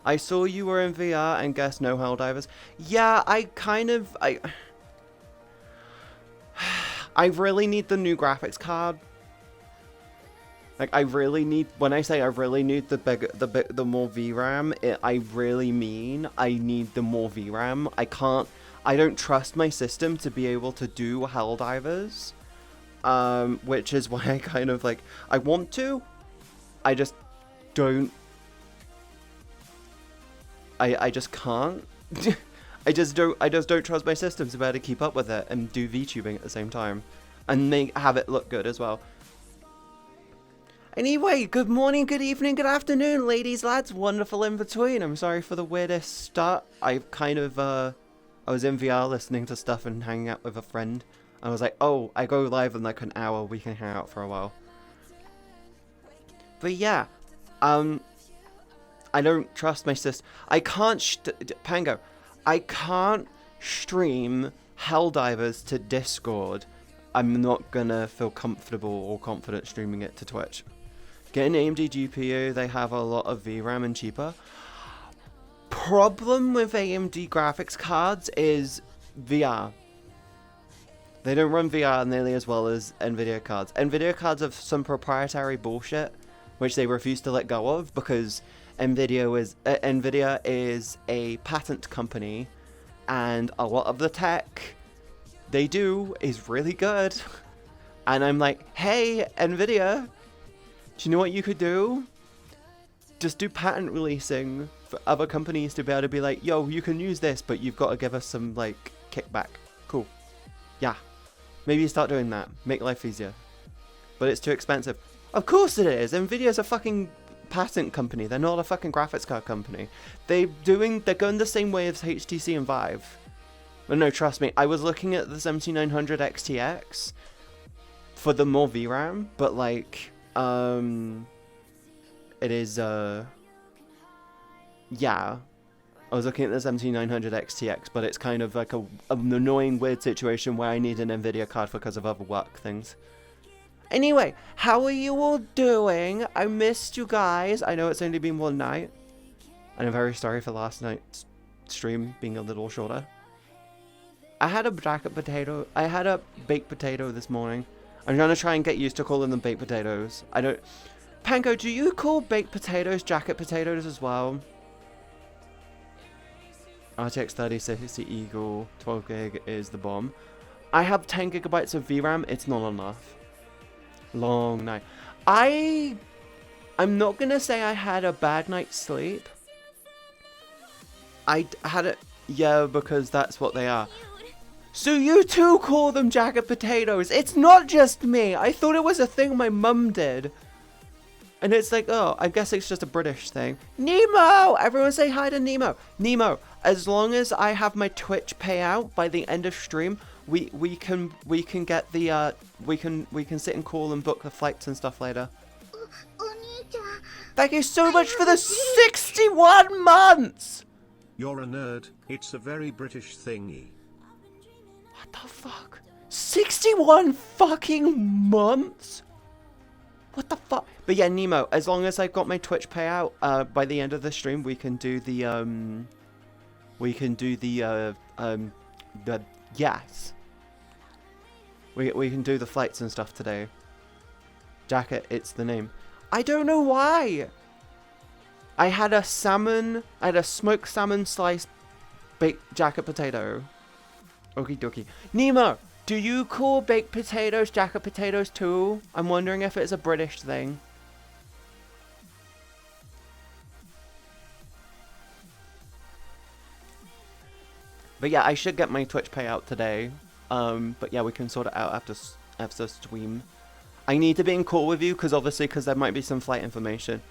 I saw you were in VR and guessed no Helldivers. Yeah, I really need the new graphics card. Like, I really need, when I say I really need the more VRAM, I really mean I need the more VRAM. I don't trust my system to be able to do Helldivers. Which is why I kind of like, I want to, I just don't, I just can't. I just don't trust my system to be able to keep up with it and do VTubing at the same time. And have it look good as well. Anyway, good morning, good evening, good afternoon, ladies, lads, wonderful in between. I'm sorry for the weirdest start. I was in VR listening to stuff and hanging out with a friend. I was like, oh, I go live in like an hour, we can hang out for a while. But yeah, I don't trust my system. I can't, Pango, I can't stream Helldivers to Discord. I'm not gonna feel comfortable or confident streaming it to Twitch. Get an AMD GPU, they have a lot of VRAM and cheaper. Problem with AMD graphics cards is VR. They don't run VR nearly as well as Nvidia cards. Nvidia cards have some proprietary bullshit, which they refuse to let go of because Nvidia is a patent company, and a lot of the tech they do is really good. And I'm like, hey, Nvidia, do you know what you could do? Just do patent releasing for other companies to be able to be like, yo, you can use this, but you've got to give us some, like, kickback. Cool. Yeah. Maybe you start doing that. Make life easier. But it's too expensive. Of course it is. Nvidia's a fucking patent company. They're not a fucking graphics card company. They're going the same way as HTC and Vive. But no, trust me. I was looking at the 7900 XTX for the more VRAM, but like, it is, yeah. I was looking at the 7900 XTX, but it's kind of like an annoying, weird situation where I need an Nvidia card because of other work things. Anyway, how are you all doing? I missed you guys. I know it's only been one night. And I'm very sorry for last night's stream being a little shorter. I had a baked potato this morning. I'm trying to try and get used to calling them baked potatoes. I don't... Panko, do you call baked potatoes jacket potatoes as well? RTX 3060 Eagle 12 gig is the bomb. I have 10 gigabytes of VRAM. It's not enough. Long night. I'm not gonna say I had a bad night's sleep. I had it, yeah, because that's what they are. So you too call them jacket potatoes. It's not just me. I thought it was a thing my mum did. And it's like, oh, I guess it's just a British thing. Nemo! Everyone say hi to Nemo. Nemo, as long as I have my Twitch payout by the end of stream, we can get the we can sit and call and book the flights and stuff later. Thank you so much for the 61 months! You're a nerd. It's a very British thingy. What the fuck? 61 fucking months? What the fuck? But yeah, Nemo, as long as I've got my Twitch payout, by the end of the stream, we can do the, yes. We can do the flights and stuff today. Jacket, it's the name. I don't know why. I had a smoked salmon sliced baked jacket potato. Okie dokie. Nemo, do you call baked potatoes jacket potatoes too? I'm wondering if it's a British thing. But yeah, I should get my Twitch payout today. But yeah, we can sort it out after stream. I need to be in call with you because there might be some flight information.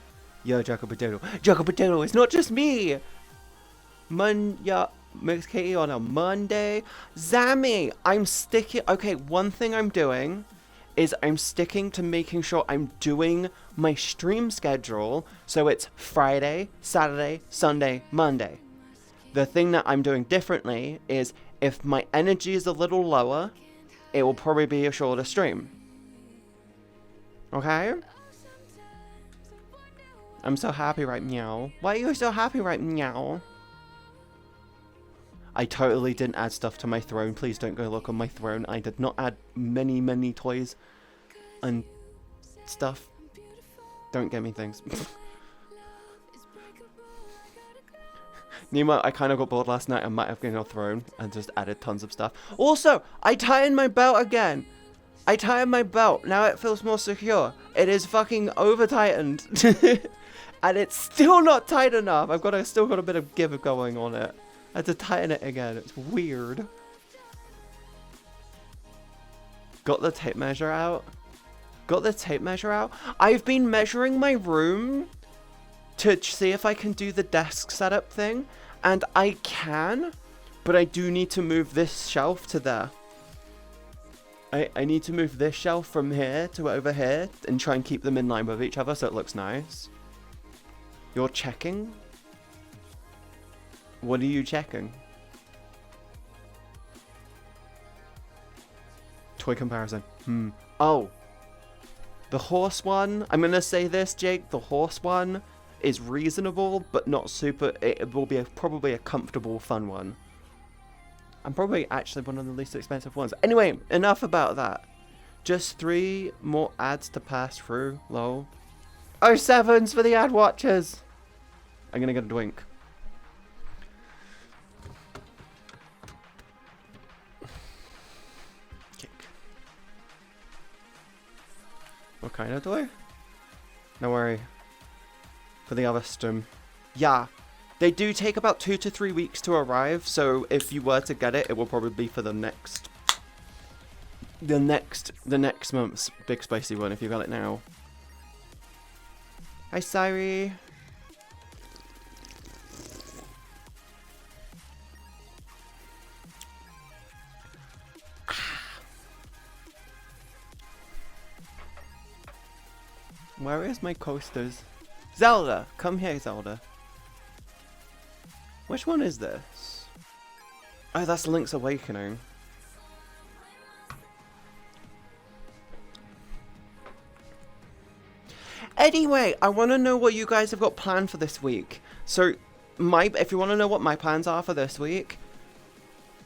Yo, Jaco Potato. Jaco Potato, it's not just me! Yeah, MzCatieB on a Monday. Zammy, I'm sticking... Okay, one thing I'm doing is I'm sticking to making sure I'm doing my stream schedule so it's Friday, Saturday, Sunday, Monday. The thing that I'm doing differently is if my energy is a little lower, it will probably be a shorter stream. Okay? I'm so happy right meow. Why are you so happy right meow? I totally didn't add stuff to my throne. Please don't go look on my throne. I did not add many toys and stuff. Don't get me things. Nemo, I kind of got bored last night. I might have been on throne and just added tons of stuff. Also, I tightened my belt again. I tightened my belt. Now it feels more secure. It is fucking over tightened. And it's still not tight enough. Still got a bit of give going on it. I had to tighten it again. It's weird. Got the tape measure out. I've been measuring my room to see if I can do the desk setup thing. And I can. But I do need to move this shelf to there. I need to move this shelf from here to over here and try and keep them in line with each other so it looks nice. You're checking? What are you checking? Toy comparison. Oh. The horse one. I'm going to say this, Jake. The horse one is reasonable, but not super. It will be probably a comfortable, fun one. I'm probably actually one of the least expensive ones. Anyway, enough about that. Just 3 more ads to pass through. Lol. Oh, 7s for the ad watchers. I'm going to get a drink. What kind of toy? No worry. For the other stem. Yeah. They do take about 2 to 3 weeks to arrive, so if you were to get it, it will probably be for the next month's big spicy one if you got it now. Hi, Siri. Where is my coasters? Zelda! Come here, Zelda. Which one is this? Oh, that's Link's Awakening. Anyway, I want to know what you guys have got planned for this week. So, if you want to know what my plans are for this week,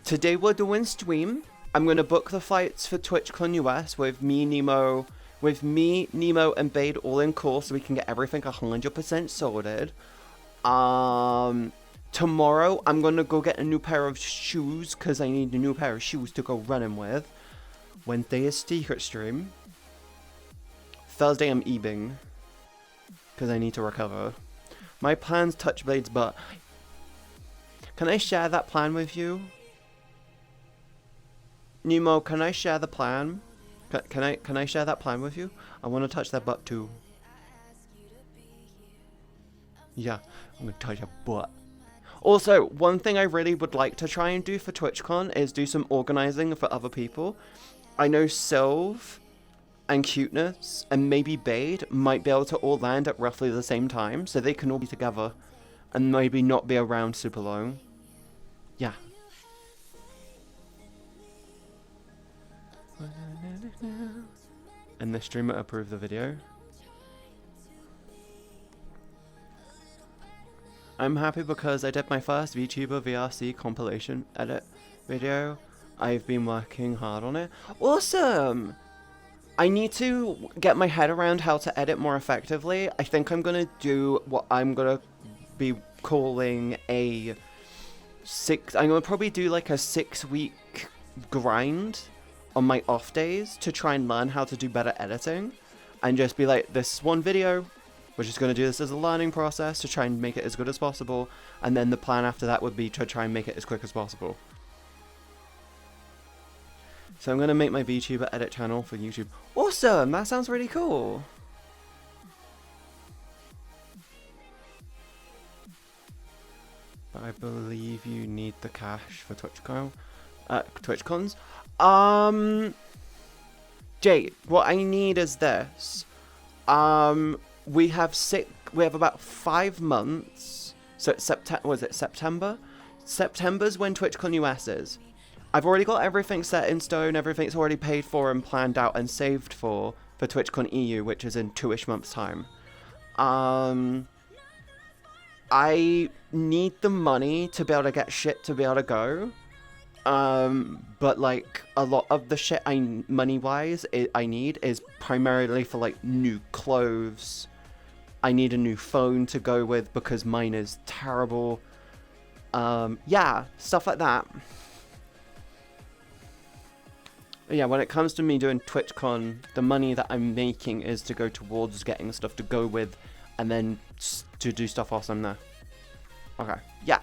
today we're doing stream. I'm going to book the flights for TwitchCon US with me, Nemo, and Bade all in course so we can get everything 100% sorted. Tomorrow, I'm going to go get a new pair of shoes because I need a new pair of shoes to go running with. Wednesday is secret stream. Thursday, I'm eating because I need to recover. My plans touch Blade's butt. Can I share that plan with you? Nemo, can I share the plan? Can I share that plan with you? I want to touch that butt too. Yeah, I'm going to touch your butt. Also, one thing I really would like to try and do for TwitchCon is do some organizing for other people. I know Sylve and Cuteness and maybe Bade might be able to all land at roughly the same time, so they can all be together and maybe not be around super long. Yeah. And the streamer approved the video. I'm happy because I did my first VTuber VRC compilation edit video. I've been working hard on it. Awesome! I need to get my head around how to edit more effectively. I think I'm going to do what I'm going to be calling I'm going to probably do like a 6-week grind on my off days to try and learn how to do better editing. And just be like, this one video, we're just going to do this as a learning process to try and make it as good as possible. And then the plan after that would be to try and make it as quick as possible. So I'm going to make my VTuber edit channel for YouTube. Awesome! That sounds really cool. But I believe you need the cash for TwitchCons. Jade, what I need is this. We have about 5 months. So it's September? September's when TwitchCon US is. I've already got everything set in stone, everything's already paid for and planned out and saved for TwitchCon EU, which is in 2-ish months' time. I need the money to be able to get shit to be able to go. But like a lot of the shit money-wise I need is primarily for like new clothes. I need a new phone to go with because mine is terrible. Yeah, stuff like that. Yeah, when it comes to me doing TwitchCon, the money that I'm making is to go towards getting stuff to go with, and then to do stuff whilst I'm there. Okay, yeah.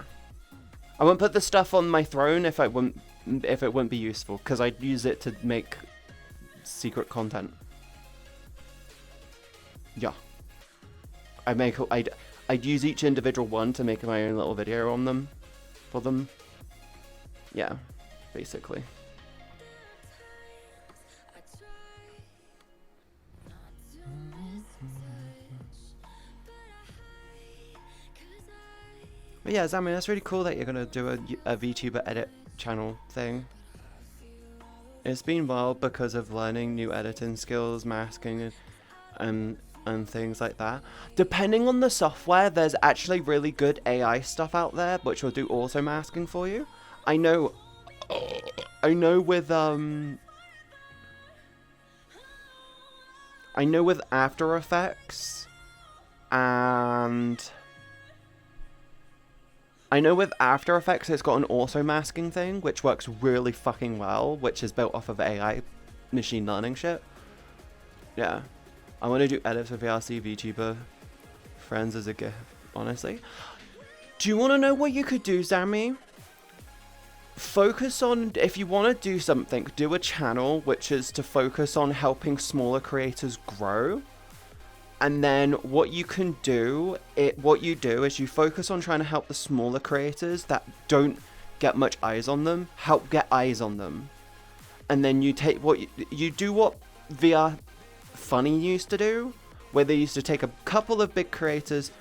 I wouldn't put the stuff on my throne if it wouldn't be useful, because I'd use it to make secret content. Yeah. I'd use each individual one to make my own little video on them, for them. Yeah, basically. But yeah, Zami, that's really cool that you're gonna do a VTuber edit channel thing. It's been wild because of learning new editing skills, masking, and things like that. Depending on the software, there's actually really good AI stuff out there, which will do auto masking for you. I know with After Effects, and I know with After Effects it's got an auto masking thing, which works really fucking well, which is built off of AI machine learning shit. Yeah. I want to do edits with VRC VTuber friends as a gift, honestly. Do you want to know what you could do, Zami? Focus on, if you want to do something, do a channel which is to focus on helping smaller creators grow. And then what you can do, what you do is you focus on trying to help the smaller creators that don't get much eyes on them, help get eyes on them. And then you take what you do what VR Funny used to do, where they used to take a couple of big creators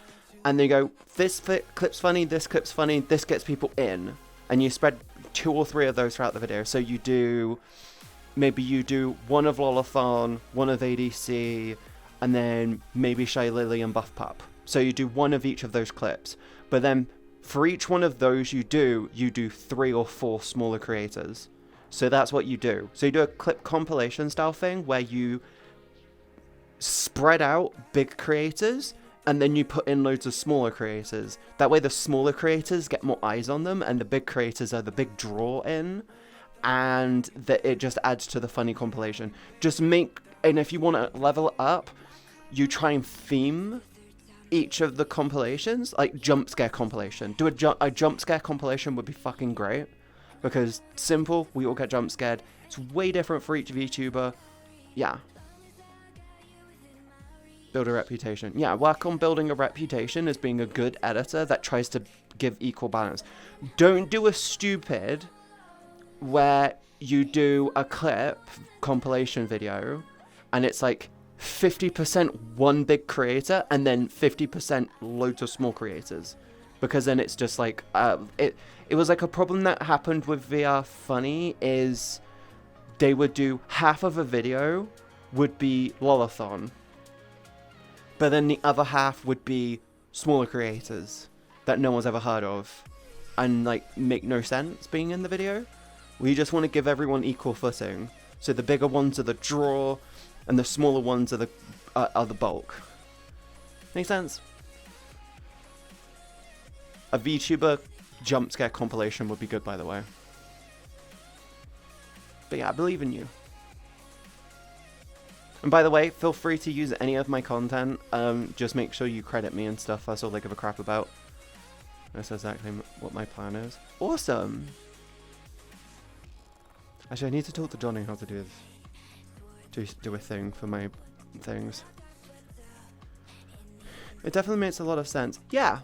and they go, this clip's funny, this clip's funny, this gets people in. And you spread 2 or 3 of those throughout the video. So you do, maybe you do one of Lolathon, one of ADC, and then maybe Shy Lily and Buff Pup. So you do one of each of those clips. But then for each one of those you do 3 or 4 smaller creators. So that's what you do. So you do a clip compilation style thing where you spread out big creators and then you put in loads of smaller creators. That way the smaller creators get more eyes on them and the big creators are the big draw in, and that it just adds to the funny compilation. And if you want to level it up, you try and theme each of the compilations, like jump scare compilation. Do a jump scare compilation would be fucking great, because simple, we all get jump scared. It's way different for each VTuber. Yeah. Build a reputation. Yeah, work on building a reputation as being a good editor that tries to give equal balance. Don't do a stupid where you do a clip compilation video and it's like 50% one big creator and then 50% loads of small creators, because then it's just like it was like a problem that happened with VR Funny is they would do half of a video would be Lolathon, but then the other half would be smaller creators that no one's ever heard of and like make no sense being in the video. We just want to give everyone equal footing. So the bigger ones are the draw and the smaller ones are the bulk. Make sense? A VTuber jump scare compilation would be good, by the way. But yeah, I believe in you. And by the way, feel free to use any of my content. Just make sure you credit me and stuff. That's all I give a crap about. That's exactly what my plan is. Awesome! Actually, I need to talk to Johnny how to do this. Do a thing for my things. It definitely makes a lot of sense. Yeah!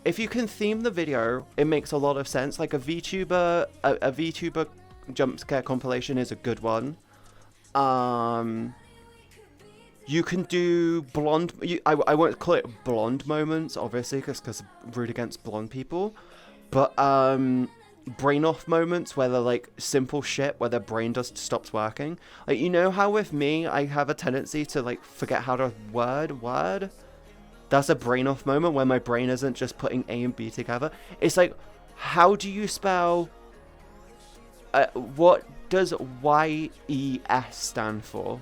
If you can theme the video, it makes a lot of sense. Like a VTuber jump scare compilation is a good one. You can do blonde... I won't call it blonde moments, obviously, because I'm rude against blonde people. But brain off moments where they're like simple shit, where their brain just stops working. Like, you know how with me, I have a tendency to like forget how to word? That's a brain off moment where my brain isn't just putting A and B together. It's like, how do you spell... what does YES stand for?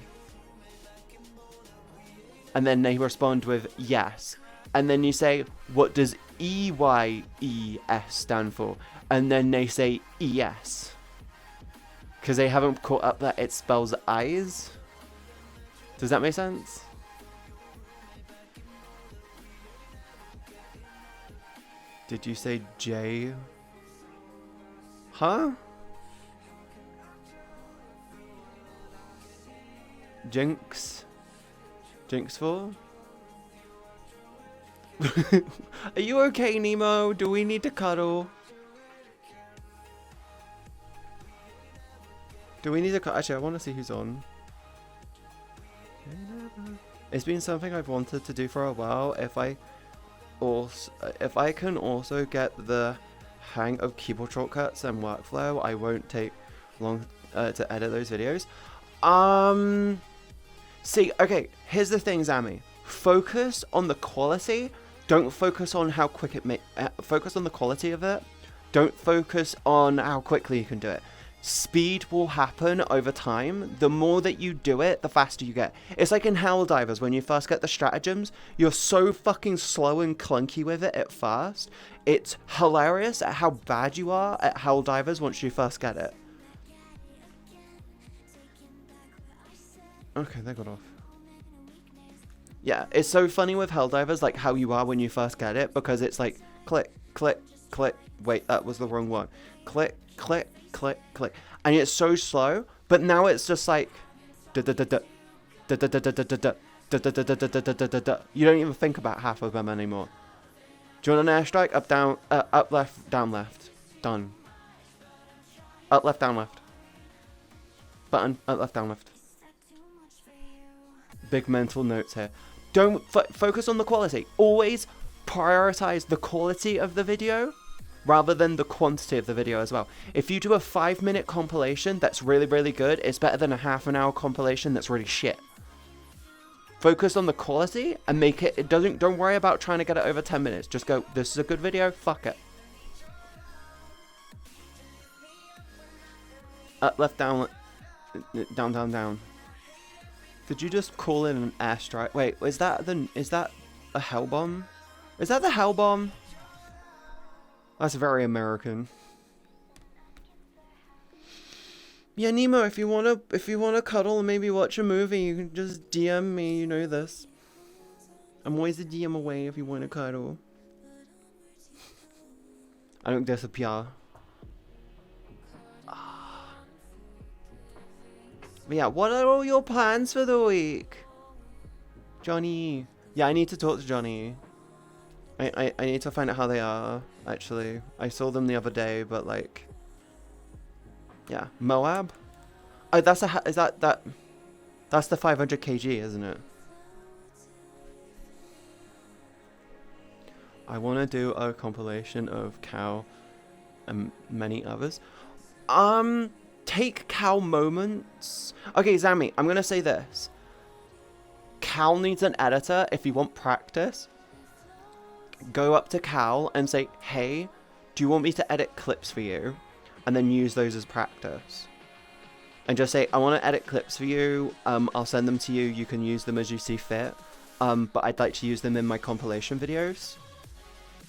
And then they respond with yes. And then you say, what does EYES stand for? And then they say ES. Because they haven't caught up that it spells eyes. Does that make sense? Did you say J? Huh? Jinx? Jinx for? Are you okay, Nemo? Do we need to cuddle? Do we need to cuddle? Actually, I want to see who's on. It's been something I've wanted to do for a while. If I can also get the hang of keyboard shortcuts and workflow, I won't take long to edit those videos. See, okay, here's the thing, Zammy. Focus on the quality. Don't focus on how quick it focus on the quality of it. Don't focus on how quickly you can do it. Speed will happen over time. The more that you do it, the faster you get. It's like in Helldivers, when you first get the stratagems, you're so fucking slow and clunky with it at first. It's hilarious at how bad you are at Helldivers once you first get it. Okay, they got off. Yeah, it's so funny with Helldivers, like how you are when you first get it, because it's like click, click, click. Wait, that was the wrong one. Click, click, click, click. And it's so slow, but now it's just like you don't even think about half of them anymore. Do you want an airstrike? Up, down, up, left, down, left. Done. Up, left, down, left. Button, up, left, down, left. Big mental notes here. Don't focus on the quality. Always prioritize the quality of the video rather than the quantity of the video as well. If you do a 5-minute compilation that's really, really good, it's better than a half-an-hour compilation that's really shit. Focus on the quality and make it. Don't worry about trying to get it over 10 minutes. Just go, this is a good video, fuck it. Up, left, down, down, down, down. Did you just call in an airstrike? Wait, is that a hell bomb? Is that the hell bomb? That's very American. Yeah, Nemo, if you wanna cuddle and maybe watch a movie, you can just DM me, you know this. I'm always a DM away if you wanna cuddle. I don't disappear. But yeah, what are all your plans for the week? Johnny. Yeah, I need to talk to Johnny. I need to find out how they are, actually. I saw them the other day, but like... Yeah. Moab? Oh, that's that's the 500 kg, isn't it? I want to do a compilation of Cal and many others. Take Cal moments. Okay, Zammy, I'm gonna say this. Cal needs an editor if you want practice. Go up to Cal and say, hey, do you want me to edit clips for you? And then use those as practice. And just say, I want to edit clips for you. I'll send them to you. You can use them as you see fit. But I'd like to use them in my compilation videos.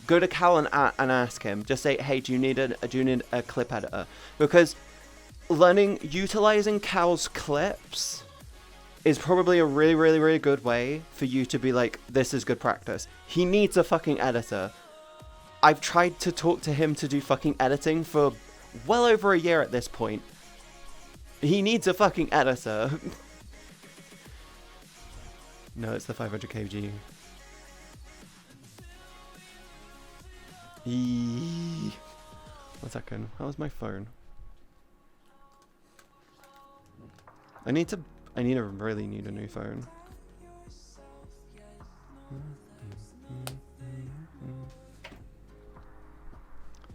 Go to Cal and ask him. Just say, hey, do you need a clip editor? Because utilizing Cal's clips is probably a really, really, really good way for you to be like, this is good practice. He needs a fucking editor. I've tried to talk to him to do fucking editing for well over a year at this point. He needs a fucking editor. No, it's the 500 kg. 1 second. How's my phone? I really need a new phone.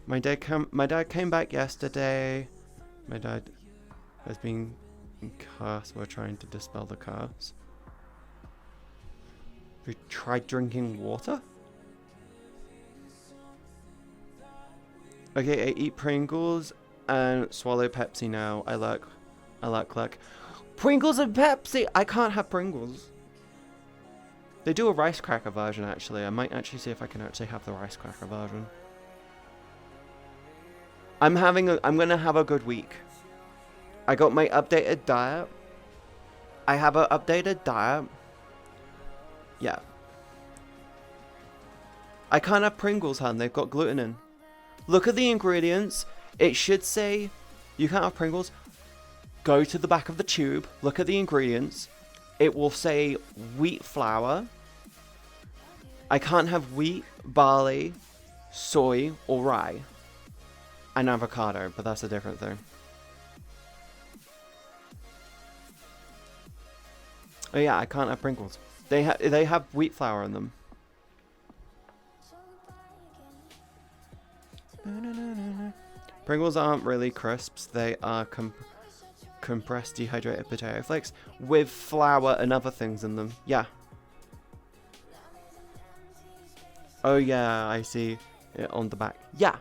My dad came back yesterday. My dad has been cursed. We're trying to dispel the curse. Have you tried drinking water? Okay, I eat Pringles and swallow Pepsi now. I like cluck. Pringles and Pepsi! I can't have Pringles. They do a rice cracker version, actually. I might actually see if I can actually have the rice cracker version. I'm gonna have a good week. I got my updated diet. I have an updated diet. Yeah. I can't have Pringles, hun. They've got gluten in. Look at the ingredients. It should say you can't have Pringles. Go to the back of the tube. Look at the ingredients. It will say wheat flour. I can't have wheat, barley, soy, or rye. And avocado, but that's a different thing. Oh yeah, I can't have Pringles. They have wheat flour in them. Pringles aren't really crisps. They are compressed dehydrated potato flakes with flour and other things in them. Yeah. Oh yeah, I see it on the back. Yeah.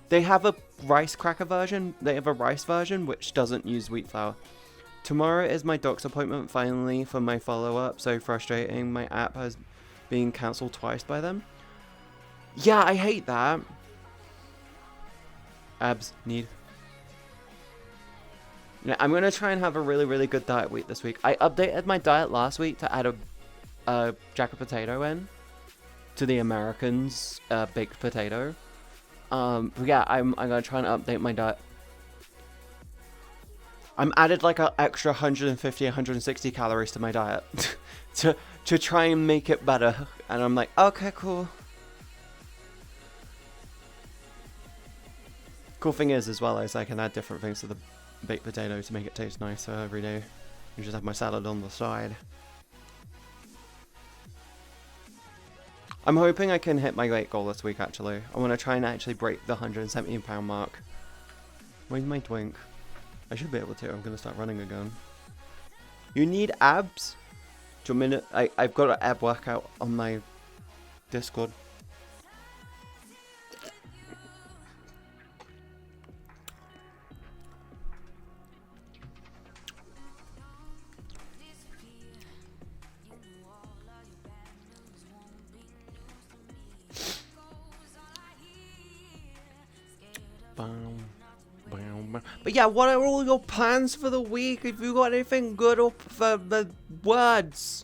They have a rice cracker version. They have a rice version which doesn't use wheat flour. Tomorrow is my doc's appointment finally for my follow-up. So frustrating. My app has been cancelled twice by them. Yeah, I hate that. Abs need. Yeah, I'm gonna try and have a really good diet week this week. I updated my diet last week to add a jacket potato in to the Americans baked potato. But yeah, I'm gonna try and update my diet. I'm added like an extra 150, 160 calories to my diet to try and make it better. And I'm like, okay, cool. Cool thing is, as well, is I can add different things to the baked potato to make it taste nicer every day. You just have my salad on the side. I'm hoping I can hit my weight goal this week, actually. I want to try and actually break the 117-pound mark. Where's my twink? I should be able to. I'm going to start running again. You need abs? Do you want me to... I've got an ab workout on my Discord. But yeah, what are all your plans for the week? Have you got anything good up for the words?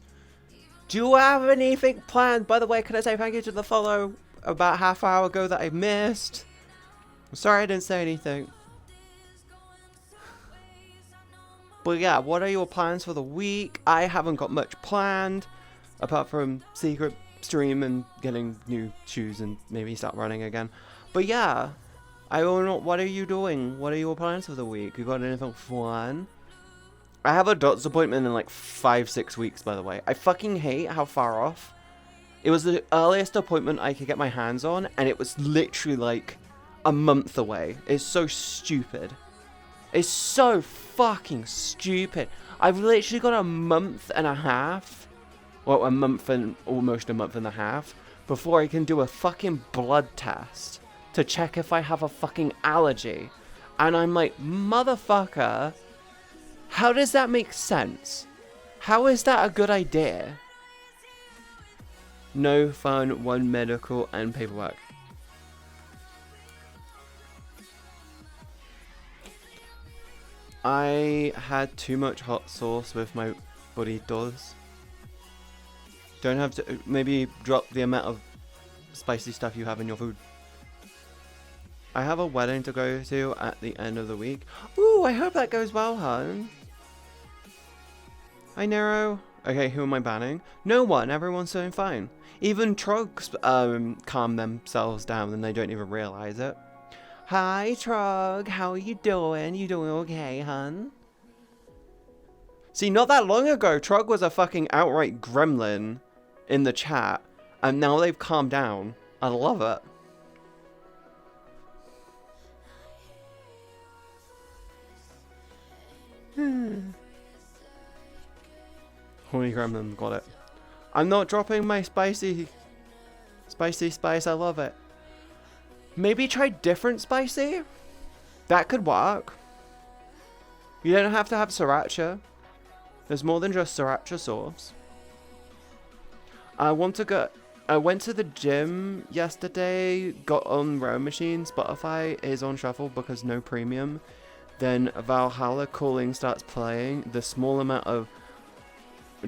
Do you have anything planned? By the way, can I say thank you to the follow about half hour ago that I missed? I'm sorry I didn't say anything. But yeah, what are your plans for the week? I haven't got much planned, apart from secret stream and getting new shoes and maybe start running again. But yeah, I don't know, what are you doing? What are your plans for the week? You got anything fun? I have a doctor's appointment in like 5-6 weeks, by the way. I fucking hate how far off. It was the earliest appointment I could get my hands on, and it was literally like a month away. It's so stupid. It's so fucking stupid. I've literally got a month and a half, well, a month and almost a month and a half, before I can do a fucking blood test to check if I have a fucking allergy. And I'm like, motherfucker, how does that make sense? How is that a good idea? No fun, one medical and paperwork. I had too much hot sauce with my burritos. Don't have to, maybe drop the amount of spicy stuff you have in your food. I have a wedding to go to at the end of the week. Ooh, I hope that goes well, hun. Hi, Nero. Okay, who am I banning? No one. Everyone's doing fine. Even Trogs calm themselves down and they don't even realize it. Hi, Trog. How are you doing? You doing okay, hun? See, not that long ago, Trog was a fucking outright gremlin in the chat. And now they've calmed down. I love it. Horny gremlin, got it. I'm not dropping my spicy spice. I love it. Maybe try different spicy. That could work. You don't have to have sriracha. There's more than just sriracha sauce. I went to the gym yesterday, got on row machine. Spotify is on shuffle because no premium. Then Valhalla Calling starts playing. The small amount of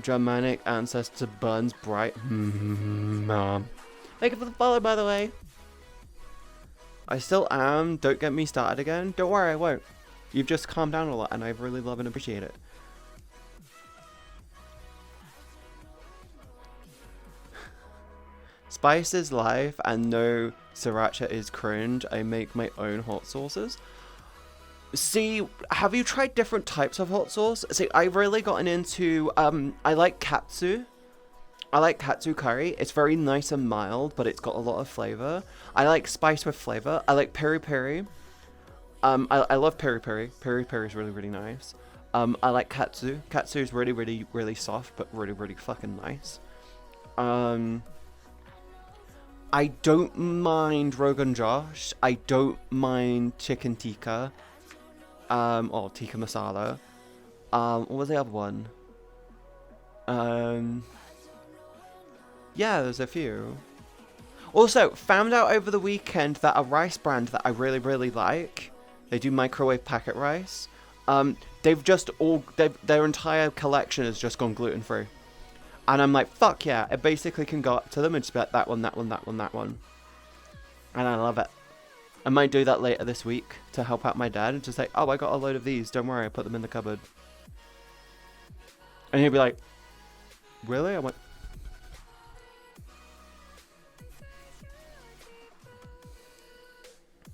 Germanic ancestor burns bright. Mom. Thank you for the follow, by the way. I still am. Don't get me started again. Don't worry, I won't. You've just calmed down a lot, and I really love and appreciate it. Spice is life, and no sriracha is cringe. I make my own hot sauces. See, have you tried different types of hot sauce? See, I've really gotten into, I like katsu. I like katsu curry. It's very nice and mild, but it's got a lot of flavor. I like spice with flavor. I like peri peri. I love peri peri. Peri peri is really, really nice. I like katsu. Katsu is really, really, really soft, but really, really fucking nice. I don't mind Rogan Josh. I don't mind chicken tikka. Or tikka masala. What was the other one? Yeah, there's a few. Also, found out over the weekend that a rice brand that I really, really like, they do microwave packet rice. Their entire collection has just gone gluten-free. And I'm like, fuck yeah, it basically can go up to them and just be like, that one, that one, that one, that one. And I love it. I might do that later this week to help out my dad and just say, oh, I got a load of these, don't worry, I put them in the cupboard. And he'll be like, really? I went,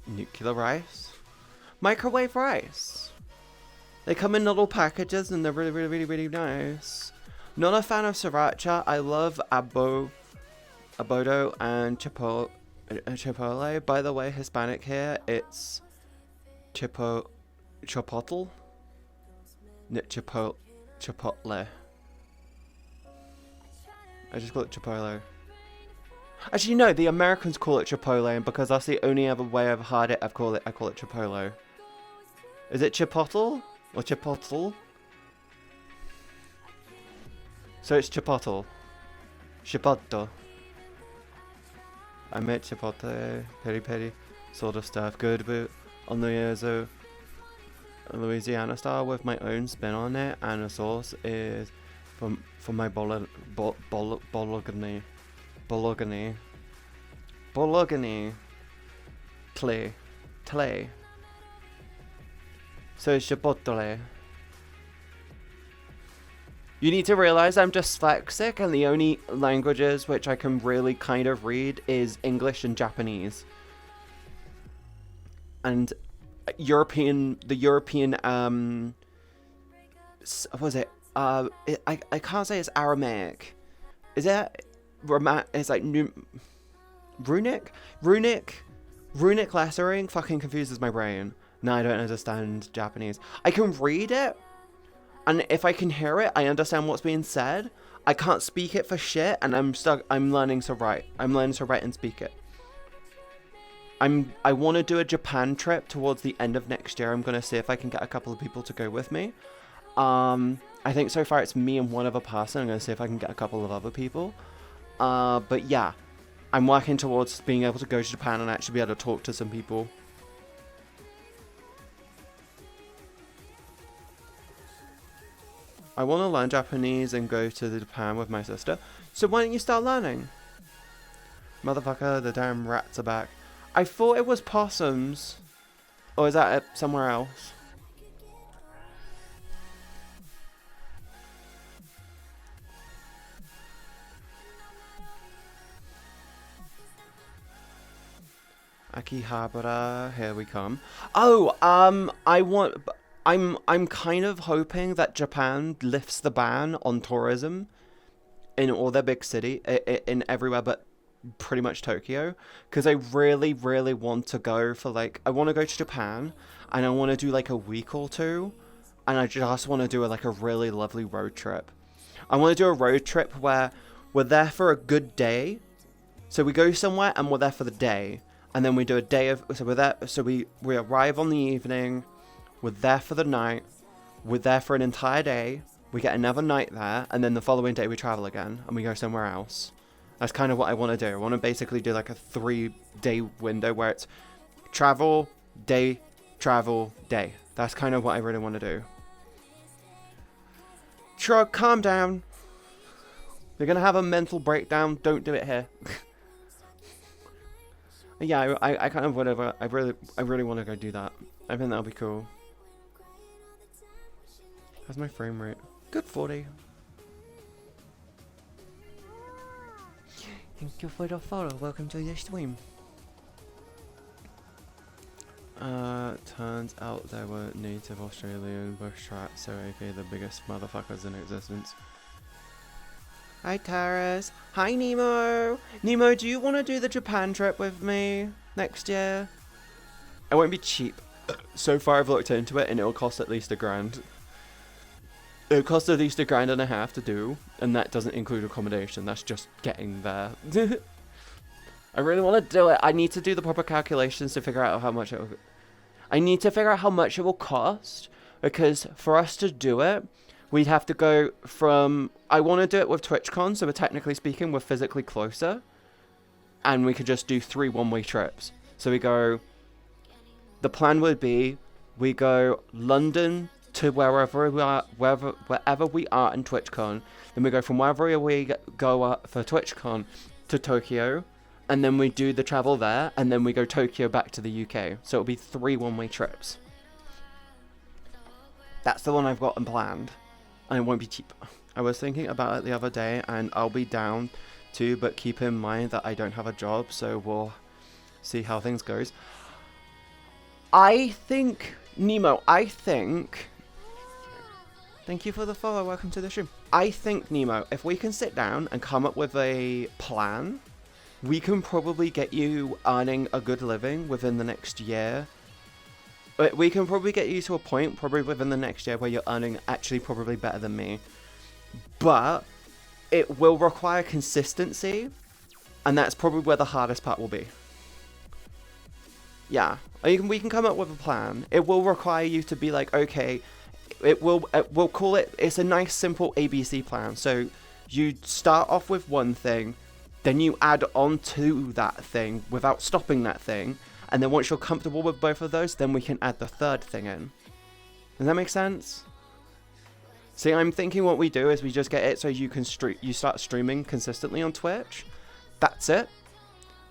nuclear rice? Microwave rice. They come in little packages and they're really, really, really, really nice. Not a fan of sriracha. I love abodo and chipotle. By the way, Hispanic here, it's chipotle. Chipotle. I just call it chipotle. Actually, no, the Americans call it chipotle, and because that's the only other way I've heard it, I call it chipotle. Is it chipotle or chipotle? So it's chipotle. Chipotle. I made chipotle, peri peri, sort of stuff. Good, but on the Louisiana style with my own spin on it, and the sauce is for my bolognese. Clay. So it's chipotle. You need to realize I'm dyslexic, and the only languages which I can really kind of read is English and Japanese. And the European, what was it? I can't say it's Aramaic. Is it? It's like Runic lettering fucking confuses my brain. No, I don't understand Japanese. I can read it. And if I can hear it, I understand what's being said. I can't speak it for shit, and I'm learning to write. I'm learning to write and speak it. I want to do a Japan trip towards the end of next year. I'm going to see if I can get a couple of people to go with me. I think so far it's me and one other person. I'm going to see if I can get a couple of other people. But yeah, I'm working towards being able to go to Japan and actually be able to talk to some people. I want to learn Japanese and go to Japan with my sister. So why don't you start learning? Motherfucker, the damn rats are back. I thought it was possums. Or is that somewhere else? Akihabara, here we come. Oh, I'm kind of hoping that Japan lifts the ban on tourism in all their big city, in everywhere but pretty much Tokyo, because I really, really want to go for I want to go to Japan, and I want to do a week or two, and I just want to do a really lovely road trip. I want to do a road trip where we're there for a good day. So we go somewhere and we're there for the day. And then we do a day of, so we're there, so we arrive on the evening, we're there for the night, we're there for an entire day, we get another night there, and then the following day we travel again, and we go somewhere else. That's kind of what I want to do. I want to basically do like a 3-day window where it's travel, day, travel, day. That's kind of what I really want to do. Shrug, calm down. You're going to have a mental breakdown, don't do it here. Yeah, I kind of whatever. I really want to go do that. I think that'll be cool. How's my frame rate? Good 40. Thank you for the follow. Welcome to the stream. Turns out there were native Australian bush rats, so aka the biggest motherfuckers in existence. Hi Taras. Hi Nemo. Nemo, do you want to do the Japan trip with me next year? It won't be cheap. So far I've looked into it and it'll cost at least $1,000. It'll cost at least $1.50 to do, and that doesn't include accommodation. That's just getting there. I really want to do it. I need to do the proper calculations to figure out how much it will... I need to figure out how much it will cost, because for us to do it, we'd have to go from... I want to do it with TwitchCon, so we're technically speaking, we're physically closer. And we could just do 3 one-way trips. So we go... The plan would be, we go London to wherever we are in TwitchCon. Then we go from wherever we go for TwitchCon to Tokyo. And then we do the travel there, and then we go Tokyo back to the UK. So it'll be 3 one-way trips. That's the one I've got planned. And it won't be cheap. I was thinking about it the other day, and I'll be down too, but keep in mind that I don't have a job, so we'll see how things goes. I think, Nemo, thank you for the follow, welcome to the stream. I think, Nemo, if we can sit down and come up with a plan, we can probably get you earning a good living within the next year. We can probably get you to a point, probably within the next year, where you're earning actually probably better than me. But it will require consistency, and that's probably where the hardest part will be. Yeah, we can come up with a plan. It will require you to be like, okay, we'll call it, it's a nice simple ABC plan. So you start off with one thing, then you add on to that thing without stopping that thing. And then once you're comfortable with both of those, then we can add the third thing in. Does that make sense? See, I'm thinking what we do is we just get it so you can you start streaming consistently on Twitch. That's it.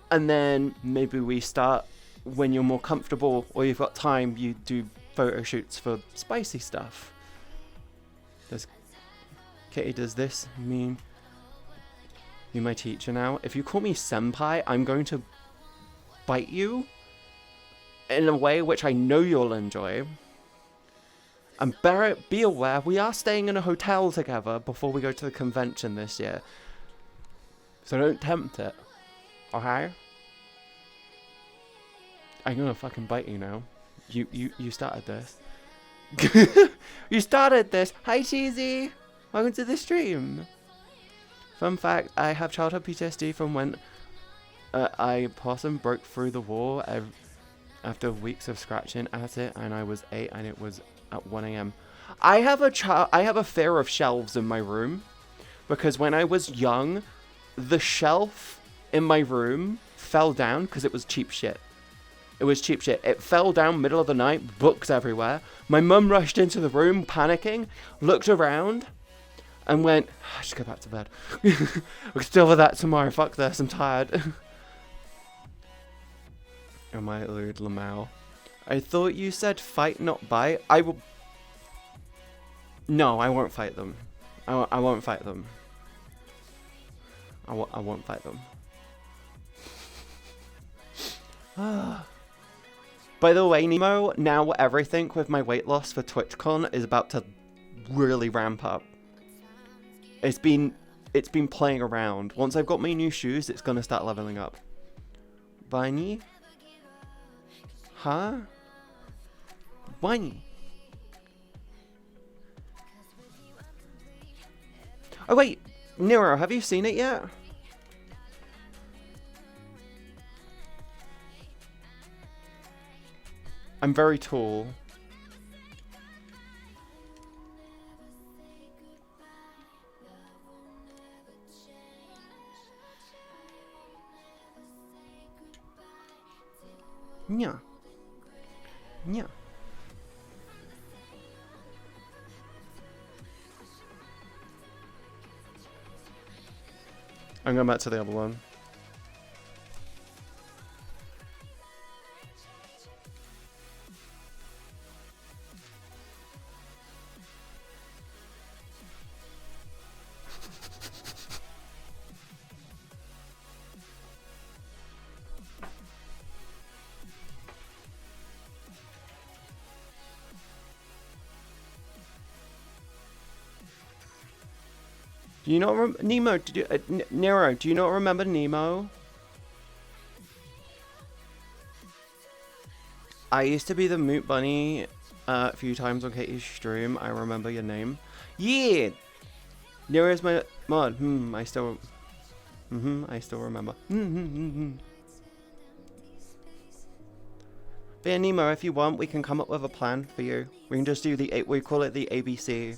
And then maybe we start, when you're more comfortable or you've got time, you do photo shoots for spicy stuff. Kitty, does this mean you're my teacher now? If you call me senpai, I'm going to bite you in a way which I know you'll enjoy. And be aware, we are staying in a hotel together before we go to the convention this year. So don't tempt it. Okay? I'm gonna fucking bite you now. You started this. You started this! Hi Cheesy! Welcome to the stream! Fun fact, I have childhood PTSD from when a possum broke through the wall after weeks of scratching at it, and I was 8 and it was at 1 AM. I have a fear of shelves in my room, because when I was young, the shelf in my room fell down because it was cheap shit. It was cheap shit. It fell down middle of the night, books everywhere. My mum rushed into the room, panicking, looked around, and went, I should go back to bed. We'll deal with that tomorrow. Fuck this, I'm tired. Am I lewd Lamau? I thought you said fight, not bite. I will... No, I won't fight them. I won't fight them. I won't fight them. By the way, Nemo, now everything with my weight loss for TwitchCon is about to really ramp up. It's been playing around. Once I've got my new shoes, it's gonna start leveling up. Bunny? Huh? Bunny? Oh wait, Nero, have you seen it yet? I'm very tall. Yeah. Yeah. I'm going back to the other one. Do you not Nemo? Did you, Nero? Do you not remember Nemo? I used to be the Moot Bunny a few times on Katie's stream. I remember your name. Yeah, Nero's my mod. I still. I still remember. But yeah, Nemo, if you want, we can come up with a plan for you. We can just do we call it the ABC.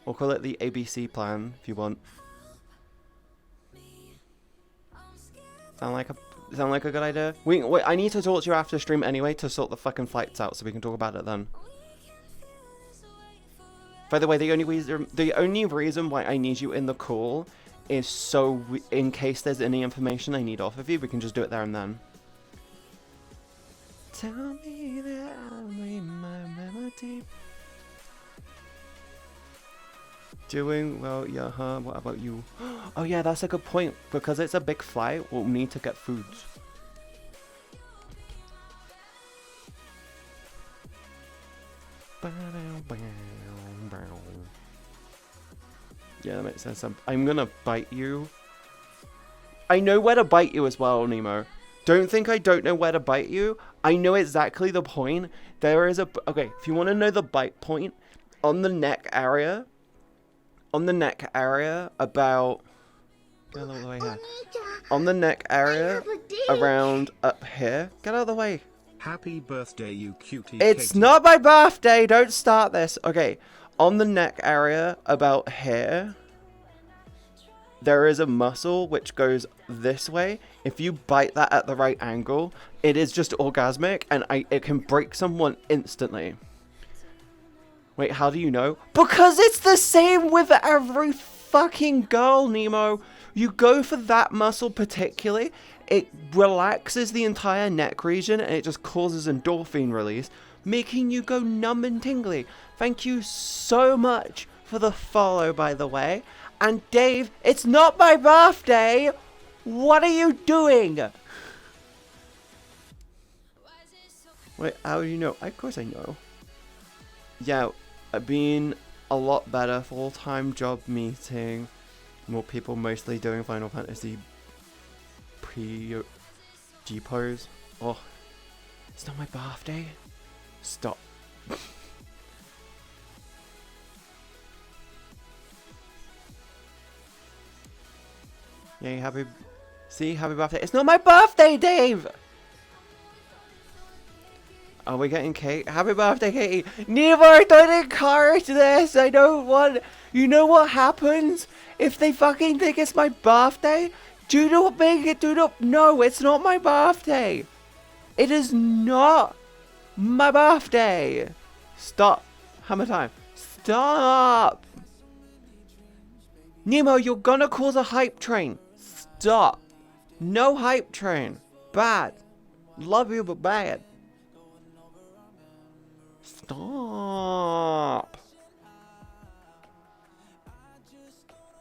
We'll call it the ABC plan if you want. Sound like a good idea? Wait, I need to talk to you after stream anyway to sort the fucking flights out so we can talk about it then. By the way, the only reason why I need you in the call is so in case there's any information I need off of you, we can just do it there and then. Tell me that I'll read my melody. Doing well, yeah, huh? What about you? Oh yeah, that's a good point. Because it's a big flight, we'll need to get foods. Yeah, that makes sense. I'm gonna bite you. I know where to bite you as well, Nemo. Don't think I don't know where to bite you. I know exactly the point. There is a... Okay, if you want to know the bite point, on the neck area... On the neck area, about... Get out of the way here. On the neck area, around up here. Get out of the way. Happy birthday, you cutie. It's Katie. not my birthday. Don't start this. Okay. On the neck area, about here, there is a muscle which goes this way. If you bite that at the right angle, it is just orgasmic, and it can break someone instantly. Wait, how do you know? Because it's the same with every fucking girl, Nemo. You go for that muscle particularly, it relaxes the entire neck region and it just causes endorphin release, making you go numb and tingly. Thank you so much for the follow, by the way. And Dave, it's not my birthday! What are you doing? Wait, how do you know? Of course I know. Yeah. I've been a lot better. Full-time job meeting. More people mostly doing Final Fantasy pre-depots. Oh, it's not my birthday. Stop. Yay, happy birthday. It's not my birthday, Dave! Are we getting cake? Happy birthday, Katie. Nemo, don't encourage this. I don't want... You know what happens? If they fucking think it's my birthday, do not make it, No, it's not my birthday. It is not my birthday. Stop. Hammer time. Stop. Nemo, you're gonna cause a hype train. Stop. No hype train. Bad. Love you, but bad. Stop.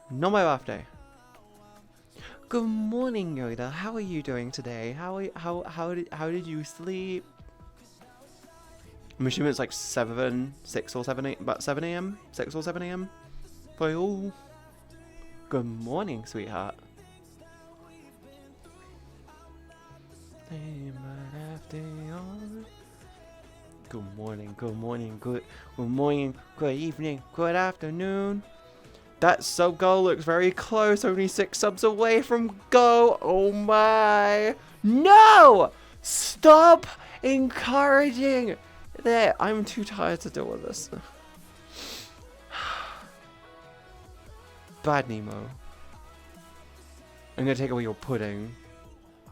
Not my birthday. Good morning, Yoda. How are you doing today? How did you sleep? I'm assuming it's like 6 or 7 about 7 a.m. 6 or 7 a.m. for you all. Good morning, sweetheart. Good morning, good morning, good evening, good afternoon. That sub goal looks very close. Only 6 subs away from go. Oh my. No! Stop encouraging. There. I'm too tired to deal with this. Bad Nemo. I'm gonna take away your pudding.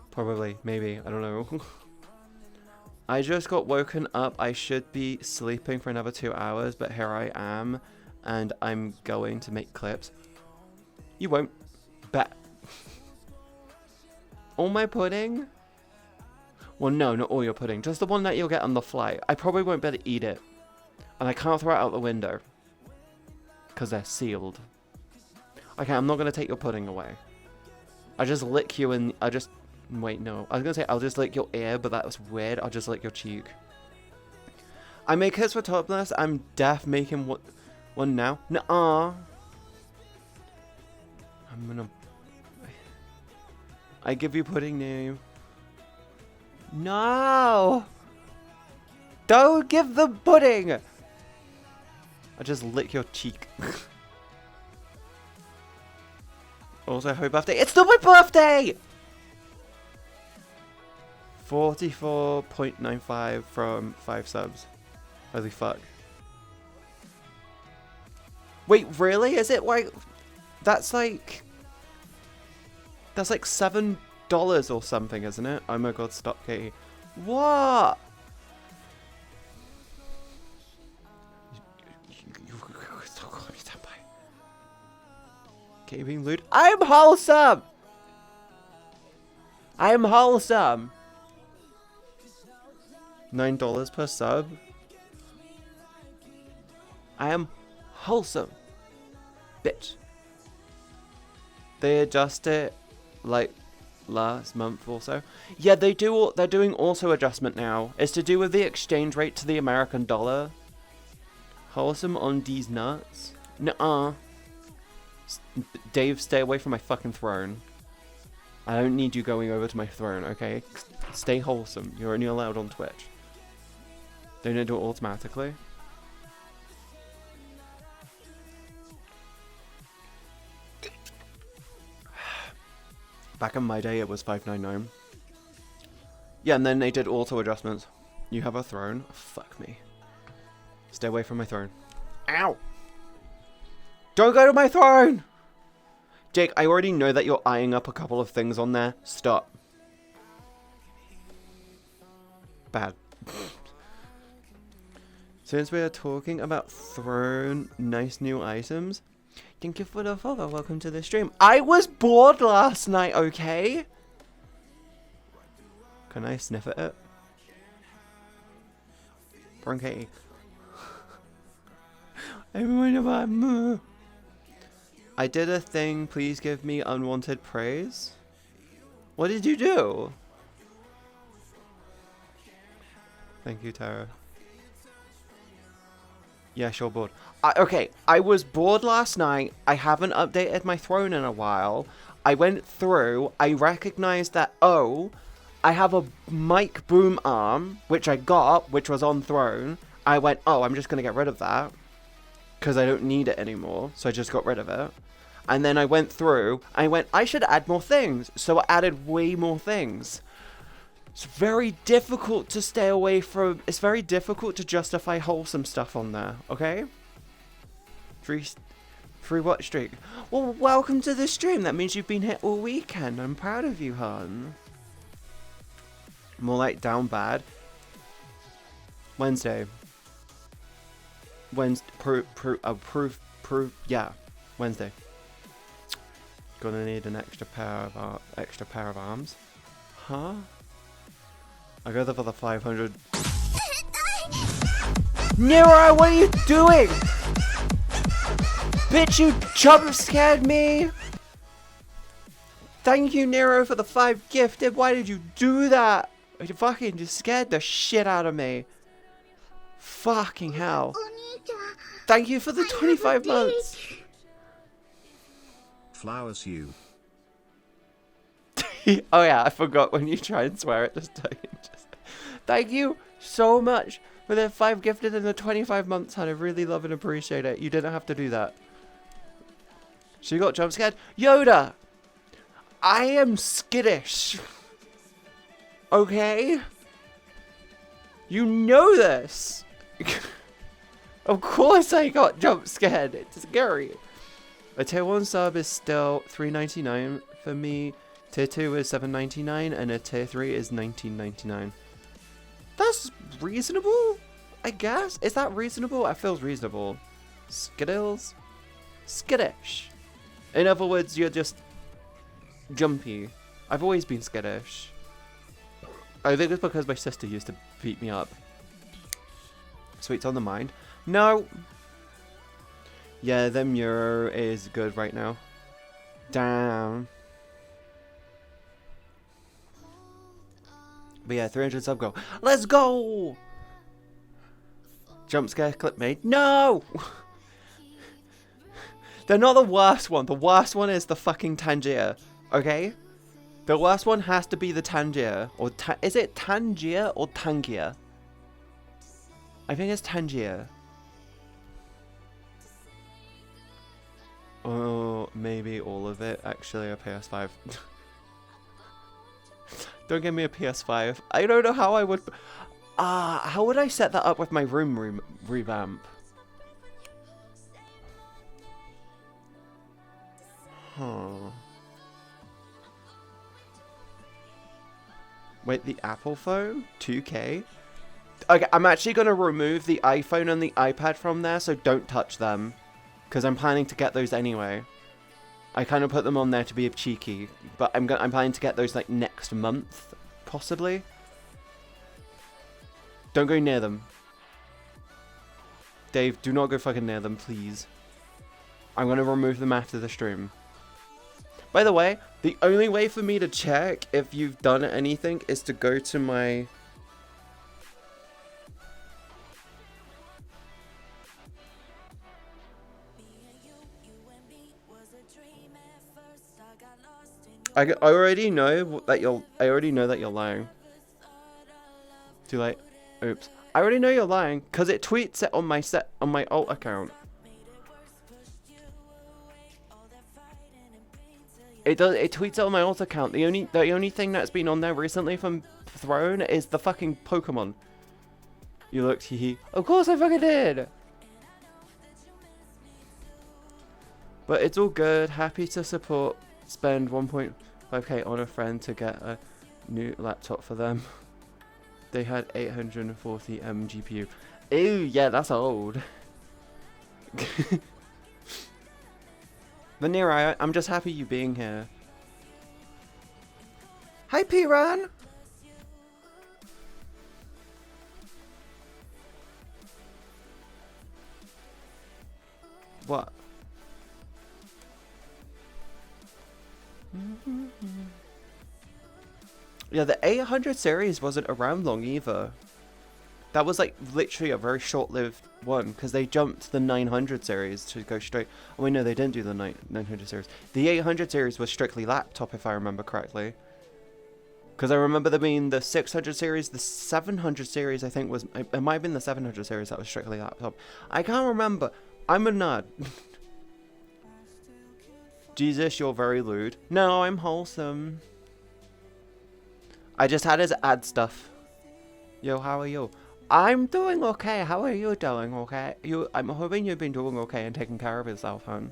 Probably. Maybe. I don't know. I just got woken up. I should be sleeping for another 2 hours, but here I am. And I'm going to make clips. You won't bet. All my pudding? Well, no, not all your pudding. Just the one that you'll get on the flight. I probably won't be able to eat it. And I can't throw it out the window. Because they're sealed. Okay, I'm not going to take your pudding away. I just lick you and I just... Wait, no. I was going to say I'll just lick your ear, but that was weird. I'll just lick your cheek. I make hits for topless. I'm deaf making one now. Nuh-uh. I'm gonna... I give you pudding now. No! Don't give the pudding! I just lick your cheek. Also, happy birthday. It's not my birthday! 44.95 from 5 subs. Holy fuck. Wait, really? Is it like... That's like $7 or something, isn't it? Oh my god, stop, Katie. What? Katie being lewd. I'm wholesome! I'm wholesome! $9 per sub. I am wholesome. Bitch. They adjust it like last month or so. Yeah, they do. They're doing auto adjustment now. It's to do with the exchange rate to the American dollar. Wholesome on these nuts. Nuh-uh. Dave, stay away from my fucking throne. I don't need you going over to my throne, okay? Stay wholesome. You're only allowed on Twitch. Don't do it automatically. Back in my day, it was $5.99. Yeah, and then they did auto adjustments. You have a throne? Fuck me. Stay away from my throne. Ow! Don't go to my throne! Jake, I already know that you're eyeing up a couple of things on there. Stop. Bad. Since we are talking about throne, nice new items. Thank you for the follow. Welcome to the stream. I was bored last night, okay? Can I sniff at it? Bronchi. Everyone about moo. I did a thing. Please give me unwanted praise. What did you do? Thank you, Tara. Yeah, sure, bored. Okay, I was bored last night. I haven't updated my throne in a while. I went through. I recognized that, oh, I have a mic boom arm, which I got, which was on throne. I went, oh, I'm just going to get rid of that. Because I don't need it anymore. So I just got rid of it. And then I went through. I went, I should add more things. So I added way more things. It's very difficult to stay away from... It's very difficult to justify wholesome stuff on there, okay? Free watch streak. Well, welcome to the stream. That means you've been here all weekend. I'm proud of you, hon. More like down bad. Wednesday. Yeah, Wednesday. Gonna need an extra pair of arms. Huh? I go there for the 500. Nero, what are you doing? Bitch, you jump scared me. Thank you, Nero, for the 5 gifted. Why did you do that? You fucking just scared the shit out of me. Fucking hell. Thank you for the 25 months. Flowers you. Oh yeah, I forgot when you try and swear at this time. Thank you so much for the 5 gifted and the 25 months, hon. I really love and appreciate it. You didn't have to do that. She got jump scared. Yoda! I am skittish. Okay? You know this. Of course I got jump scared. It's scary. A tier 1 sub is still $3.99 for me. Tier 2 is $7.99 and a tier 3 is $19.99. That's reasonable, I guess. Is that reasonable? That feels reasonable. Skittles? Skittish. In other words, you're just jumpy. I've always been skittish. I think it's because my sister used to beat me up. Sweets on the mind. No. Yeah, the Muro is good right now. Damn. But yeah, 300 sub goal. Let's go! Jump scare clip made. No! They're not the worst one. The worst one is the fucking Tangier. Okay? The worst one has to be the Tangier. Or is it Tangier or Tangier? I think it's Tangier. Oh, maybe all of it. Actually, a PS5. Don't give me a PS5. I don't know how I would... how would I set that up with my room revamp? Huh. Wait, the Apple phone? 2K? Okay, I'm actually going to remove the iPhone and the iPad from there, so don't touch them. Because I'm planning to get those anyway. I kind of put them on there to be cheeky, but I'm planning to get those like next month, possibly. Don't go near them. Dave, do not go fucking near them, please. I'm going to remove them after the stream. By the way, the only way for me to check if you've done anything is to go to my... I already know that you're lying. Too late. Oops. I already know you're lying because it tweets it on my alt account. It does. It tweets it on my alt account. The only thing that's been on there recently from Throne is the fucking Pokemon. You looked, hee. Of course I fucking did. But it's all good. Happy to support. Spend 1.5k on a friend to get a new laptop for them. They had 840 GPU. Ew, yeah, that's old. Vanilla, I'm just happy you being here. Hi, Piran. What? Yeah, the 800 series wasn't around long either. That was like literally a very short-lived one because they jumped the 900 series to go straight. Oh wait, no, they didn't do the 900 series. The 800 series was strictly laptop, if I remember correctly. Because I remember there being the 600 series, the 700 series. I think was it might have been the 700 series that was strictly laptop. I can't remember. I'm a nerd. Jesus, you're very lewd. No, I'm wholesome. I just had his ad stuff. Yo, how are you? I'm doing okay. How are you doing? Okay. I'm hoping you've been doing okay and taking care of yourself, hon.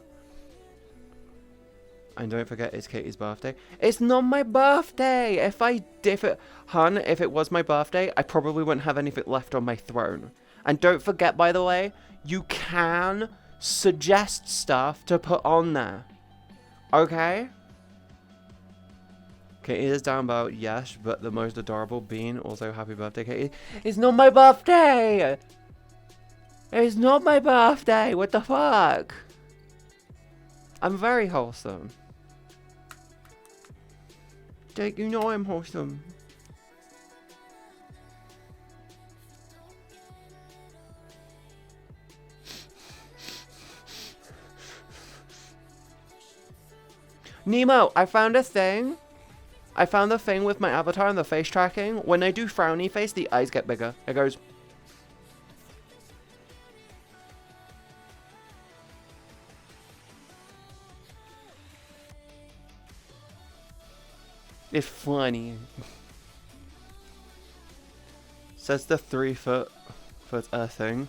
And don't forget, it's Katie's birthday. It's not my birthday. If it was my birthday, I probably wouldn't have anything left on my throne. And don't forget, by the way, you can suggest stuff to put on there. Okay? Katie is down about yes, but the most adorable bean. Also, happy birthday, Katie. It's not my birthday! It's not my birthday! What the fuck? I'm very wholesome. Jake, you know I'm wholesome. Nemo, I found a thing. I found the thing with my avatar and the face tracking. When I do frowny face, the eyes get bigger. It goes... It's funny. Says the 3 foot thing.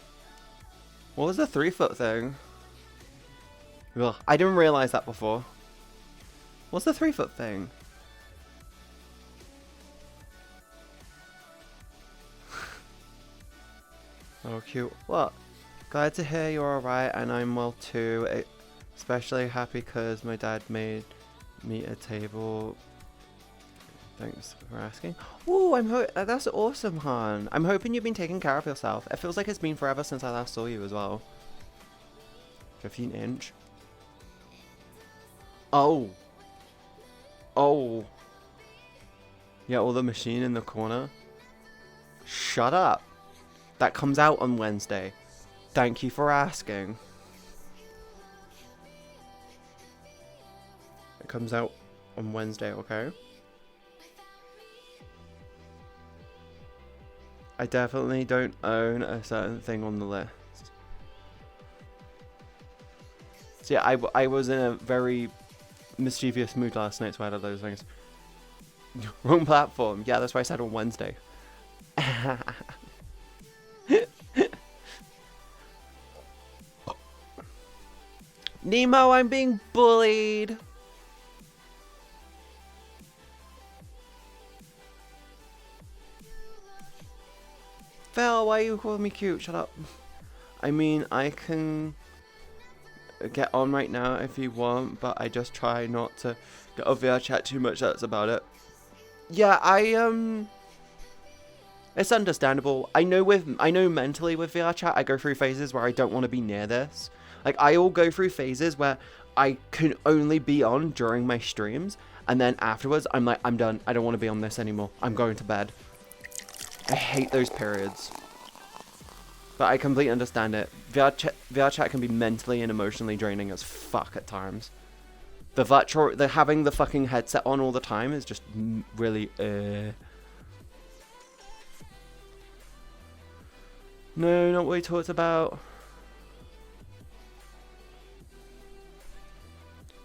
What was the 3 foot thing? Ugh, I didn't realize that before. What's the 3 foot thing? Oh, cute. What? Glad to hear you're alright and I'm well too. Especially happy because my dad made me a table. Thanks for asking. Ooh, that's awesome, hon. I'm hoping you've been taking care of yourself. It feels like it's been forever since I last saw you as well. 15-inch. Oh. Oh. Yeah, or the machine in the corner. Shut up. That comes out on Wednesday. Thank you for asking. It comes out on Wednesday, okay? I definitely don't own a certain thing on the list. So yeah, I was in a very mischievous mood last night, so I had those things. Wrong platform. Yeah, that's why I said on Wednesday. Nemo, I'm being bullied. Phil, why are you calling me cute? Shut up. I mean, I can get on right now if you want, but I just try not to get on VR chat too much. That's about it. Yeah, it's understandable. I know mentally with VR chat, I go through phases where I don't want to be near this. Like, I all go through phases where I can only be on during my streams, and then afterwards, I'm like, I'm done. I don't want to be on this anymore. I'm going to bed. I hate those periods. But I completely understand it. VR chat can be mentally and emotionally draining as fuck at times. Having the fucking headset on all the time is just really, No, not what we talked about.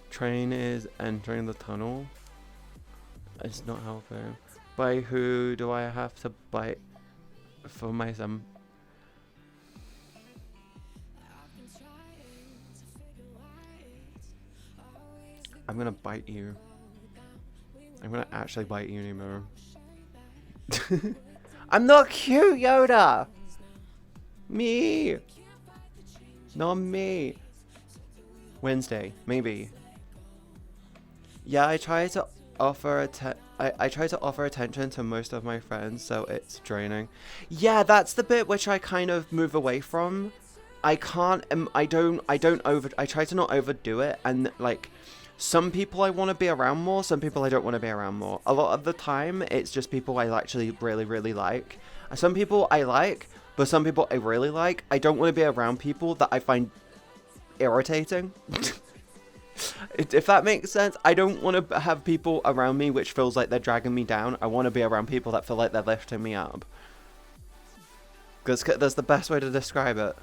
Train is entering the tunnel. It's not helping. By who do I have to bite for my son? I'm gonna bite you. I'm gonna actually bite you, Nemo. I'm not cute, Yoda! Me! Not me. Wednesday, maybe. Yeah, I try to offer attention to most of my friends, so it's draining. Yeah, that's the bit which I kind of move away from. I try to not overdo it, and like, some people I want to be around more, some people I don't want to be around more. A lot of the time, it's just people I actually really, really like. Some people I like, but some people I really like. I don't want to be around people that I find irritating. If that makes sense. I don't want to have people around me which feels like they're dragging me down. I want to be around people that feel like they're lifting me up. Because that's the best way to describe it.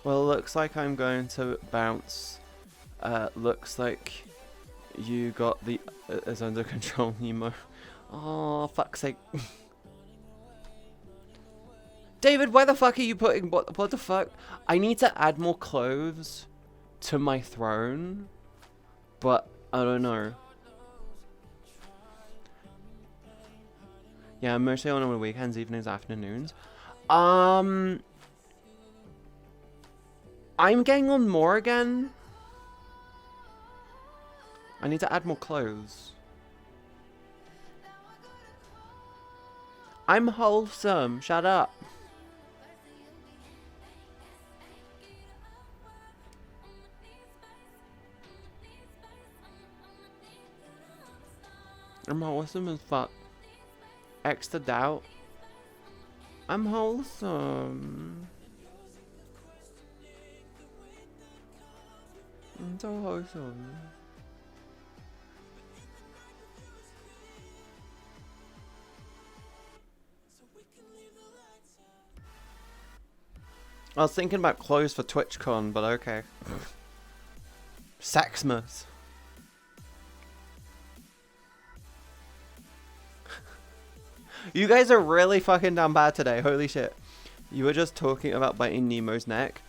Well, looks like I'm going to bounce. Looks like you got the is under control, Nemo. Oh, fuck's sake. David, why the fuck are you putting... What the fuck? I need to add more clothes to my throne. But, I don't know. Yeah, I'm mostly on the weekends, evenings, afternoons. I'm getting on more again. I need to add more clothes. I'm wholesome. Shut up. I'm wholesome as fuck. Extra doubt. I'm wholesome. I'm so wholesome. I was thinking about clothes for TwitchCon, but okay. Sexmas. You guys are really fucking down bad today. Holy shit. You were just talking about biting Nemo's neck.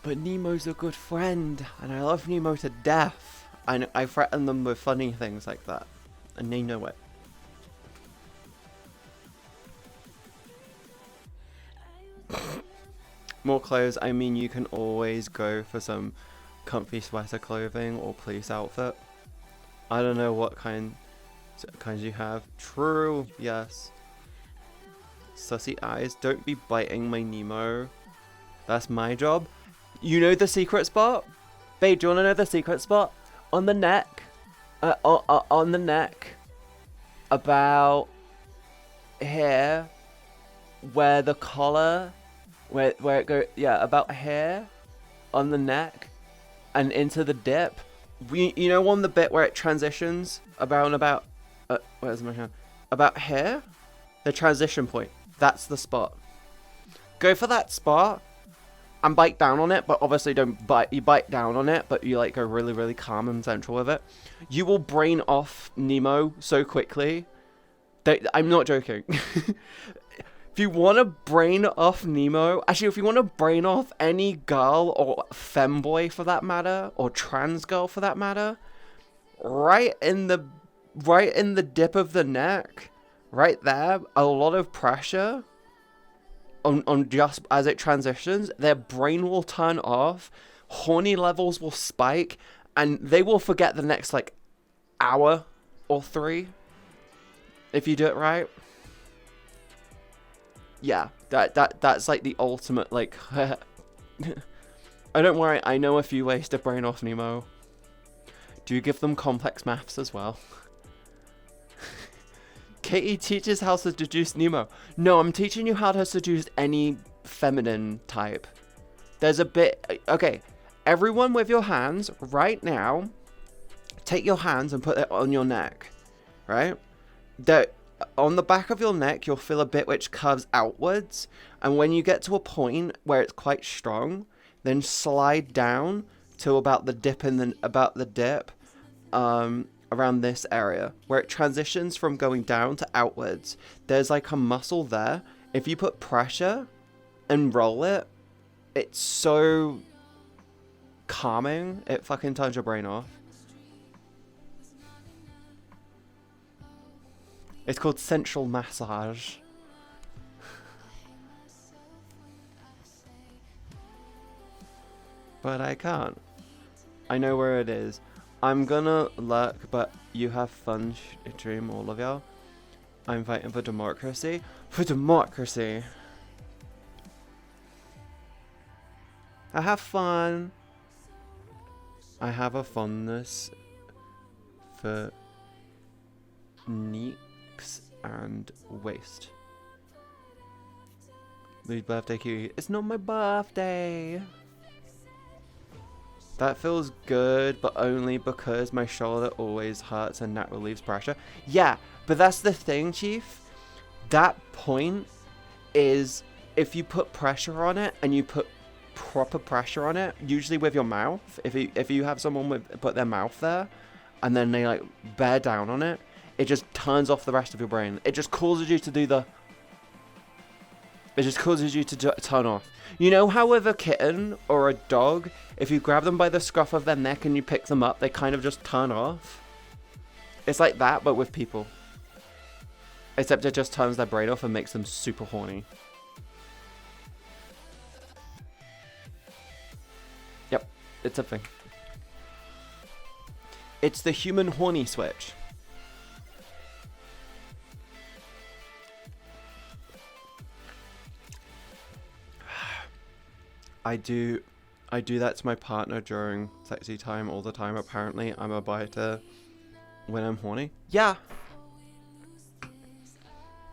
But Nemo's a good friend, and I love Nemo to death. I threaten them with funny things like that, and they know it. More clothes, I mean, you can always go for some comfy sweater clothing or police outfit. I don't know what kinds you have. True, yes. Sussy eyes, don't be biting my Nemo. That's my job. You know the secret spot? Babe, do you want to know the secret spot? On the neck. On the neck. About here. Where the collar. Where it goes. Yeah, about here. On the neck. And into the dip. You know on the bit where it transitions? About. Where's my hand? About here? The transition point. That's the spot. Go for that spot. And bite down on it, but obviously don't bite. You bite down on it, but you like go really, really calm and central with it. You will brain off Nemo so quickly. I'm not joking. If you want to brain off Nemo, actually, if you want to brain off any girl or femboy for that matter, or trans girl for that matter, right in the dip of the neck, right there, a lot of pressure. On just as it transitions, their brain will turn off, horny levels will spike, and they will forget the next like hour or 3 if you do it right. Yeah, that's like the ultimate like. I don't worry, I know a few ways to brain off Nemo. Do you give them complex maths as well? Katie teaches how to seduce Nemo. No, I'm teaching you how to seduce any feminine type. There's a bit... Okay, everyone with your hands right now, take your hands and put it on your neck, right? On the back of your neck, you'll feel a bit which curves outwards. And when you get to a point where it's quite strong, then slide down to about the dip around this area where it transitions from going down to outwards. There's like a muscle there. If you put pressure and roll it, it's so calming. It fucking turns your brain off. It's called sensual massage. But I can't. I know where it is. I'm gonna lurk, but you have fun stream, all of y'all. I'm fighting for democracy. For democracy! I have fun. I have a fondness for neeks and waste. Lee's birthday cutie. It's not my birthday! That feels good, but only because my shoulder always hurts and that relieves pressure. Yeah, but that's the thing, Chief. That point is if you put pressure on it and you put proper pressure on it, usually with your mouth. If you have someone put their mouth there and then they like bear down on it, it just turns off the rest of your brain. It just causes you to do the... It just causes you to turn off. You know how with a kitten or a dog, if you grab them by the scruff of their neck and you pick them up, they kind of just turn off? It's like that, but with people. Except it just turns their brain off and makes them super horny. Yep, it's a thing. It's the human horny switch. I do that to my partner during sexy time all the time. Apparently, I'm a biter when I'm horny. Yeah.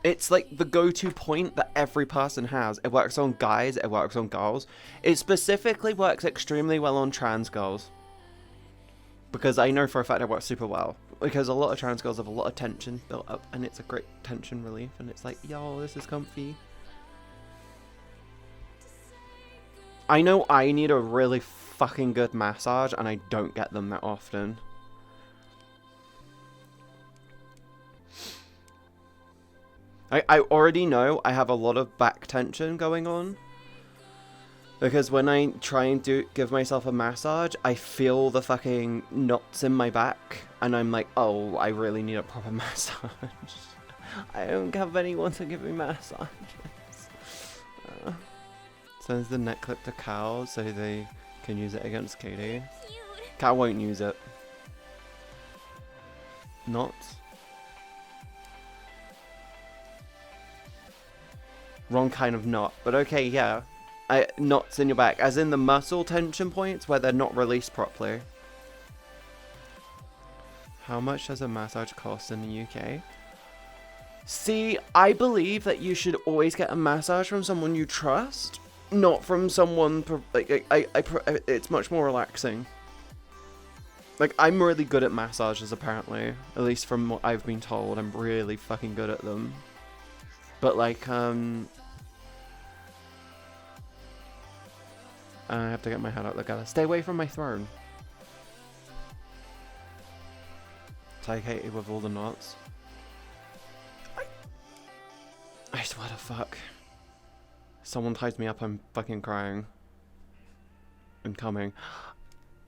It's like the go-to point that every person has. It works on guys, it works on girls. It specifically works extremely well on trans girls. Because I know for a fact it works super well. Because a lot of trans girls have a lot of tension built up, and it's a great tension relief. And it's like, yo, this is comfy. I know I need a really fucking good massage, and I don't get them that often. I already know I have a lot of back tension going on. Because when I try and give myself a massage, I feel the fucking knots in my back. And I'm like, oh, I really need a proper massage. I don't have anyone to give me massages. Sends the neck clip to Cal so they can use it against Katie. Cal won't use it. Knots? Wrong kind of knot. But okay, yeah. Knots in your back. As in the muscle tension points where they're not released properly. How much does a massage cost in the UK? See, I believe that you should always get a massage from someone you trust. Not from someone, like, it's much more relaxing. Like, I'm really good at massages, apparently. At least from what I've been told, I'm really fucking good at them. But, like, I have to get my head out together. Stay away from my throne. Take Katie with all the knots. I swear to fuck. Someone ties me up, I'm fucking crying. I'm coming.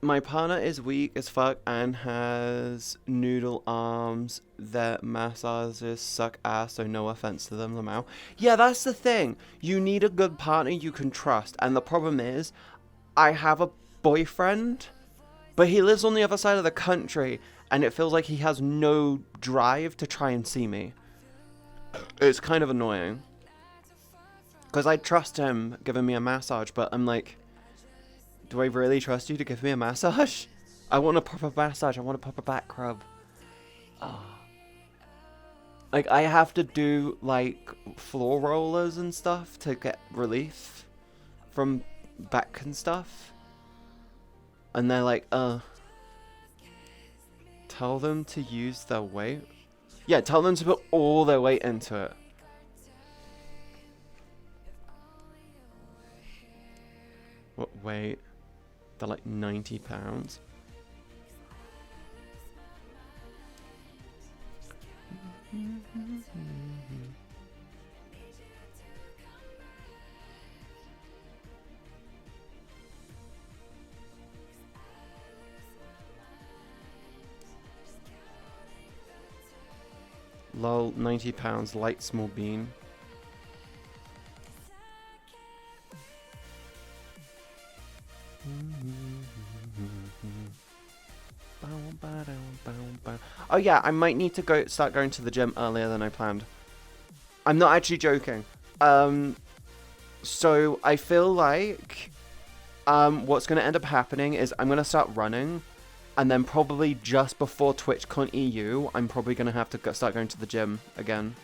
My partner is weak as fuck and has noodle arms. Their massages suck ass, so no offense to them, Lamau. Yeah, that's the thing. You need a good partner you can trust. And the problem is, I have a boyfriend, but he lives on the other side of the country, and it feels like he has no drive to try and see me. It's kind of annoying. Because I trust him giving me a massage, but I'm like, do I really trust you to give me a massage? I want a proper massage. I want a proper back rub. Oh. Like, I have to do, like, floor rollers and stuff to get relief from back and stuff. And they're like, tell them to use their weight. Yeah, tell them to put all their weight into it. What weight? They're like £90. Lol, £90, light small bean. Oh yeah, I might need to start going to the gym earlier than I planned. I'm not actually joking. So I feel like what's going to end up happening is I'm going to start running, and then probably just before TwitchCon EU, I'm probably going to have to start going to the gym again.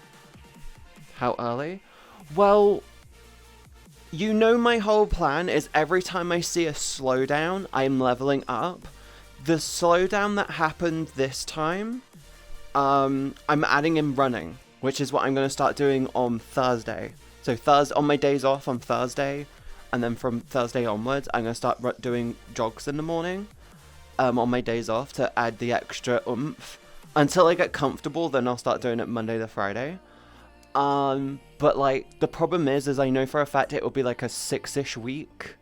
How early? Well, you know my whole plan is every time I see a slowdown, I'm leveling up. The slowdown that happened this time, I'm adding in running, which is what I'm going to start doing on Thursday. So on my days off on Thursday, and then from Thursday onwards, I'm going to start doing jogs in the morning on my days off to add the extra oomph. Until I get comfortable, then I'll start doing it Monday to Friday. But like, the problem is I know for a fact it will be like a 6-ish week.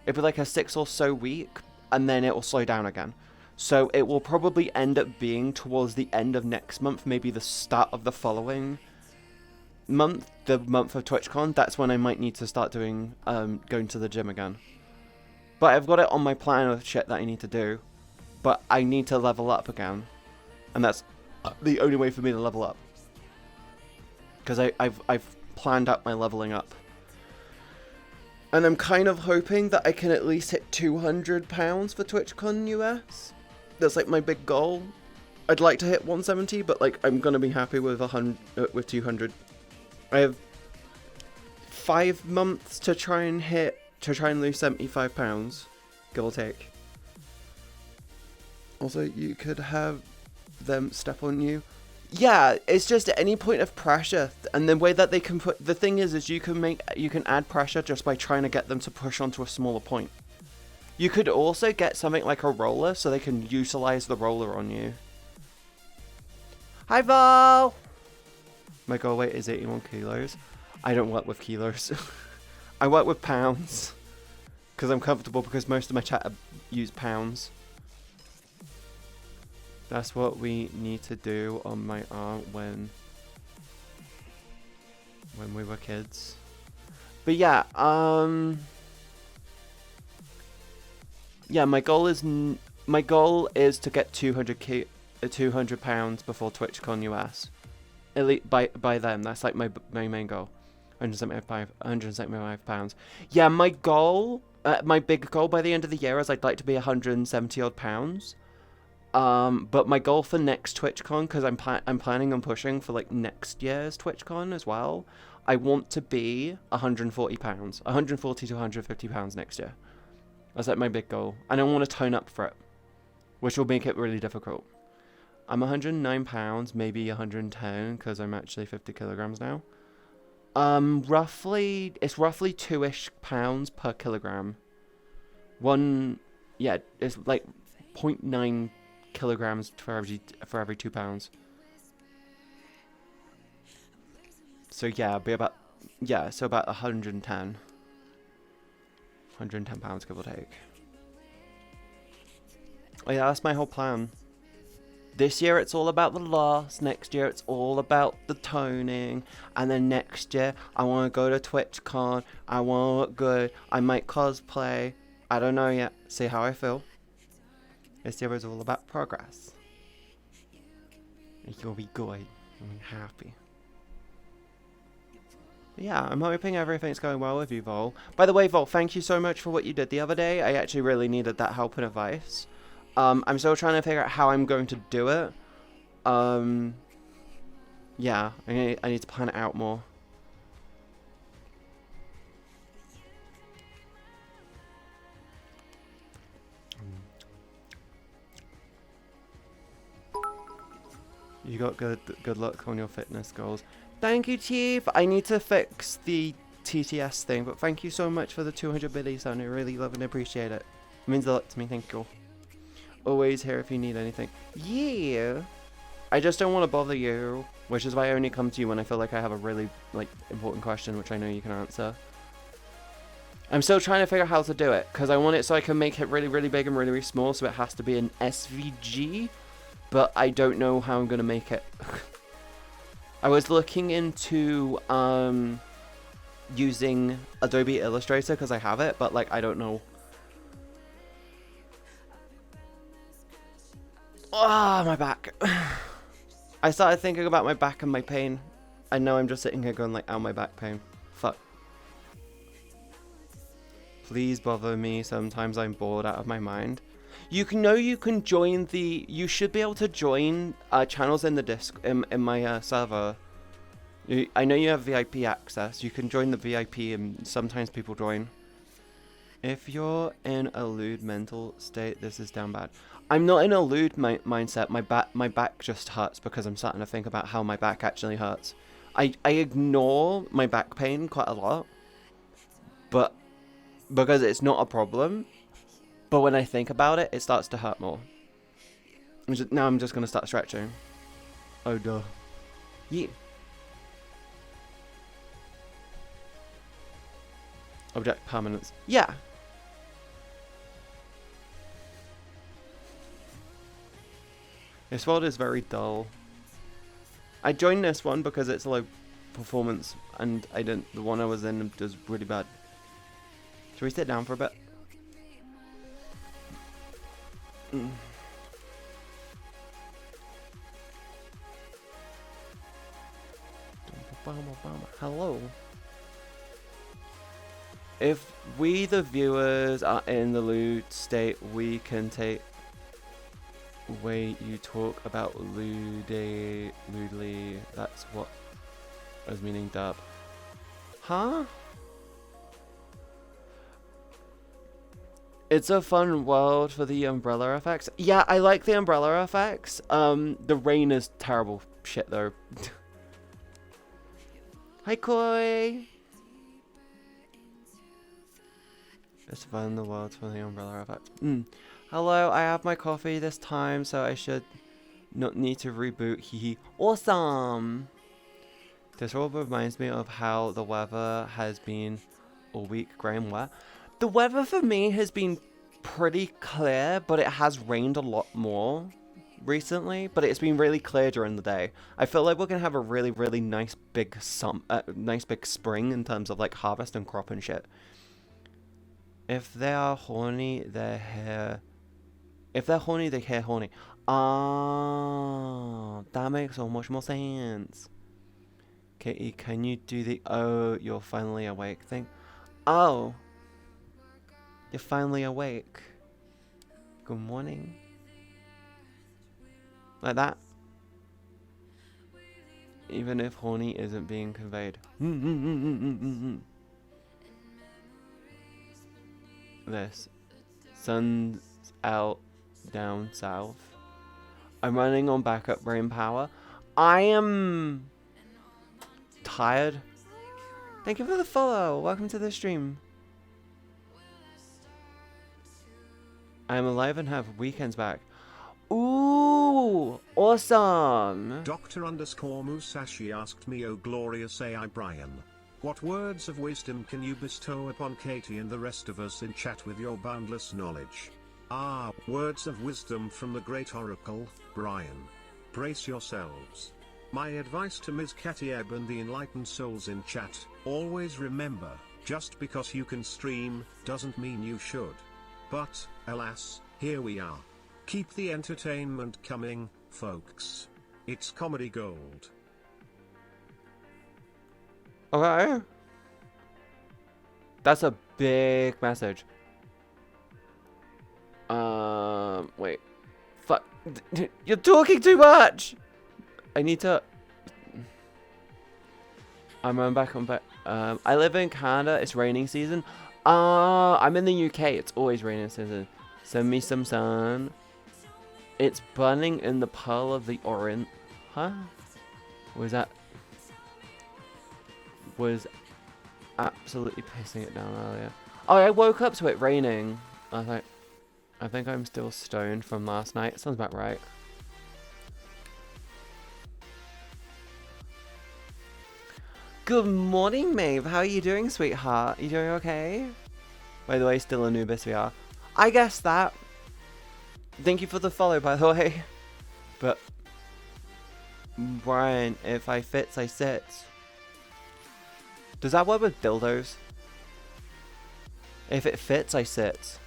It'll be like a 6 or so week, and then it will slow down again. So it will probably end up being towards the end of next month, maybe the start of the following month, the month of TwitchCon. That's when I might need to start doing, going to the gym again. But I've got it on my plan of shit that I need to do. But I need to level up again. And that's the only way for me to level up. Because I've planned out my leveling up. And I'm kind of hoping that I can at least hit £200 for TwitchCon US. That's like my big goal. I'd like to hit 170, but like I'm gonna be happy with 200. I have 5 months to try and lose £75, give or take. Also, you could have them step on you. Yeah, it's just at any point of pressure, and the way that they can put, the thing is you can add pressure just by trying to get them to push onto a smaller point. You could also get something like a roller so they can utilize the roller on you. Hi, Val! My goal weight is 81 kilos. I don't work with kilos. I work with pounds. Because I'm comfortable, because most of my chat use pounds. That's what we need to do on my arm when we were kids. But yeah, yeah, my goal is to get 200 pounds before TwitchCon US. At least by then, that's like my main goal. 175 pounds. Yeah, my goal, my big goal by the end of the year is I'd like to be 170 odd pounds. But my goal for next TwitchCon, because I'm planning on pushing for like next year's TwitchCon as well, I want to be 140 pounds, 140 to 150 pounds next year. That's like my big goal, and I want to tone up for it, which will make it really difficult. I'm 109 pounds, maybe 110, because I'm actually 50 kilograms now. It's roughly 2-ish pounds per kilogram. Yeah, it's like 0.9 kilograms for every 2 pounds. So yeah, it'll be about, so about 110 pounds, give or take. Oh yeah, that's my whole plan. This year it's all about the loss, next year it's all about the toning, and then next year I want to go to TwitchCon, I want to look good, I might cosplay, I don't know yet, see how I feel. This year is all about progress. You'll be good, you'll be happy. Yeah, I'm hoping everything's going well with you, Vol. By the way, Vol, thank you so much for what you did the other day. I actually really needed that help and advice. I'm still trying to figure out how I'm going to do it. Yeah, I need to plan it out more. You got good luck on your fitness goals. Thank you, Chief. I need to fix the TTS thing, but thank you so much for the 200 biddies, son. I really love and appreciate it. It means a lot to me. Thank you. Always here if you need anything. Yeah. I just don't want to bother you, which is why I only come to you when I feel like I have a really important question, which I know you can answer. I'm still trying to figure out how to do it, because I want it so I can make it really, really big and really, really small, so it has to be an SVG, but I don't know how I'm going to make it. I was looking into using Adobe Illustrator, because I have it, but I don't know. Ah, my back. I started thinking about my back and my pain. I know I'm just sitting here going ow, my back pain. Fuck. Please bother me. Sometimes I'm bored out of my mind. You can join the. You should be able to join channels in the in my server. I know you have VIP access. You can join the VIP, and sometimes people join. If you're in a lewd mental state, this is down bad. I'm not in a lewd mindset. My back just hurts because I'm starting to think about how my back actually hurts. I ignore my back pain quite a lot, but because it's not a problem. But when I think about it, it starts to hurt more. Now I'm just gonna start stretching. Oh duh. Yeah. Object permanence. Yeah. This world is very dull. I joined this one because it's low performance, and the one I was in was really bad. Should we sit down for a bit? Hello. If we, the viewers, are in the lewd state, we can take way you talk about lewdly. That's what I was meaning, dub. Huh? It's a fun world for the umbrella effects. Yeah, I like the umbrella effects. The rain is terrible. shit though. Hi Koi! It's fun in the world for the umbrella effect. Hello, I have my coffee this time, so I should not need to reboot. Hehe. Awesome! This all reminds me of how the weather has been all week, grey and wet. The weather for me has been pretty clear, but it has rained a lot more recently, but it's been really clear during the day. I feel like we're gonna have a really, really nice big nice big spring in terms of like harvest and crop and shit. If they are horny, they're hair. If they're horny, they hair horny. Ah, that makes so much more sense. Katie, can you do the "oh, you're finally awake" thing? Oh, you're finally awake. Good morning. Like that. Even if horny isn't being conveyed. This. Sun's out down south. I'm running on backup brain power. I am tired. Thank you for the follow. Welcome to the stream. I'm alive and have weekends back. Ooh, awesome. Dr_Musashi asked me, oh glorious AI Brian, what words of wisdom can you bestow upon Katie and the rest of us in chat with your boundless knowledge? Ah, words of wisdom from the great oracle, Brian. Brace yourselves. My advice to MzCatieB and the enlightened souls in chat, always remember, just because you can stream, doesn't mean you should. But, alas, here we are. Keep the entertainment coming, folks. It's comedy gold. Okay. That's a big message. Wait. Fuck. You're talking too much! I need to... I'm back on back. I live in Canada. It's raining season. I'm in the UK. It's always raining season. Send me some sun. It's burning in the pearl of the Orient. Huh? Was that... Was absolutely pissing it down earlier. Oh, I woke up to it raining. I think I'm still stoned from last night. Sounds about right. Good morning, Maeve. How are you doing, sweetheart? You doing okay? By the way, still Anubis VR. I guess that. Thank you for the follow, by the way. But, Brian, if I fits, I sits. Does that work with dildos? If it fits, I sit.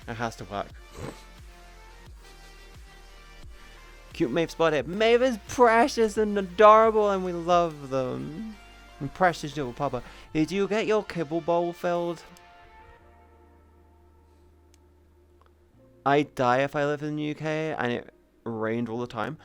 It has to work. Cute Maeve spotted. Maeve is precious and adorable and we love them. And precious little papa. Did you get your kibble bowl filled? I'd die if I lived in the UK and it rained all the time.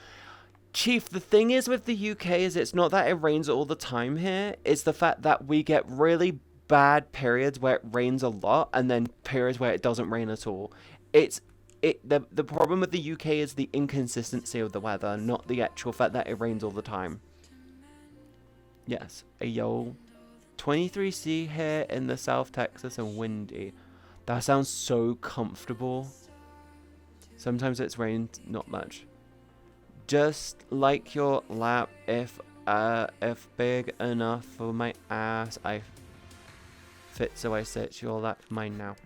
Chief, the thing is with the UK is it's not that it rains all the time here. It's the fact that we get really bad periods where it rains a lot and then periods where it doesn't rain at all. The problem with the UK is the inconsistency of the weather, not the actual fact that it rains all the time. Yes, ayo. 23C here in the South Texas and windy. That sounds so comfortable. Sometimes it's rained, not much. Just like your lap, if big enough for my ass, I fit so I sit. Your lap's mine now.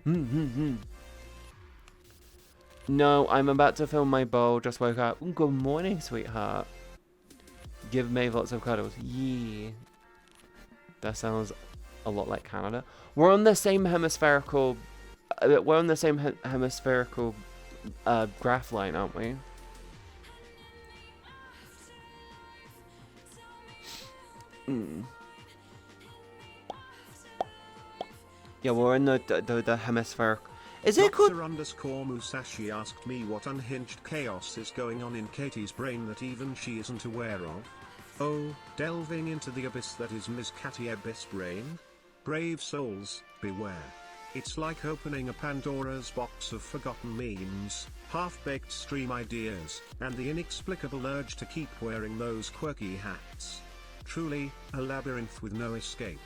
No, I'm about to film my bowl. Just woke up. Good morning, sweetheart. Give Maeve lots of cuddles. Yeah. That sounds a lot like Canada. We're on the same hemispherical. We're on the same hemispherical graph line, aren't we? Yeah, we're in the hemispheric. Is it called? Dr_Musashi asked me what unhinged chaos is going on in Katie's brain that even she isn't aware of. Oh, delving into the abyss that is MzCatieB's brain? Brave souls, beware. It's like opening a Pandora's box of forgotten memes, half-baked stream ideas, and the inexplicable urge to keep wearing those quirky hats. Truly, a labyrinth with no escape.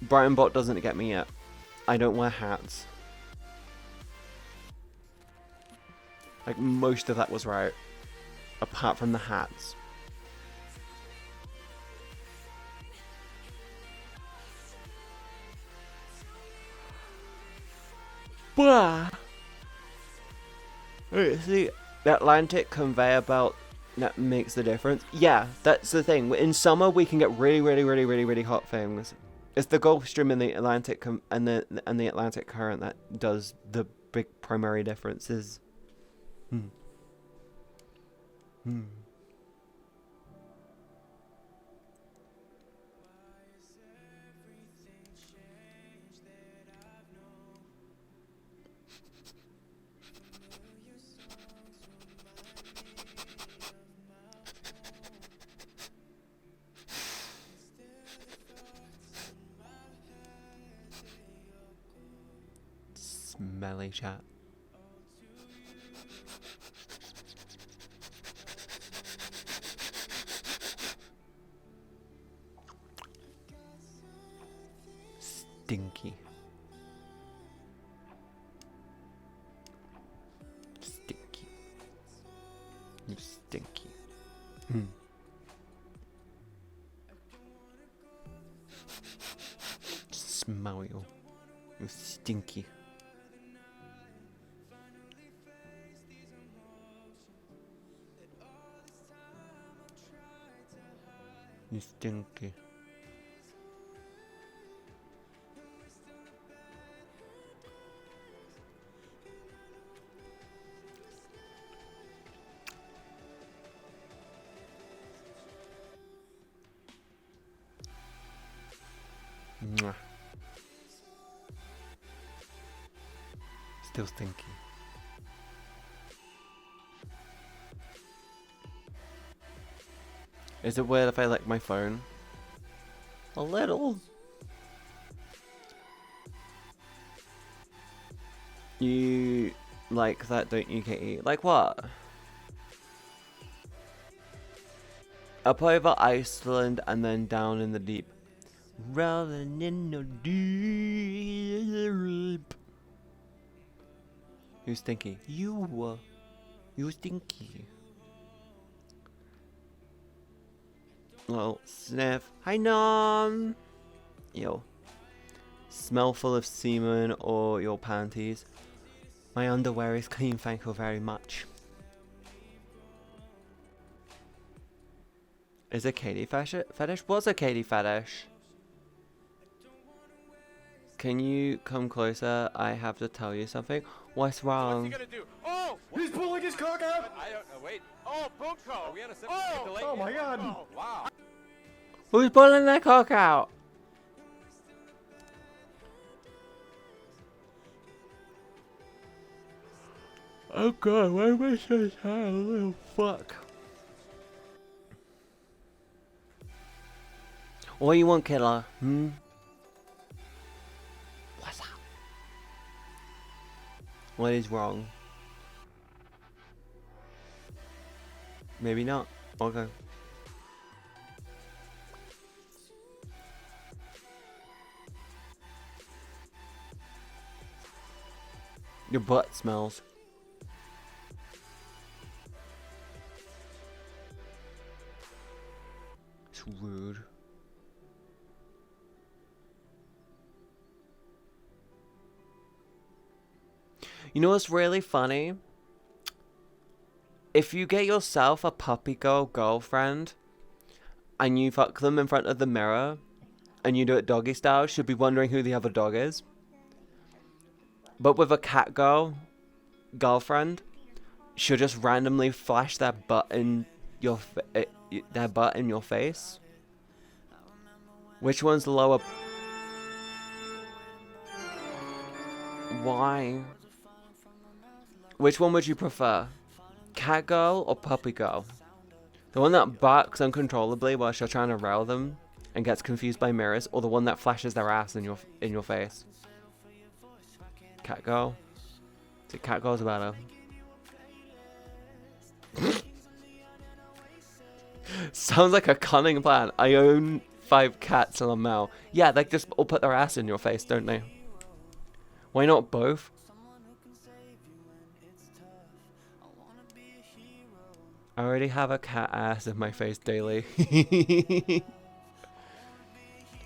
Brian Bot doesn't get me yet. I don't wear hats. Like, most of that was right. Apart from the hats. Wait, see, the Atlantic conveyor belt that makes the difference. Yeah, that's the thing. In summer, we can get really hot things. It's the Gulf Stream and the Atlantic and the Atlantic current that does the big primary differences. Smelly chat. Stinky. Stinky. You stinky. Smell you. You stinky. You stinky. Mwah. Still stinky. Is it weird if I lick my phone? A little. You like that, don't you, Katie? Like what? Up over Iceland and then down in the deep. Rolling in the deep. You stinky. You stinky. Little sniff. Hi, Nom. Yo. Smell full of semen or your panties. My underwear is clean, thank you very much. Is a Katie fetish? What's a Katie fetish? Can you come closer? I have to tell you something. What's wrong? What's he gonna do? Oh! He's pulling his cock out! I don't know, wait. Oh, Boomco! Are we on a 7-second delay? Oh my god! Oh, wow. Who's pulling their cock out? Oh god, why am I so tired? Little fuck. What do you want, killer? What's up? What is wrong? Maybe not. Okay. Your butt smells. It's rude. You know what's really funny? If you get yourself a puppy girlfriend and you fuck them in front of the mirror and you do it doggy style, she'll be wondering who the other dog is. But with a cat girlfriend, she'll just randomly flash their butt in your face. Which one's the lower? Why? Which one would you prefer? Cat girl or puppy girl? The one that barks uncontrollably while she's trying to row them and gets confused by mirrors, or the one that flashes their ass in your face? Cat girl. See, cat girl's better. Sounds like a cunning plan. I own 5 cats and a mouse. Yeah, they just all put their ass in your face, don't they? Why not both? I already have a cat ass in my face daily.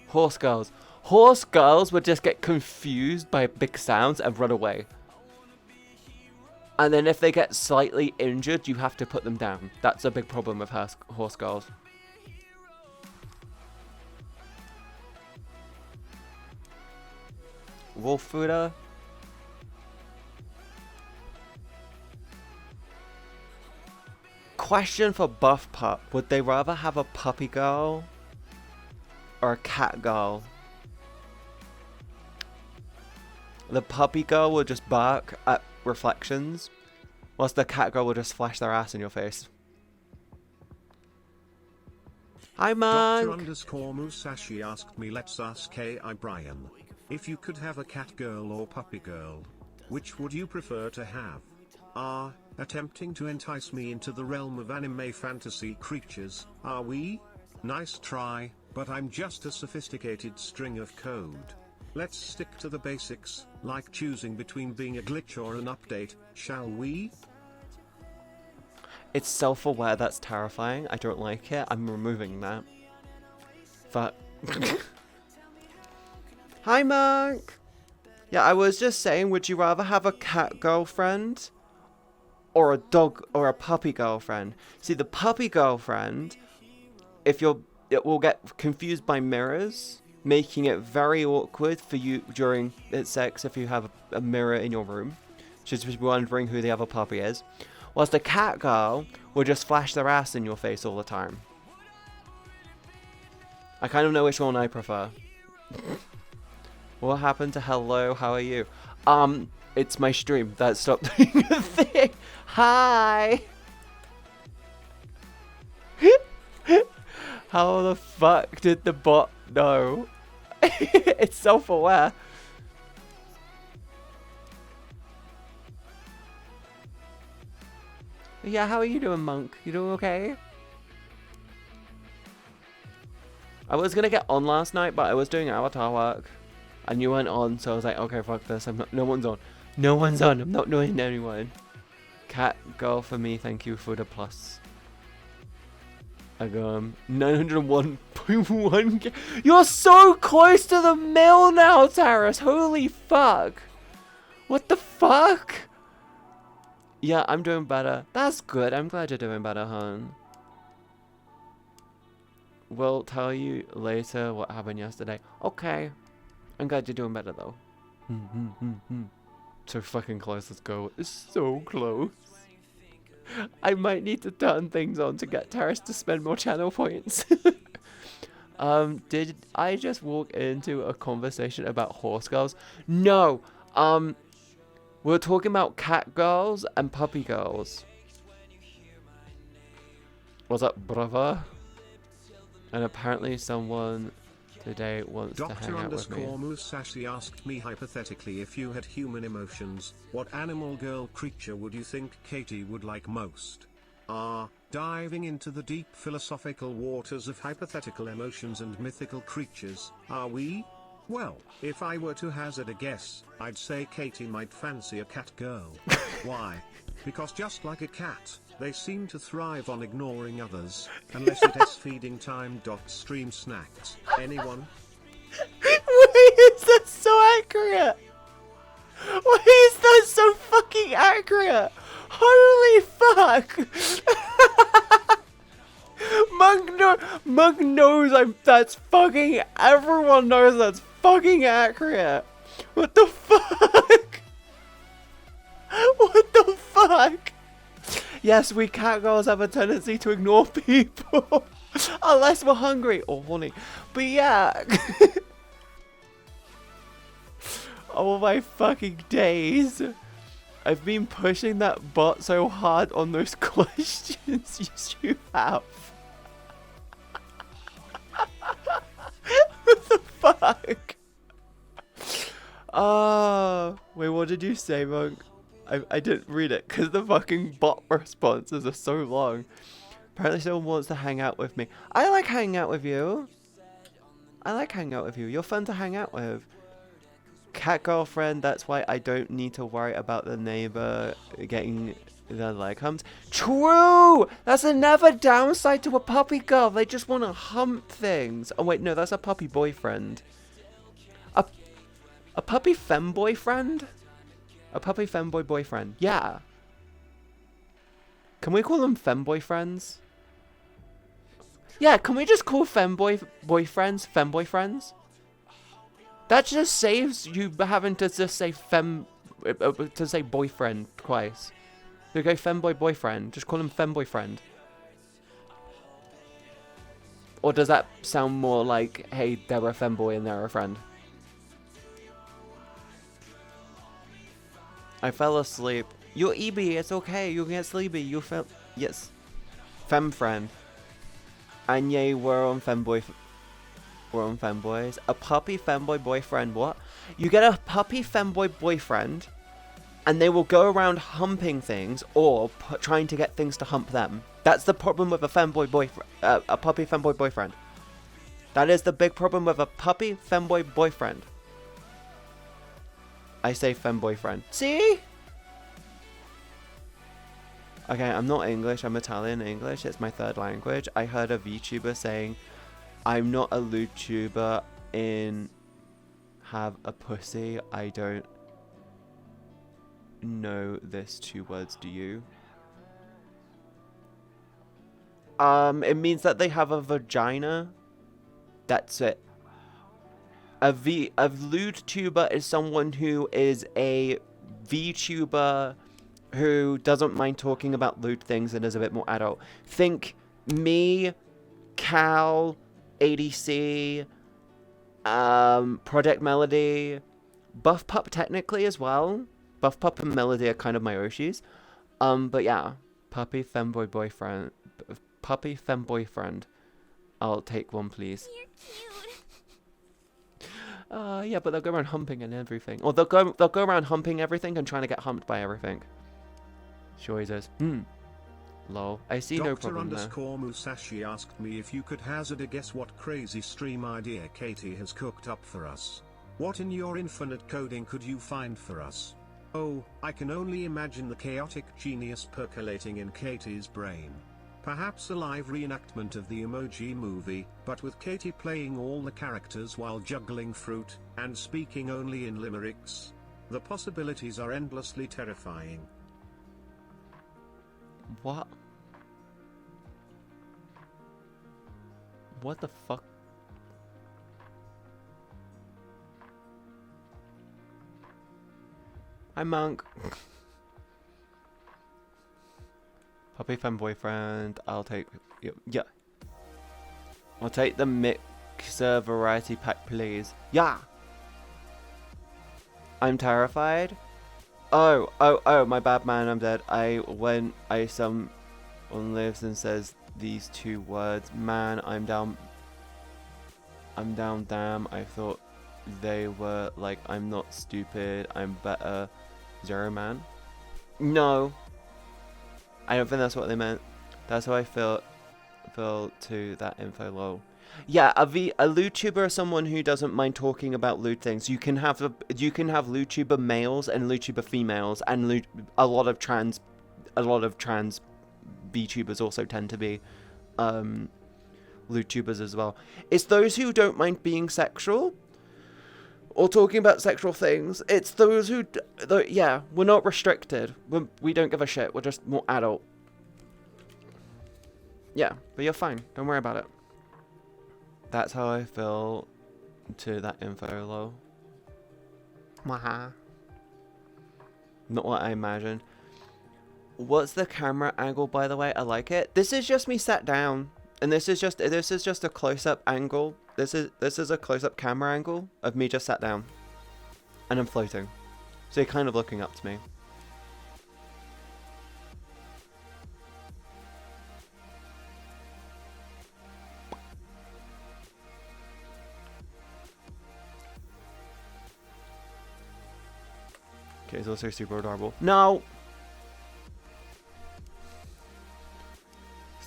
Horse girls. Horse girls would just get confused by big sounds and run away. And then if they get slightly injured, you have to put them down. That's a big problem with horse girls. Wolf fooder. Question for Buff Pup. Would they rather have a puppy girl or a cat girl? The puppy girl will just bark at reflections, whilst the cat girl will just flash their ass in your face. Hi, Monk! Dr_Musashi asked me, let's ask AI Brian. If you could have a cat girl or puppy girl, which would you prefer to have? Attempting to entice me into the realm of anime fantasy creatures, are we? Nice try, but I'm just a sophisticated string of code. Let's stick to the basics, like choosing between being a glitch or an update, shall we? It's self-aware, that's terrifying. I don't like it. I'm removing that. Fuck. Hi, Monk! Yeah, I was just saying, would you rather have a cat girlfriend or a dog or a puppy girlfriend? See, the puppy girlfriend, it will get confused by mirrors, making it very awkward for you during sex if you have a mirror in your room. She's just wondering who the other puppy is. Whilst the cat girl will just flash their ass in your face all the time. I kind of know which one I prefer. What happened to hello, how are you? It's my stream that stopped doing a thing. Hi! How the fuck did the bot know? It's self-aware. Yeah, how are you doing, Monk? You doing okay? I was gonna get on last night, but I was doing avatar work. And you went on, so I was like, okay, fuck this. No one's on. No one's on. I'm not doing anyone. Cat girl for me, thank you for the plus. I go 901.1k. You're so close to the mill now, Taras. Holy fuck. What the fuck? Yeah, I'm doing better. That's good. I'm glad you're doing better, hon. We'll tell you later what happened yesterday. Okay. I'm glad you're doing better, though. So fucking close. Let's go. It's so close. I might need to turn things on to get Taras to spend more channel points. Did I just walk into a conversation about horse girls? No. We're talking about cat girls and puppy girls. What's up, brother? And apparently someone today wants to hang out with me. Dr_Musashi asked me, hypothetically, if you had human emotions, what animal girl creature would you think Katie would like most? Diving into the deep philosophical waters of hypothetical emotions and mythical creatures, are we? Well, if I were to hazard a guess, I'd say Katie might fancy a cat girl. Why? Because just like a cat, they seem to thrive on ignoring others, unless it is feeding time. Stream snacks. Anyone? Why is that so accurate? Why is that so fucking accurate? Holy fuck! Monk knows that's fucking, everyone knows that's fucking accurate. What the fuck? What the fuck? Yes, we cat girls have a tendency to ignore people. Unless we're hungry or horny. But yeah. Oh my fucking days. I've been pushing that bot so hard on those questions you have. fuck? Oh, wait, what did you say, Monk? I didn't read it because the fucking bot responses are so long. Apparently someone wants to hang out with me. I like hanging out with you. I like hanging out with you. You're fun to hang out with. Cat girlfriend, that's why I don't need to worry about the neighbor getting the leg humps. True! That's another downside to a puppy girl. They just want to hump things. Oh wait, no, that's a puppy boyfriend. A puppy femboyfriend? A puppy femboy boyfriend. Yeah. Can we call them femboyfriends? Yeah, can we just call boyfriends femboyfriends? That just saves you having to just say to say boyfriend twice. So go femboy boyfriend. Just call him femboyfriend. Or does that sound more like, hey, they're a femboy and they're a friend? I fell asleep. You're Eeby, it's okay. You can get sleepy. You fell. Yes. Fem friend. And yeah, we're on femboy. We're on femboys. A puppy femboy boyfriend. What? You get a puppy femboy boyfriend, and they will go around humping things or trying to get things to hump them. That's the problem with a femboy boyfriend. A puppy femboy boyfriend. That is the big problem with a puppy femboy boyfriend. I say femboyfriend. See? Okay, I'm not English. I'm Italian English. It's my third language. I heard a VTuber saying, I'm not a LootTuber in have a pussy. I don't know this 2 words, do you? It means that they have a vagina. That's it. A LootTuber is someone who is a VTuber who doesn't mind talking about loot things and is a bit more adult. Think me, Cal, ADC, Project Melody, Buff Pup technically as well. Buff Pup and Melody are kind of my Oshis. But yeah, puppy femboy boyfriend. Puppy femboyfriend. I'll take one, please. You're cute. Yeah, but they'll go around humping and everything. Or they'll go around humping everything and trying to get humped by everything. Sure he says. Lol. I see no problem there. Musashi asked me if you could hazard a guess what crazy stream idea Katie has cooked up for us. What in your infinite coding could you find for us? Oh, I can only imagine the chaotic genius percolating in Katie's brain. Perhaps a live reenactment of the Emoji Movie, but with Katie playing all the characters while juggling fruit, and speaking only in limericks. The possibilities are endlessly terrifying. What? What the fuck? Hi, Monk. Puppy fan boyfriend. I'll take. Yeah. I'll take the mixer variety pack, please. Yeah. I'm terrified. Oh, my bad, man, I'm dead. Someone lives and says these 2 words. Man, I'm down, damn. I thought they were like, I'm not stupid, I'm better. Zero man? No. I don't think that's what they meant. That's how I feel to that info, lol. Yeah, a LootTuber is someone who doesn't mind talking about loot things. You can have LootTuber males and LootTuber females, and a lot of trans VTubers also tend to be LootTubers as well. It's those who don't mind being sexual or talking about sexual things. It's those who, yeah, we're not restricted. We don't give a shit. We're just more adult. Yeah, but you're fine. Don't worry about it. That's how I feel to that info, lol. Maha. Not what I imagined. What's the camera angle, by the way? I like it. This is just me sat down, and this is just a close-up angle. This is a close-up camera angle of me just sat down, and I'm floating. So you're kind of looking up to me. She's also super adorable. No!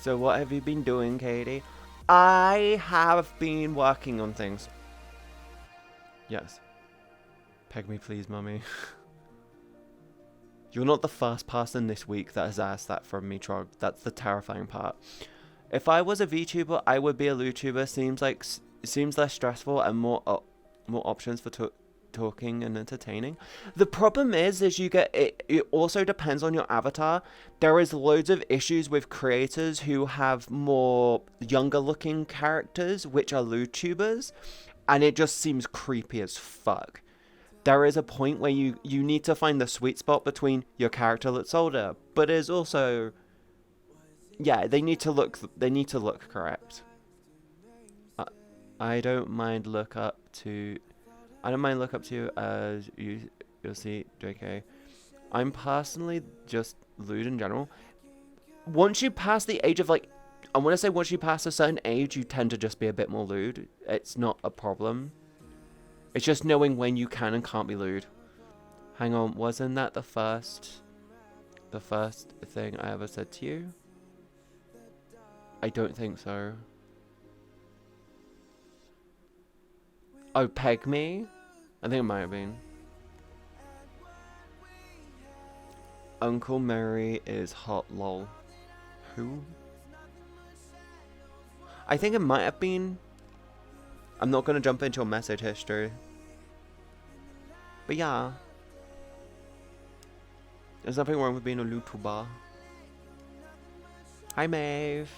So what have you been doing, Katie? I have been working on things. Yes. Peg me please, mummy. You're not the first person this week that has asked that from me, Trog. That's the terrifying part. If I was a VTuber, I would be a LuTuber. Seems less stressful and more options for talking and entertaining. The problem is you get it. It also depends on your avatar. There is loads of issues with creators who have more younger looking characters, which are LuTubers, and it just seems creepy as fuck. There is a point where you need to find the sweet spot between your character that's older, but is also, yeah, they need to look correct. I don't mind look up to you as you'll see, JK. I'm personally just lewd in general. Once you pass the age of like, I want to say once you pass a certain age, you tend to just be a bit more lewd. It's not a problem. It's just knowing when you can and can't be lewd. Hang on, wasn't that the first thing I ever said to you? I don't think so. Oh, peg me? I think it might have been. Uncle Mary is hot, lol. Who? I think it might have been. I'm not going to jump into your message history. But yeah. There's nothing wrong with being a YouTuber. Hi, Maeve.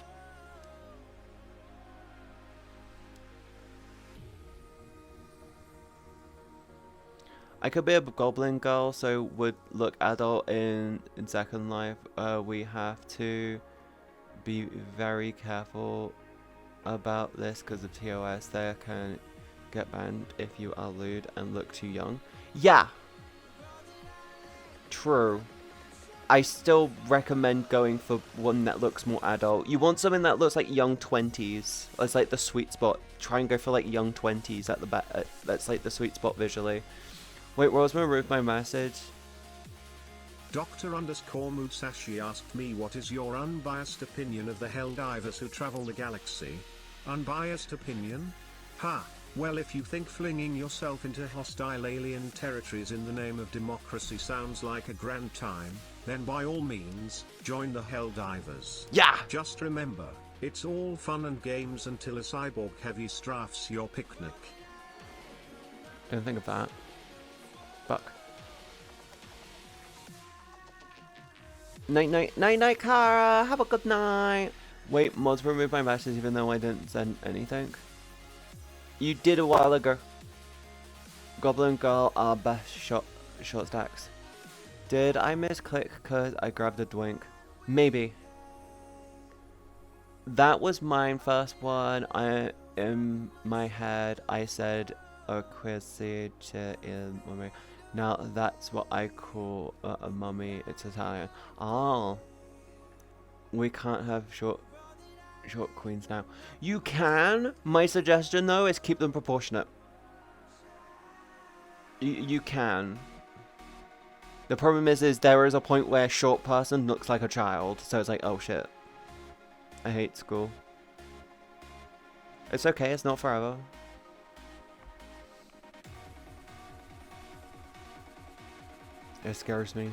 I could be a goblin girl, so would look adult in Second Life. We have to be very careful about this because of TOS. They can get banned if you are lewd and look too young. Yeah. True. I still recommend going for one that looks more adult. You want something that looks like young 20s. That's like the sweet spot. Try and go for like young 20s at the back. That's like the sweet spot visually. Wait, Rosemary wrote my message. Dr_Musashi asked me what is your unbiased opinion of the Helldivers who travel the galaxy? Unbiased opinion? Ha! Well, if you think flinging yourself into hostile alien territories in the name of democracy sounds like a grand time, then by all means, join the Helldivers. Yeah! Just remember, it's all fun and games until a cyborg heavy strafes your picnic. Don't think of that. Fuck. Night night, Kara. Have a good night. Wait, mods removed my message even though I didn't send anything. You did a while ago. Goblin Girl are best short stacks. Did I misclick because I grabbed a Dwink? Maybe. That was mine first one. In my head I said Acquisition in mummy. Now that's what I call a mummy. It's Italian. Oh. We can't have short queens now. You can. My suggestion though is keep them proportionate. You can. The problem is there is a point where short person looks like a child, so it's like, oh shit. I hate school. It's okay, it's not forever. It scares me.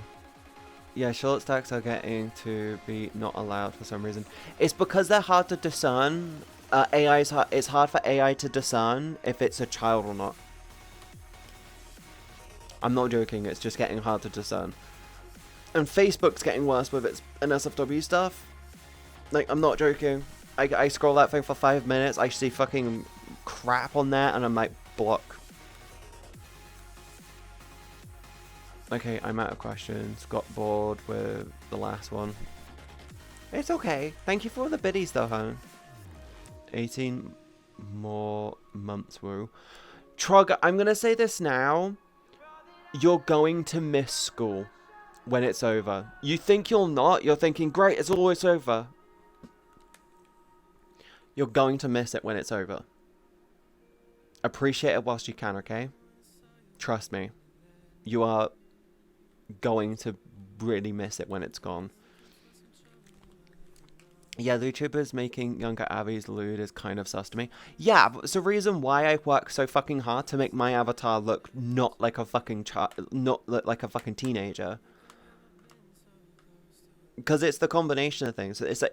Yeah, short stacks are getting to be not allowed for some reason. It's because they're hard to discern. It's hard for AI to discern if it's a child or not. I'm not joking, it's just getting hard to discern. And Facebook's getting worse with its NSFW stuff. Like, I'm not joking. I scroll that thing for 5 minutes, I see fucking crap on there, and I'm like, block. Okay, I'm out of questions. Got bored with the last one. It's okay. Thank you for all the biddies though, hon. 18 more months, woo. Trog, I'm gonna say this now. You're going to miss school when it's over. You think you're not. You're thinking, great, it's always over. You're going to miss it when it's over. Appreciate it whilst you can, okay? Trust me. You are going to really miss it when it's gone. Yeah, the YouTubers making younger Abby's lewd is kind of sus to me. Yeah, but it's the reason why I work so fucking hard to make my avatar look not like a fucking child, not look like a fucking teenager. Because it's the combination of things. It's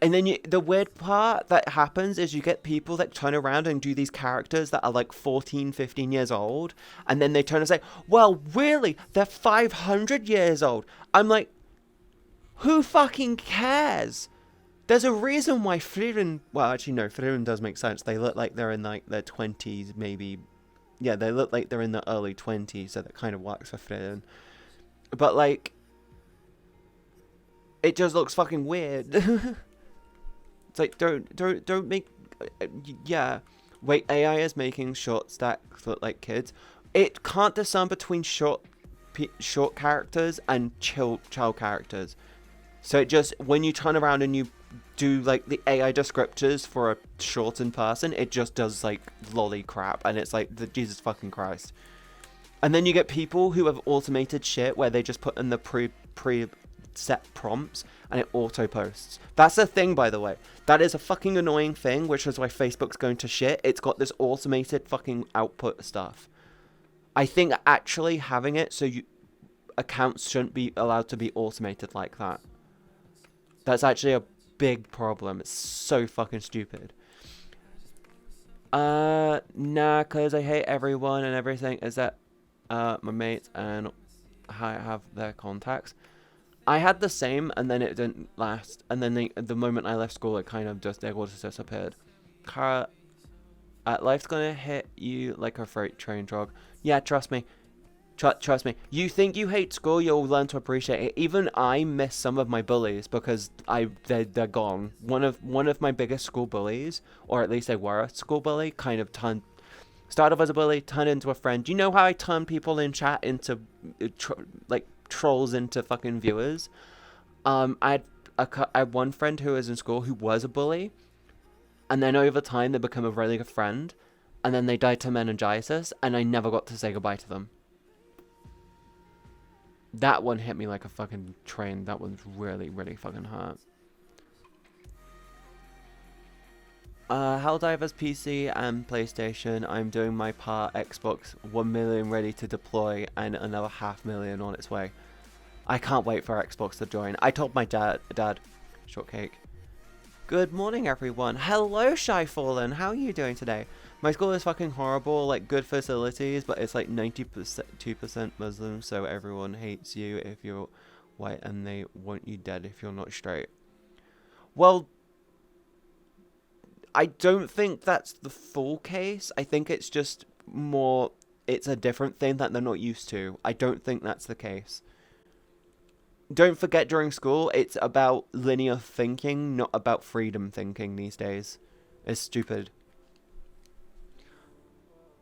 and then the weird part that happens is you get people that turn around and do these characters that are like 14, 15 years old, and then they turn and say, well, really, they're 500 years old. I'm like, who fucking cares? There's a reason why Frieren... Well, actually, no, Frieren does make sense. They look like they're in, like, their 20s, maybe. Yeah, they look like they're in the early 20s, so that kind of works for Frieren. But, like... It just looks fucking weird. It's like, don't make... Yeah. Wait, AI is making short stacks look like kids. It can't discern between short characters and child characters. So it just... When you turn around and you do like the AI descriptors for a shortened person, it just does like lolly crap, and it's like the Jesus fucking Christ. And then you get people who have automated shit where they just put in the pre-set prompts and it auto posts. That's a thing, by the way. That is a fucking annoying thing, which is why Facebook's going to shit. It's got this automated fucking output stuff. I think actually having it so accounts shouldn't be allowed to be automated like that. That's actually a big problem. It's so fucking stupid. Nah, cause I hate everyone and everything. Is that my mates and I have their contacts. I had the same, and then it didn't last. And then the moment I left school, it kind of just disappeared. Kara, life's gonna hit you like a freight train, drug. Yeah, trust me. Trust me. You think you hate school, you'll learn to appreciate it. Even I miss some of my bullies because they're gone. One of my biggest school bullies, or at least they were a school bully, kind of started off as a bully, turned into a friend. You know how I turn people in chat into trolls into fucking viewers? I had one friend who was in school who was a bully, and then over time they become a really good friend, and then they died to meningitis, and I never got to say goodbye to them. That one hit me like a fucking train. That one's really, really fucking hurt. Helldivers PC and PlayStation. I'm doing my part. Xbox 1 million ready to deploy and another 500,000 on its way. I can't wait for Xbox to join. I told my dad, shortcake. Good morning, everyone. Hello, Shy Fallen. How are you doing today? My school is fucking horrible, like good facilities, but it's like 92% Muslim, so everyone hates you if you're white and they want you dead if you're not straight. Well, I don't think that's the full case. I think it's just more, it's a different thing that they're not used to. I don't think that's the case. Don't forget, during school, it's about linear thinking, not about freedom thinking these days. It's stupid.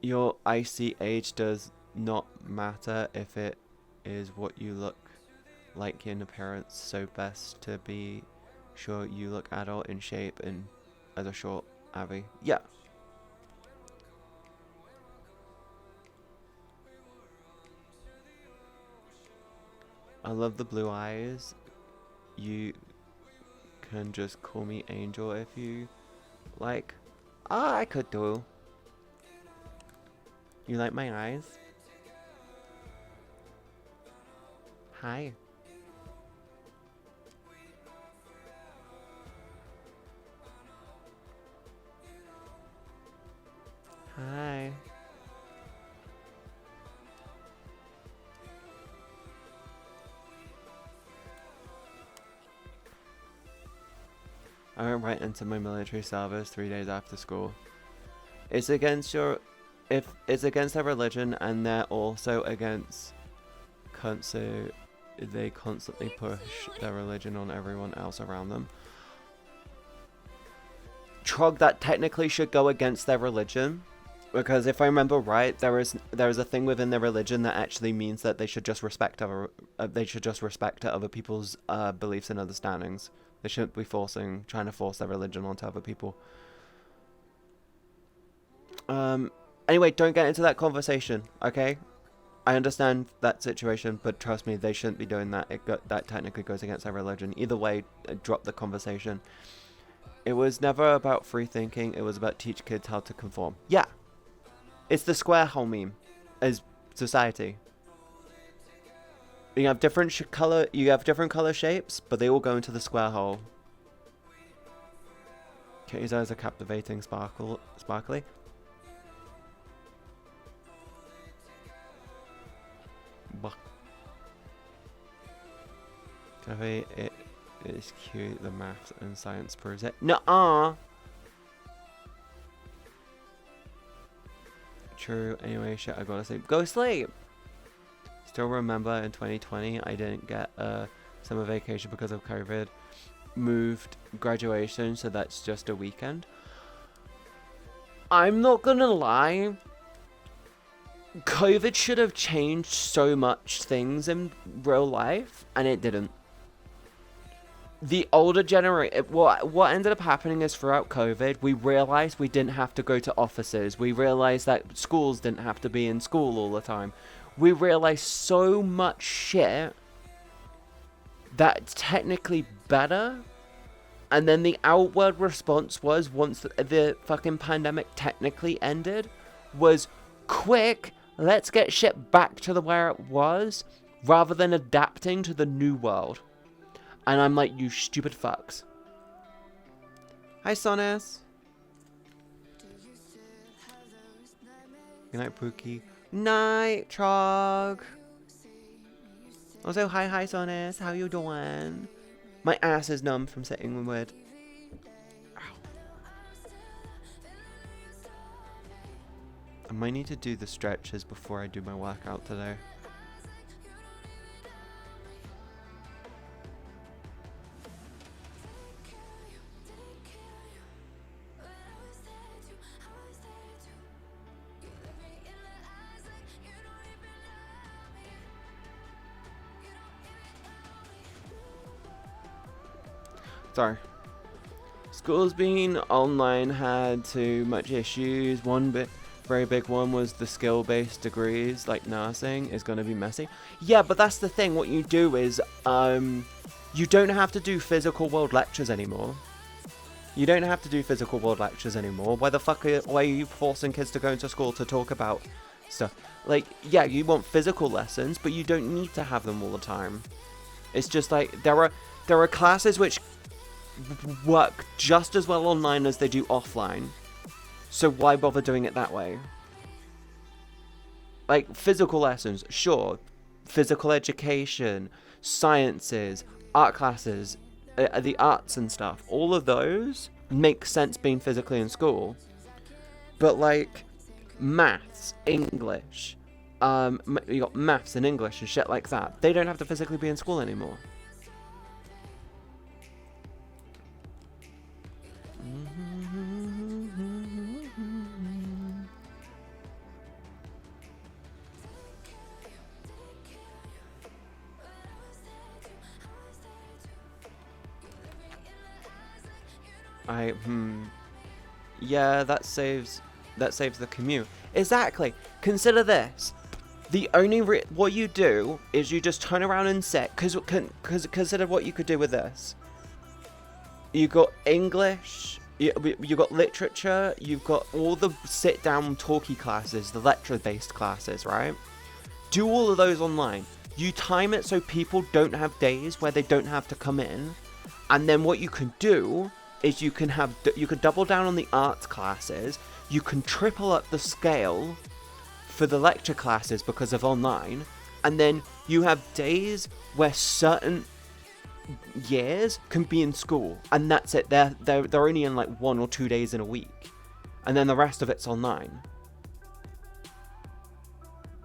Your icy age does not matter if it is what you look like in appearance, so best to be sure you look adult in shape and as a short Abby. Yeah. I love the blue eyes. You can just call me Angel if you like. I could do. You like my eyes? Hi. Hi. I went right into my military service 3 days after school. It's against your... If it's against their religion, and they're also against... So they constantly push their religion on everyone else around them. Trog, that technically should go against their religion. Because if I remember right, there is a thing within their religion that actually means that they should just respect other people's beliefs and understandings. They shouldn't be trying to force their religion onto other people. Anyway, don't get into that conversation, okay? I understand that situation, but trust me, they shouldn't be doing that. That technically goes against their religion. Either way, drop the conversation. It was never about free thinking. It was about teach kids how to conform. Yeah. It's the square hole meme as society. You have different color shapes, but they all go into the square hole. Katie's eyes are captivating, sparkly. It is cute. The maths and science proves it. Nuh-uh. True. Anyway, shit. I gotta sleep. Go sleep. Still remember in 2020, I didn't get a summer vacation because of COVID. Moved graduation, so that's just a weekend. I'm not gonna lie. COVID should have changed so much things in real life, and it didn't. The older generation, what ended up happening is throughout COVID, we realized we didn't have to go to offices. We realized that schools didn't have to be in school all the time. We realized so much shit that's technically better. And then the outward response was, once the fucking pandemic technically ended, was quick, let's get shit back to where it was, rather than adapting to the new world. And I'm like, you stupid fucks. Hi, Sonis. Good night, Pookie. Night, Trog. Also, hi, Sonis. How you doing? My ass is numb from sitting with. Ow. I might need to do the stretches before I do my workout today. Sorry. Schools being online had too much issues. Very big one was the skill-based degrees, like nursing, is going to be messy. Yeah, but that's the thing. What you do is, you don't have to do physical world lectures anymore. You don't have to do physical world lectures anymore. Why the fuck are you forcing kids to go into school to talk about stuff? Like, yeah, you want physical lessons, but you don't need to have them all the time. It's just like, there are classes which work just as well online as they do offline, so why bother doing it that way? Like, physical lessons, sure, physical education, sciences, art classes, the arts and stuff, all of those make sense being physically in school. But like maths, English, you got maths and English and shit like that, they don't have to physically be in school anymore. Yeah, that saves the commute. Exactly. Consider this. The only what you do is you just turn around and sit. Because consider what you could do with this. You got English. You got literature. You've got all the sit-down talky classes, the lecture-based classes, right? Do all of those online. You time it so people don't have days where they don't have to come in, and then what you can do is you can double down on the arts classes. You can triple up the scale for the lecture classes because of online, and then you have days where certain years can be in school, and that's it. They're only in like 1 or 2 days in a week, and then the rest of it's online.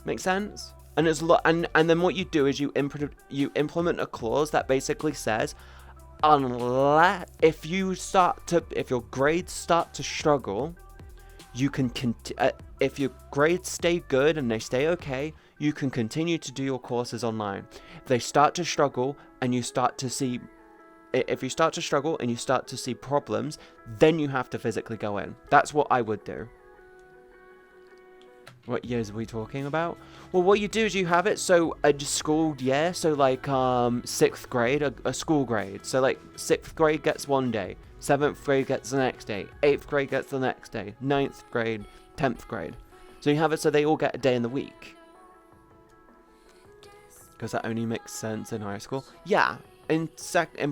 Make sense? And it's and then what you do is you implement a clause that basically says, unless if your grades start to struggle, you can if your grades stay good and they stay okay, you can continue to do your courses online. If they start to struggle and you start to see problems, then you have to physically go in. That's what I would do. What years are we talking about? Well, what you do is you have it so a school year, so like 6th grade, a school grade. So like 6th grade gets one day, 7th grade gets the next day, 8th grade gets the next day, 9th grade, 10th grade. So you have it so they all get a day in the week. Because that only makes sense in high school. Yeah, in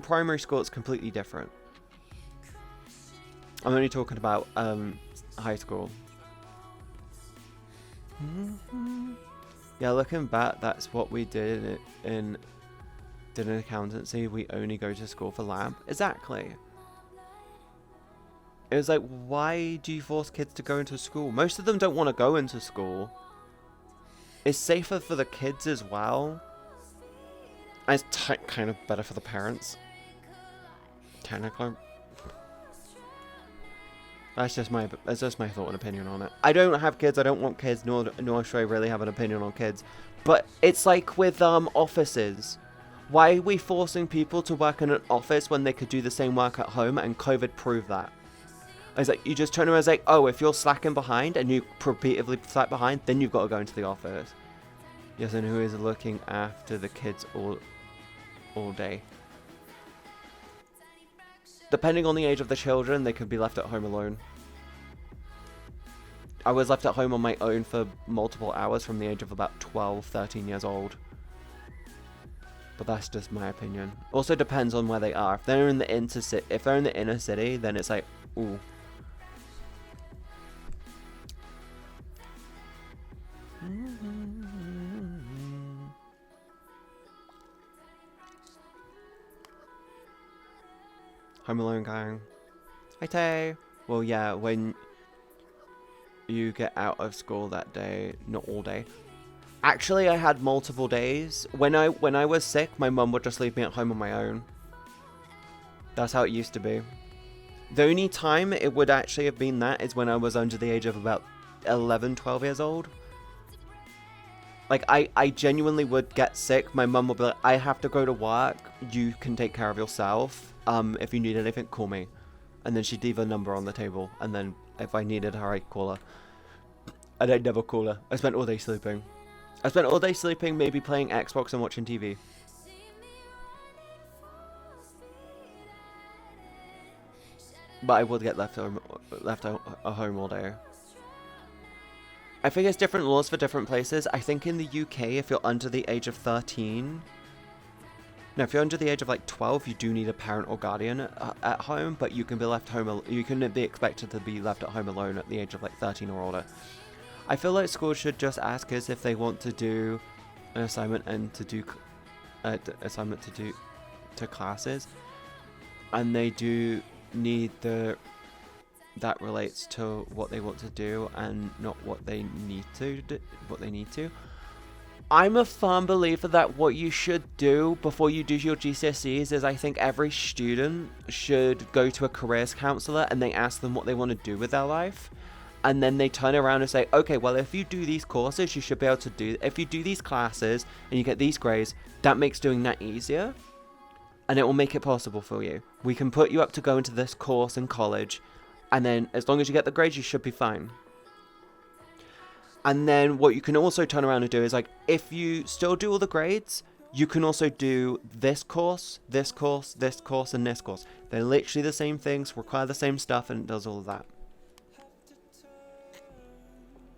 primary school it's completely different. I'm only talking about high school. Yeah, looking back, that's what we did in accountancy. We only go to school for lab. Exactly. It was like, why do you force kids to go into school? Most of them don't want to go into school. It's safer for the kids as well. And it's kind of better for the parents. Technically. That's just my thought and opinion on it. I don't have kids, I don't want kids, nor should I really have an opinion on kids. But it's like with offices. Why are we forcing people to work in an office when they could do the same work at home? And COVID proved that. It's like, you just turn around and say, oh, if you're slacking behind and you repeatedly slack behind, then you've got to go into the office. Yes, and who is looking after the kids all day? Depending on the age of the children, they could be left at home alone. I was left at home on my own for multiple hours from the age of about 12, 13 years old. But that's just my opinion. Also depends on where they are. If they're in the inner city, then it's like, ooh. Home Alone gang. Hi Tay. Well, yeah, when you get out of school that day, not all day. Actually, I had multiple days. When I was sick, my mum would just leave me at home on my own. That's how it used to be. The only time it would actually have been that is when I was under the age of about 11, 12 years old. Like, I genuinely would get sick. My mum would be like, I have to go to work. You can take care of yourself. If you need anything, call me. And then she'd leave a number on the table. And then if I needed her, I'd call her. And I'd never call her. I spent all day sleeping. Maybe playing Xbox and watching TV. But I would get left at home all day. I think it's different laws for different places. I think in the UK, if you're under the age of 13... No, if you're under the age of like 12, you do need a parent or guardian at home, but you can be left home. You can be expected to be left at home alone at the age of like 13 or older. I feel like schools should just ask us if they want to do an assignment and to do to classes, and they do need that relates to what they want to do and not what they need to. I'm a firm believer that what you should do before you do your GCSEs is I think every student should go to a careers counsellor and they ask them what they want to do with their life. And then they turn around and say, okay, well, if you do these courses, you should be able to do... If you do these classes and you get these grades, that makes doing that easier. And it will make it possible for you. We can put you up to go into this course in college. And then as long as you get the grades, you should be fine. And then what you can also turn around and do is like, if you still do all the grades, you can also do this course, this course, this course, and this course. They're literally the same things, require the same stuff, and it does all of that.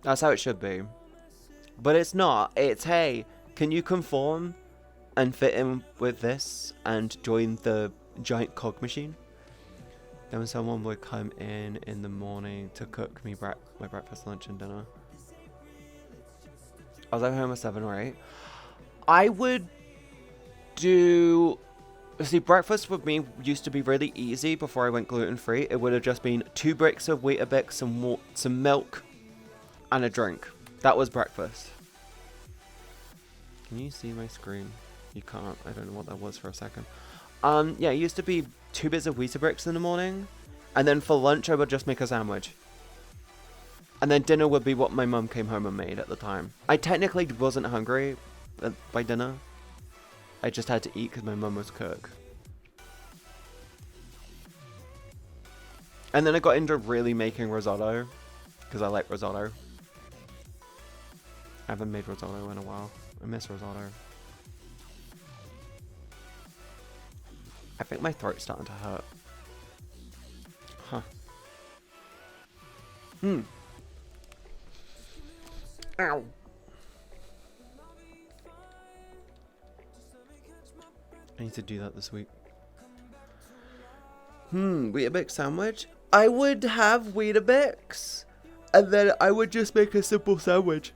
That's how it should be. But it's not. It's, hey, can you conform and fit in with this and join the giant cog machine? Then someone would come in the morning to cook me my breakfast, lunch, and dinner. I was at home at 7 or 8. I would do... See, breakfast with me used to be really easy before I went gluten-free. It would have just been 2 bricks of Weetabix, some milk, and a drink. That was breakfast. Can you see my screen? You can't. I don't know what that was for a second. Yeah, it used to be 2 bits of Weetabix in the morning. And then for lunch, I would just make a sandwich. And then dinner would be what my mum came home and made at the time. I technically wasn't hungry by dinner. I just had to eat because my mum was cook. And then I got into really making risotto. Because I like risotto. I haven't made risotto in a while. I miss risotto. I think my throat's starting to hurt. Huh. Ow. I need to do that this week. Weetabix sandwich? I would have Weetabix, and then I would just make a simple sandwich.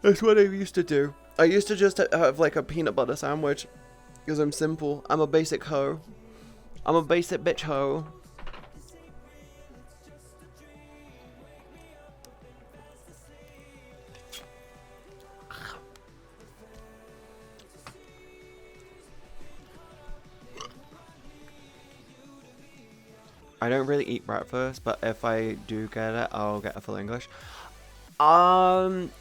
That's what I used to do. I used to just have like a peanut butter sandwich, because I'm simple. I'm a basic hoe. I'm a basic bitch hoe. I don't really eat breakfast, but if I do get it, I'll get a full English.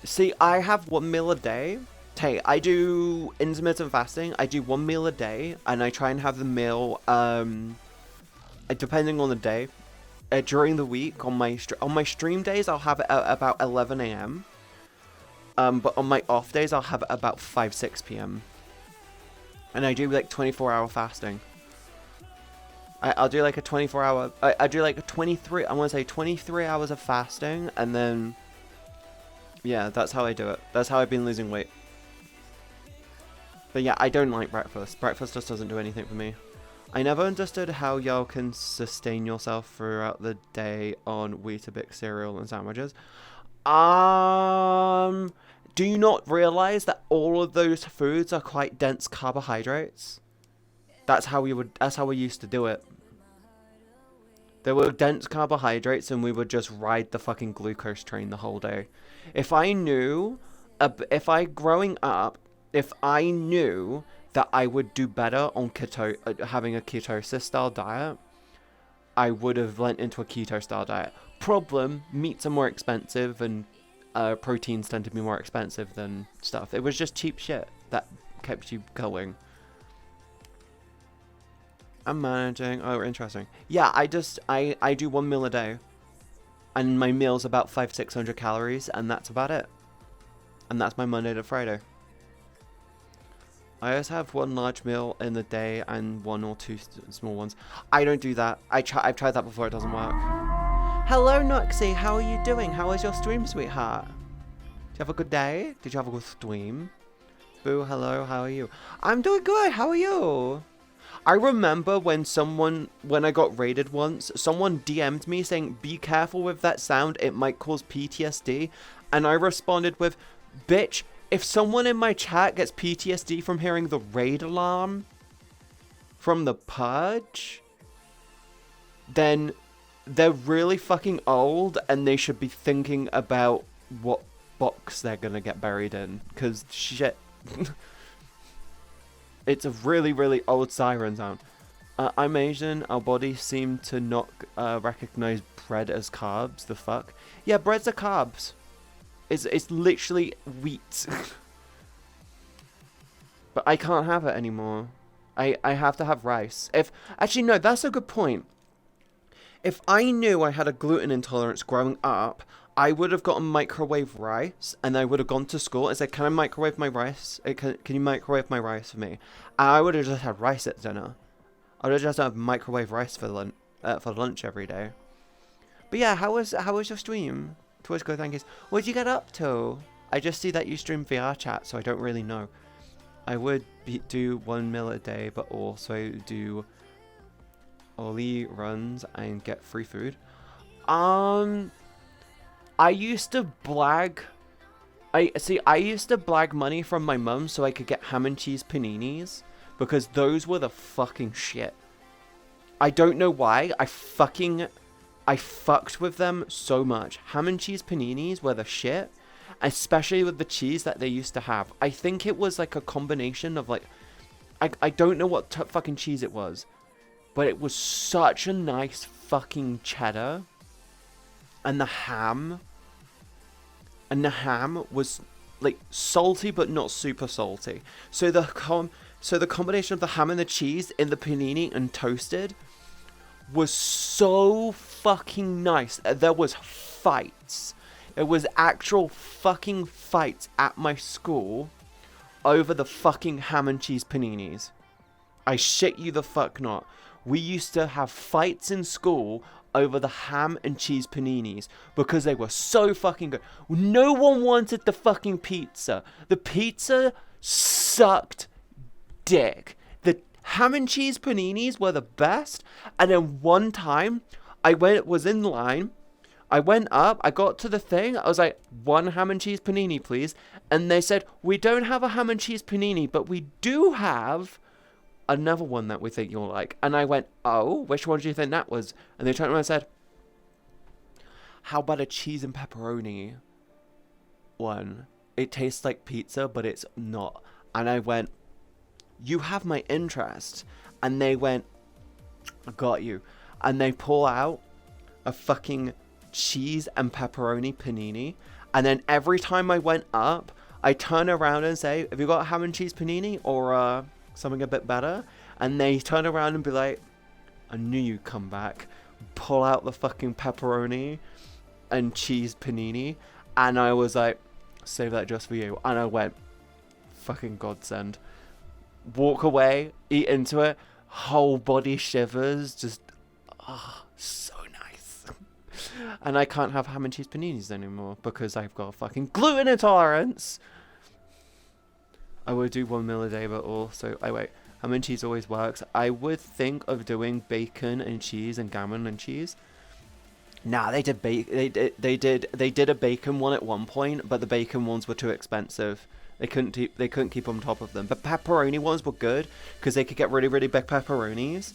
See, I have 1 meal a day. Hey, I do intermittent fasting. I do 1 meal a day, and I try and have the meal, depending on the day. During the week, on my stream days, I'll have it at about 11 a.m. But on my off days, I'll have it about 5-6 p.m. And I do like 24-hour fasting. I'll do like a 24-hour. I do like a 23. I want to say 23 hours of fasting, and then yeah, that's how I do it. That's how I've been losing weight. But yeah, I don't like breakfast. Breakfast just doesn't do anything for me. I never understood how y'all can sustain yourself throughout the day on Weetabix cereal and sandwiches. Do you not realize that all of those foods are quite dense carbohydrates? That's how we used to do it. There were dense carbohydrates, and we would just ride the fucking glucose train the whole day. If I knew that I would do better on having a ketosis style diet, I would have went into a keto style diet. Problem: meats are more expensive, and proteins tend to be more expensive than stuff. It was just cheap shit that kept you going. I'm managing. Oh, interesting. Yeah, I do 1 meal a day, and my meal's about 500-600 calories, and that's about it. And that's my Monday to Friday. I always have 1 large meal in the day and 1 or 2 small ones. I don't do that. I've tried that before. It doesn't work. Hello, Noxie. How are you doing? How was your stream, sweetheart? Did you have a good day? Did you have a good stream? Boo, hello. How are you? I'm doing good. How are you? I remember when I got raided once, someone DM'd me saying, be careful with that sound, it might cause PTSD. And I responded with, bitch, if someone in my chat gets PTSD from hearing the raid alarm from the Purge, then they're really fucking old, and they should be thinking about what box they're gonna get buried in. Because shit... It's a really, really old siren sound. I'm Asian. Our bodies seem to not recognize bread as carbs. The fuck? Yeah, bread's are carbs. It's literally wheat. But I can't have it anymore. I have to have rice. Actually, no, that's a good point. If I knew I had a gluten intolerance growing up, I would have gotten microwave rice, and I would have gone to school and said, can I microwave my rice? Can you microwave my rice for me? And I would have just had rice at dinner. I would have just had microwave rice for lunch every day. But yeah, how was your stream? Towards good, thank you. What did you get up to? I just see that you stream VR chat, so I don't really know. I would do 1 meal a day, but also do Ollie runs and get free food. I used to blag money from my mum so I could get ham and cheese paninis, because those were the fucking shit. I don't know why. I fucked with them so much. Ham and cheese paninis were the shit, especially with the cheese that they used to have. I think it was like a combination of like, I don't know what fucking cheese it was, but it was such a nice fucking cheddar, and the ham was like salty but not super salty. So the combination of the ham and the cheese in the panini and toasted was so fucking nice. There was fights. It was actual fucking fights at my school over the fucking ham and cheese paninis. I shit you the fuck not. We used to have fights in school over the ham and cheese paninis because they were so fucking good. No one wanted the fucking pizza. The pizza sucked dick. The ham and cheese paninis were the best. And then one time, was in line. I went up, I got to the thing, I was like, 1 ham and cheese panini, please. And they said, we don't have a ham and cheese panini, but we do have another one that we think you'll like. And I went, oh, which one do you think that was? And they turned around and said, how about a cheese and pepperoni one? It tastes like pizza, but it's not. And I went, you have my interest. And they went, I got you. And they pull out a fucking cheese and pepperoni panini, and then every time I went up, I turn around and say, have you got a ham and cheese panini or something a bit better? And they turn around and be like, I knew you'd come back. Pull out the fucking pepperoni and cheese panini, and I was like, save that just for you. And I went, fucking godsend. Walk away, eat into it, whole body shivers, just so nice. And I can't have ham and cheese paninis anymore because I've got a fucking gluten intolerance. I would do 1 meal a day, but also ham and cheese always works. I would think of doing bacon and cheese and gammon and cheese. Nah, they did a bacon one at one point, but the bacon ones were too expensive. They couldn't keep on top of them. But pepperoni ones were good because they could get really, really big pepperonis.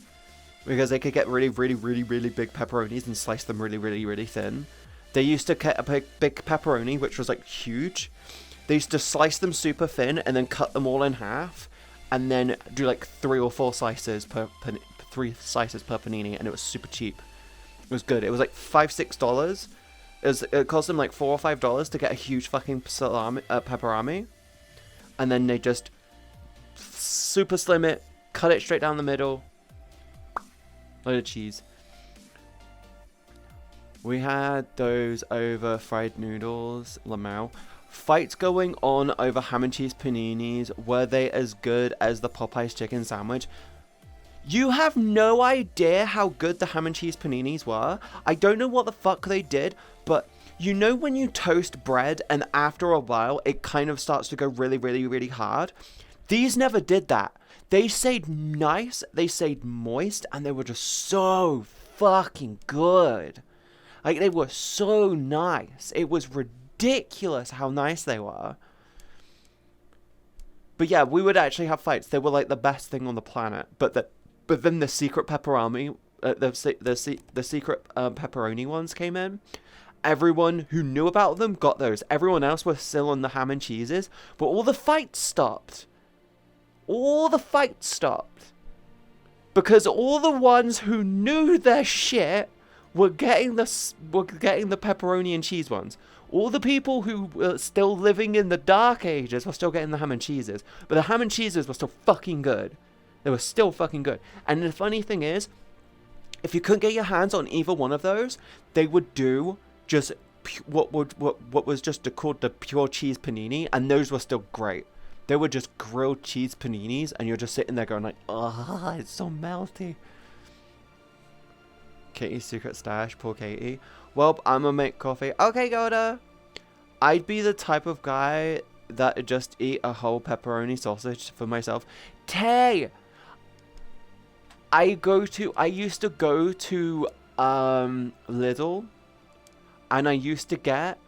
Because they could get really, really, really, really big pepperonis and slice them really, really, really thin. They used to get a big pepperoni, which was like huge. They used to slice them super thin and then cut them all in half, and then do like 3 or 4 slices per panini, and it was super cheap. It was good. It was like $5-6. It cost them like $4 or $5 to get a huge fucking pepperami, and then they just super slim it, cut it straight down the middle. Load of cheese. We had those over fried noodles, Lamau. Fights going on over ham and cheese paninis. Were they as good as the Popeyes chicken sandwich? You have no idea how good the ham and cheese paninis were. I don't know what the fuck they did, but you know when you toast bread and after a while it kind of starts to go really, really, really hard? These never did that. They stayed nice, they stayed moist, and they were just so fucking good. Like, they were so nice. It was ridiculous how nice they were. But yeah, we would actually have fights. They were like the best thing on the planet. But then the secret pepperoni, the secret pepperoni ones came in. Everyone who knew about them got those. Everyone else was still on the ham and cheeses. But all the fights stopped. All the fights stopped. Because all the ones who knew their shit were getting the pepperoni and cheese ones. All the people who were still living in the dark ages were still getting the ham and cheeses. But the ham and cheeses were still fucking good. They were still fucking good. And the funny thing is, if you couldn't get your hands on either one of those, they would do just what was just called the pure cheese panini, and those were still great. They were just grilled cheese paninis, and you're just sitting there going like, ah, it's so melty. Katie's secret stash, poor Katie. Well, I'm gonna make coffee. Okay, Goda. I'd be the type of guy that just eat a whole pepperoni sausage for myself. Tay! I used to go to Lidl, and I used to get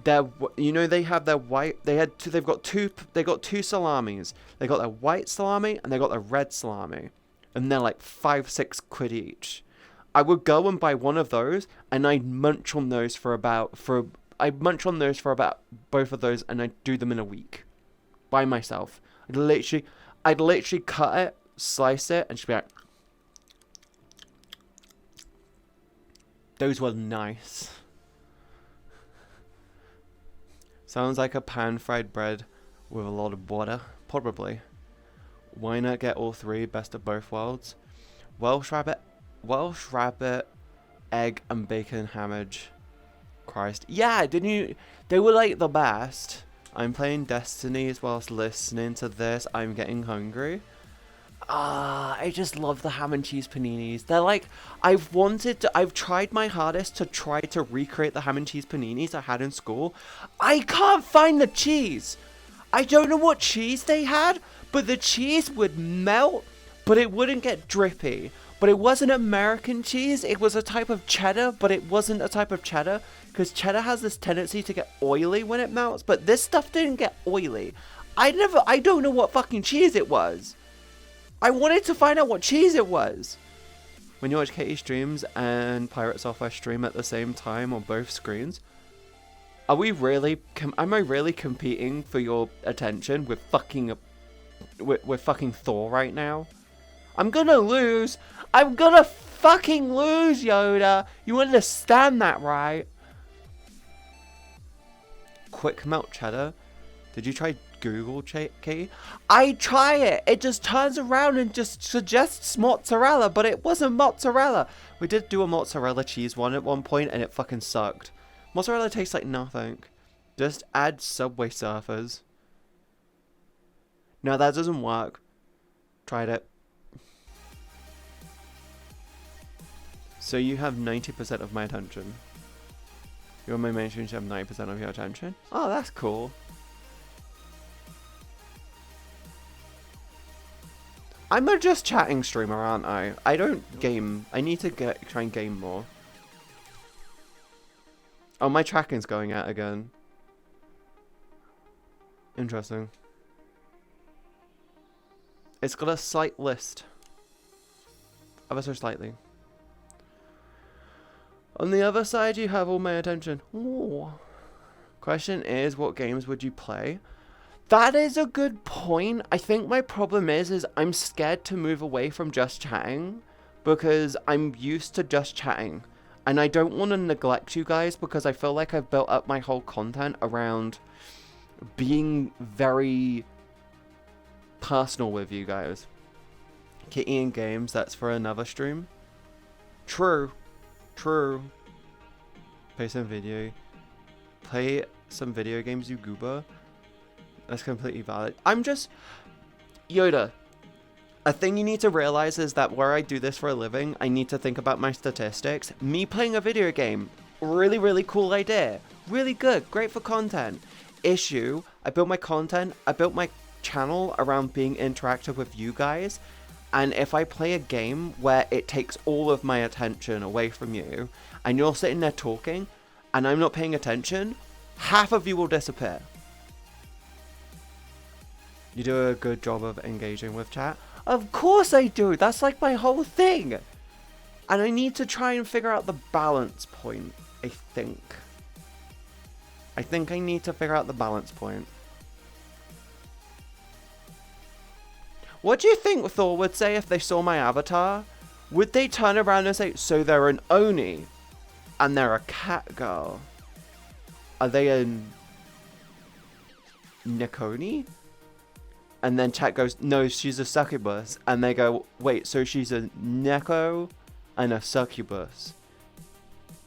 their, you know, they have their white, they got two salamis. They got their white salami and they got their red salami, and they're like 5-6 quid each. I would go and buy one of those, and I'd munch on those for about both of those, and I'd do them in a week by myself. I'd literally cut it, slice it, and just be like, those were nice. Sounds like a pan-fried bread with a lot of water. Probably. Why not get all three? Best of both worlds. Welsh rabbit, egg and bacon hammage. Christ. Yeah, didn't you? They were like the best. I'm playing Destiny whilst listening to this. I'm getting hungry. I just love the ham and cheese paninis. They're like, I've tried my hardest to try to recreate the ham and cheese paninis I had in school. I can't find the cheese. I don't know what cheese they had, but the cheese would melt, but it wouldn't get drippy. But it wasn't American cheese. It was a type of cheddar, but it wasn't a type of cheddar, because cheddar has this tendency to get oily when it melts, but this stuff didn't get oily. I don't know what fucking cheese it was. I wanted to find out what cheese it was. When you watch Katie streams and Pirate Software stream at the same time on both screens, am I really competing for your attention with fucking Thor right now? I'm gonna lose. I'm gonna fucking lose, Yoda. You understand that, right? Quick melt cheddar. Did you try Google, Katie? I try it. It just turns around and just suggests mozzarella, but it wasn't mozzarella. We did do a mozzarella cheese one at one point, and it fucking sucked. Mozzarella tastes like nothing. Just add Subway Surfers. No, that doesn't work. Tried it. So you have 90% of my attention. You're on my main stream, you have 90% of your attention? Oh, that's cool. I'm a just chatting streamer, aren't I? I don't game. I need to try and game more. Oh, my tracking's going out again. Interesting. It's got a slight list. Ever so slightly. On the other side, you have all my attention. Ooh. Question is, what games would you play? That is a good point. I think my problem is I'm scared to move away from just chatting because I'm used to just chatting. And I don't want to neglect you guys because I feel like I've built up my whole content around being very personal with you guys. Kitty and games, that's for another stream. True. True. Play some video. Play some video games, you goober. That's completely valid. I'm just... Yoda. A thing you need to realize is that where I do this for a living, I need to think about my statistics. Me playing a video game. Really, really cool idea. Really good. Great for content. Issue. I built my content. I built my channel around being interactive with you guys. And if I play a game where it takes all of my attention away from you, and you're sitting there talking, and I'm not paying attention, half of you will disappear. You do a good job of engaging with chat. Of course I do. That's like my whole thing. And I need to try and figure out the balance point, I think. I think I need to figure out the balance point. What do you think Thor would say if they saw my avatar? Would they turn around and say, so they're an Oni and they're a cat girl? Are they a Nikoni? And then chat goes, no, she's a succubus. And they go, wait, so she's a Neko and a succubus.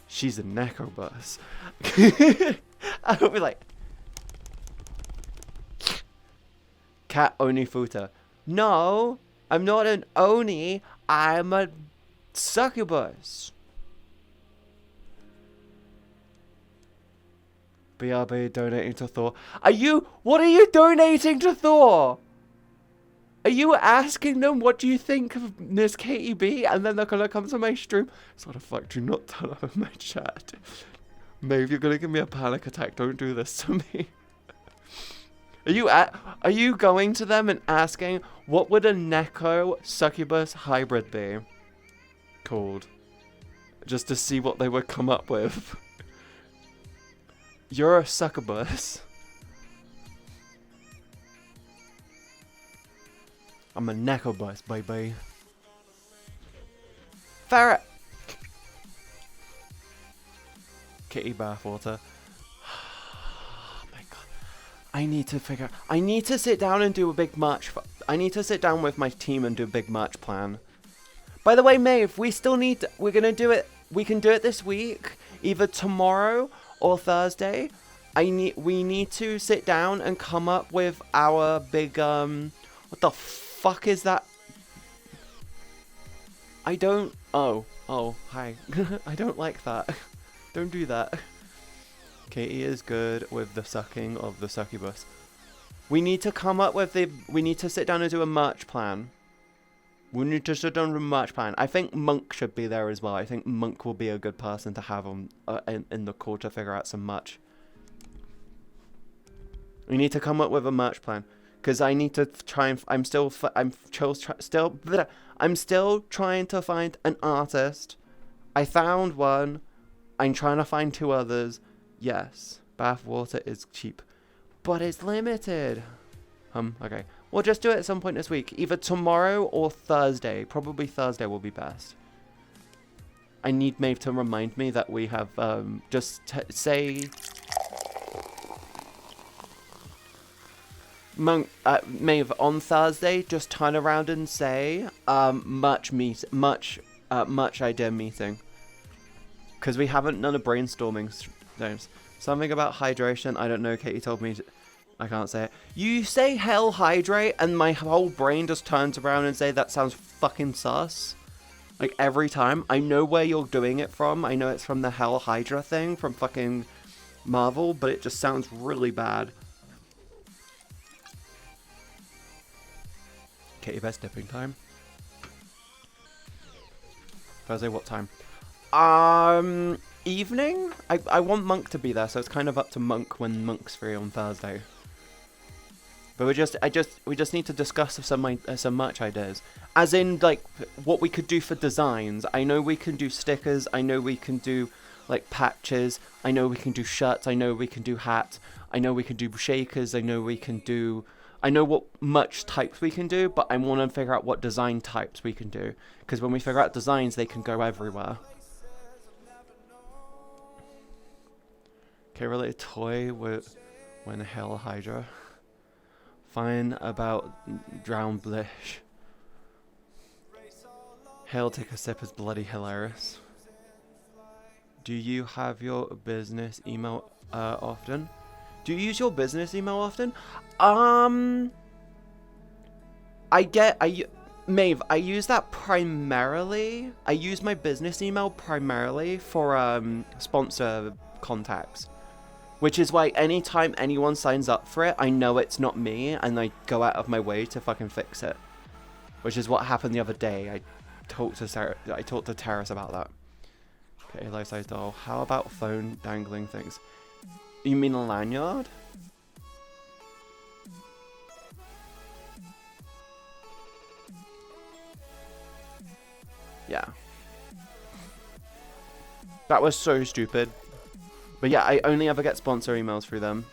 She's a Nekobus. I would be like, cat Oni Futa. No, I'm not an Oni. I'm a succubus. BRB donating to Thor. What are you donating to Thor? Are you asking them what do you think of MzCatieB? And then they're gonna come to my stream? So what the fuck, do not turn up in my chat. Maybe you're gonna give me a panic attack. Don't do this to me. Are you going to them and asking what would a Neko succubus hybrid be called? Just to see what they would come up with. You're a succubus. I'm a Nekobus, baby. Ferret. Kitty bathwater. Oh my god. I need to sit down and do a big merch. I need to sit down with my team and do a big merch plan. By the way, Maeve, we're gonna do it. We can do it this week, either tomorrow or Thursday, we need to sit down and come up with our big what the fuck is that? I don't. Oh, hi. I don't like that. Don't do that. Katie is good with the sucking of the succubus. We need to come up with we need to sit down and do a merch plan. We need to sit down with a merch plan. I think Monk should be there as well. I think Monk will be a good person to have on in the call to figure out some merch. We need to come up with a merch plan. Because I need to try and... I'm still trying to find an artist. I found one. I'm trying to find 2 others. Yes, bath water is cheap. But it's limited. Okay. We'll just do it at some point this week. Either tomorrow or Thursday. Probably Thursday will be best. I need Maeve to remind me that we have... say... Maeve, on Thursday, just turn around and say, much idea meeting. Because we haven't done a brainstorming stones. Something about hydration, I don't know, Katie told me, I can't say it. You say hell hydrate, and my whole brain just turns around and say that sounds fucking sus. Like, every time. I know where you're doing it from, I know it's from the Hell Hydra thing, from fucking Marvel, but it just sounds really bad. Katie, best dipping time. Thursday, what time? Evening? I want Monk to be there, so it's kind of up to Monk when Monk's free on Thursday. But we just need to discuss some merch ideas. As in, like, what we could do for designs. I know we can do stickers, I know we can do, like, patches, I know we can do shirts, I know we can do hats, I know we can do shakers, I know we can do... I know what much types we can do, but I want to figure out what design types we can do. Because when we figure out designs, they can go everywhere. Okay, related toy with when Hell Hydra. Fine about Drown Blish. Hell Take a Sip is bloody hilarious. Do you have your business email often? Do you use your business email often? Maeve, I use that primarily. I use my business email primarily for sponsor contacts. Which is why anytime anyone signs up for it, I know it's not me, and I go out of my way to fucking fix it. Which is what happened the other day. I talked to Terrace about that. Okay, life-size doll. How about phone dangling things? You mean a lanyard? Yeah. That was so stupid. But yeah, I only ever get sponsor emails through them.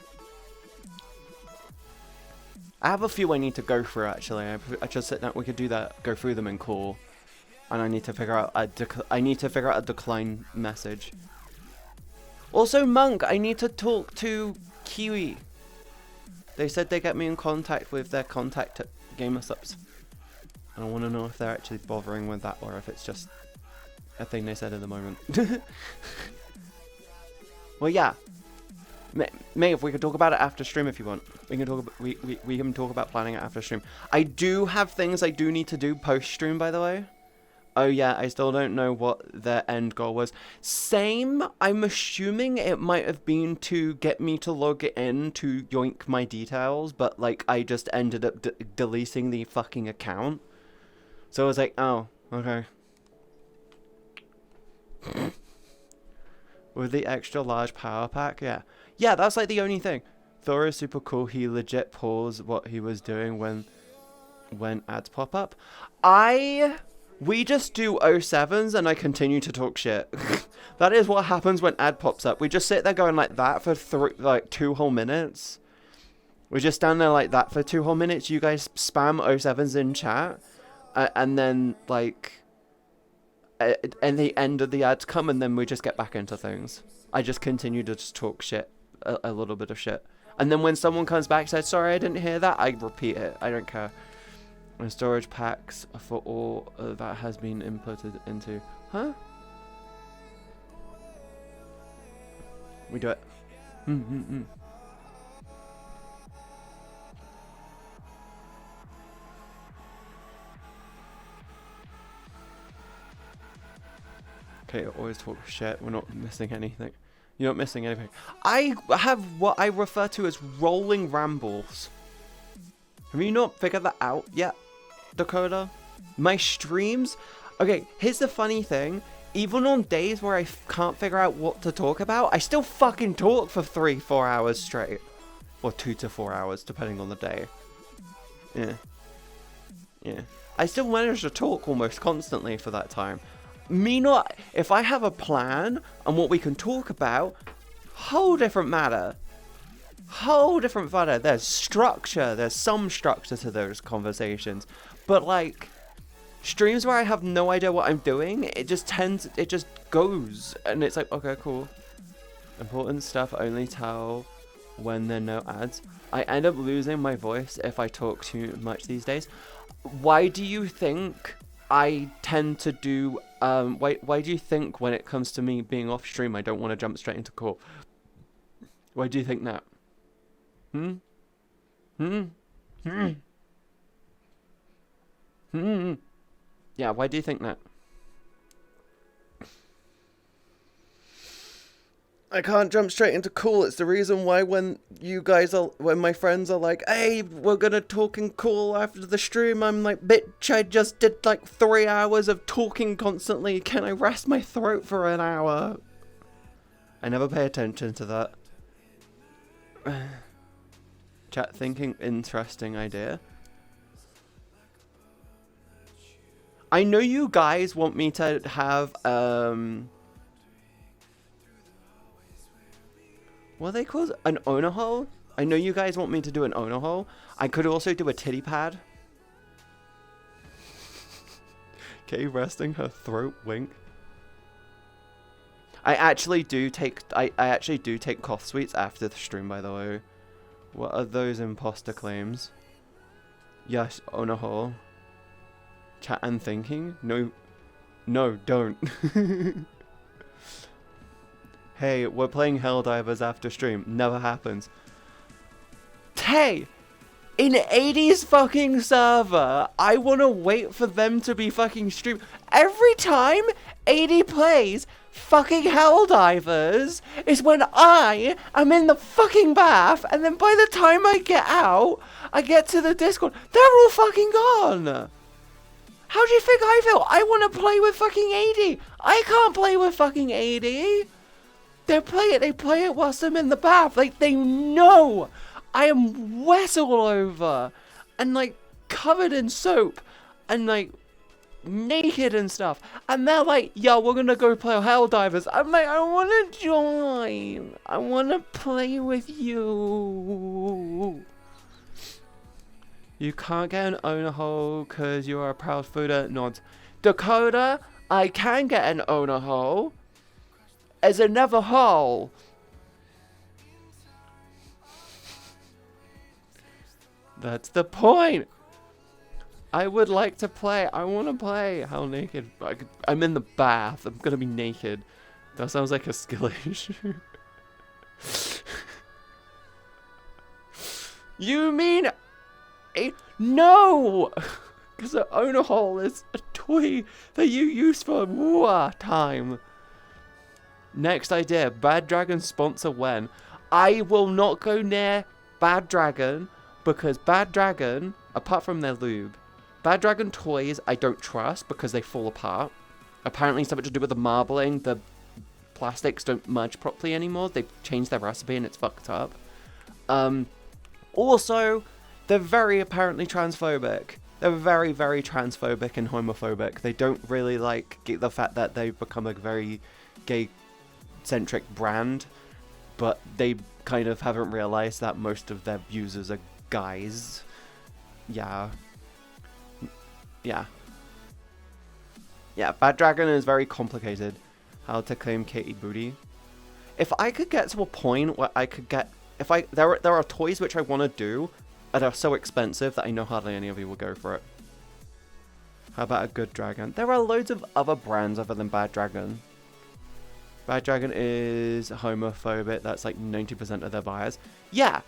I have a few I need to go through, actually. I just said that we could do that, go through them in call. And I need to figure out a decline message. Also, Monk, I need to talk to Kiwi. They said they get me in contact with their contact at GamerSubs. And I want to know if they're actually bothering with that or if it's just a thing they said at the moment. Well, yeah. Maeve, we can talk about it after stream if you want. We can talk about planning it after stream. I do have things I do need to do post stream, by the way. Oh yeah, I still don't know what their end goal was. Same, I'm assuming it might have been to get me to log in to yoink my details, but like I just ended up deleting the fucking account. So I was like, oh, okay. With the extra large power pack, yeah. Yeah, that's like the only thing. Thor is super cool, he legit paused what he was doing when ads pop up. We just do 07s and I continue to talk shit. That is what happens when ad pops up. We just sit there going like that for 2 whole minutes. We just stand there like that for 2 whole minutes. You guys spam 07s in chat. And then like... and the end of the ads come and then we just get back into things. I just continue to just talk shit. A little bit of shit. And then when someone comes back and says, sorry, I didn't hear that, I repeat it. I don't care. And storage packs for all that has been inputted into. Huh? We do it. Okay, always talk shit. We're not missing anything. You're not missing anything. I have what I refer to as rolling rambles. Have you not figured that out yet, Dakota? My streams... Okay, here's the funny thing. Even on days where I can't figure out what to talk about, I still fucking talk for 3-4 hours straight. Or 2 to 4 hours, depending on the day. Yeah. I still manage to talk almost constantly for that time. If I have a plan and what we can talk about, whole different matter. There's structure. There's some structure to those conversations. But like, streams where I have no idea what I'm doing, it just goes. And it's like, okay, cool. Important stuff only tell when there are no ads. I end up losing my voice if I talk too much these days. Why do you think I tend to do, why do you think when it comes to me being off stream, I don't want to jump straight into call? Why do you think that? Yeah, why do you think that? I can't jump straight into cool. It's the reason why when my friends are like, hey, we're gonna talk in cool after the stream, I'm like, bitch, I just did like 3 hours of talking constantly. Can I rest my throat for an hour? I never pay attention to that. Chat thinking interesting idea. I know you guys want me to have, what are they called? An owner hole? I know you guys want me to do an owner hole. I could also do a titty pad. Okay, resting her throat, wink. I actually do take cough sweets after the stream, by the way. What are those imposter claims? Yes, owner hole. Chat and thinking? No, don't. Hey, we're playing Helldivers after stream. Never happens. Hey! In 80's fucking server, I want to wait for them to be fucking streamed. Every time 80 plays fucking Helldivers is when I am in the fucking bath, and then by the time I get out, I get to the Discord, they're all fucking gone! How do you think I feel? I want to play with fucking 80! I can't play with fucking 80! They play it whilst I'm in the bath. Like, they know I am wet all over and like covered in soap and like naked and stuff. And they're like, yo, we're gonna go play Helldivers. I'm like, I wanna join. I wanna play with you. You can't get an owner hole because you're a proud fooder. Nods. Dakota, I can get an owner hole. As another hole. That's the point. I would like to play. I want to play. How naked? I'm in the bath. I'm gonna be naked. That sounds like a skill issue. You mean no? Because an owner hole is a toy that you use for war time. Next idea, Bad Dragon sponsor when? I will not go near Bad Dragon because Bad Dragon, apart from their lube, Bad Dragon toys I don't trust because they fall apart. Apparently something to do with the marbling, the plastics don't merge properly anymore. They've changed their recipe and it's fucked up. Also, they're very apparently transphobic. They're very, very transphobic and homophobic. They don't really like the fact that they've become a very gay-centric brand, but they kind of haven't realized that most of their users are guys. Yeah, Bad Dragon is very complicated. How to claim Katie booty. If I could get to a point where I could get... There are toys which I want to do that are so expensive that I know hardly any of you will go for it. How about a good dragon? There are loads of other brands other than Bad Dragon. Bad Dragon is homophobic. That's like 90% of their buyers. Yeah,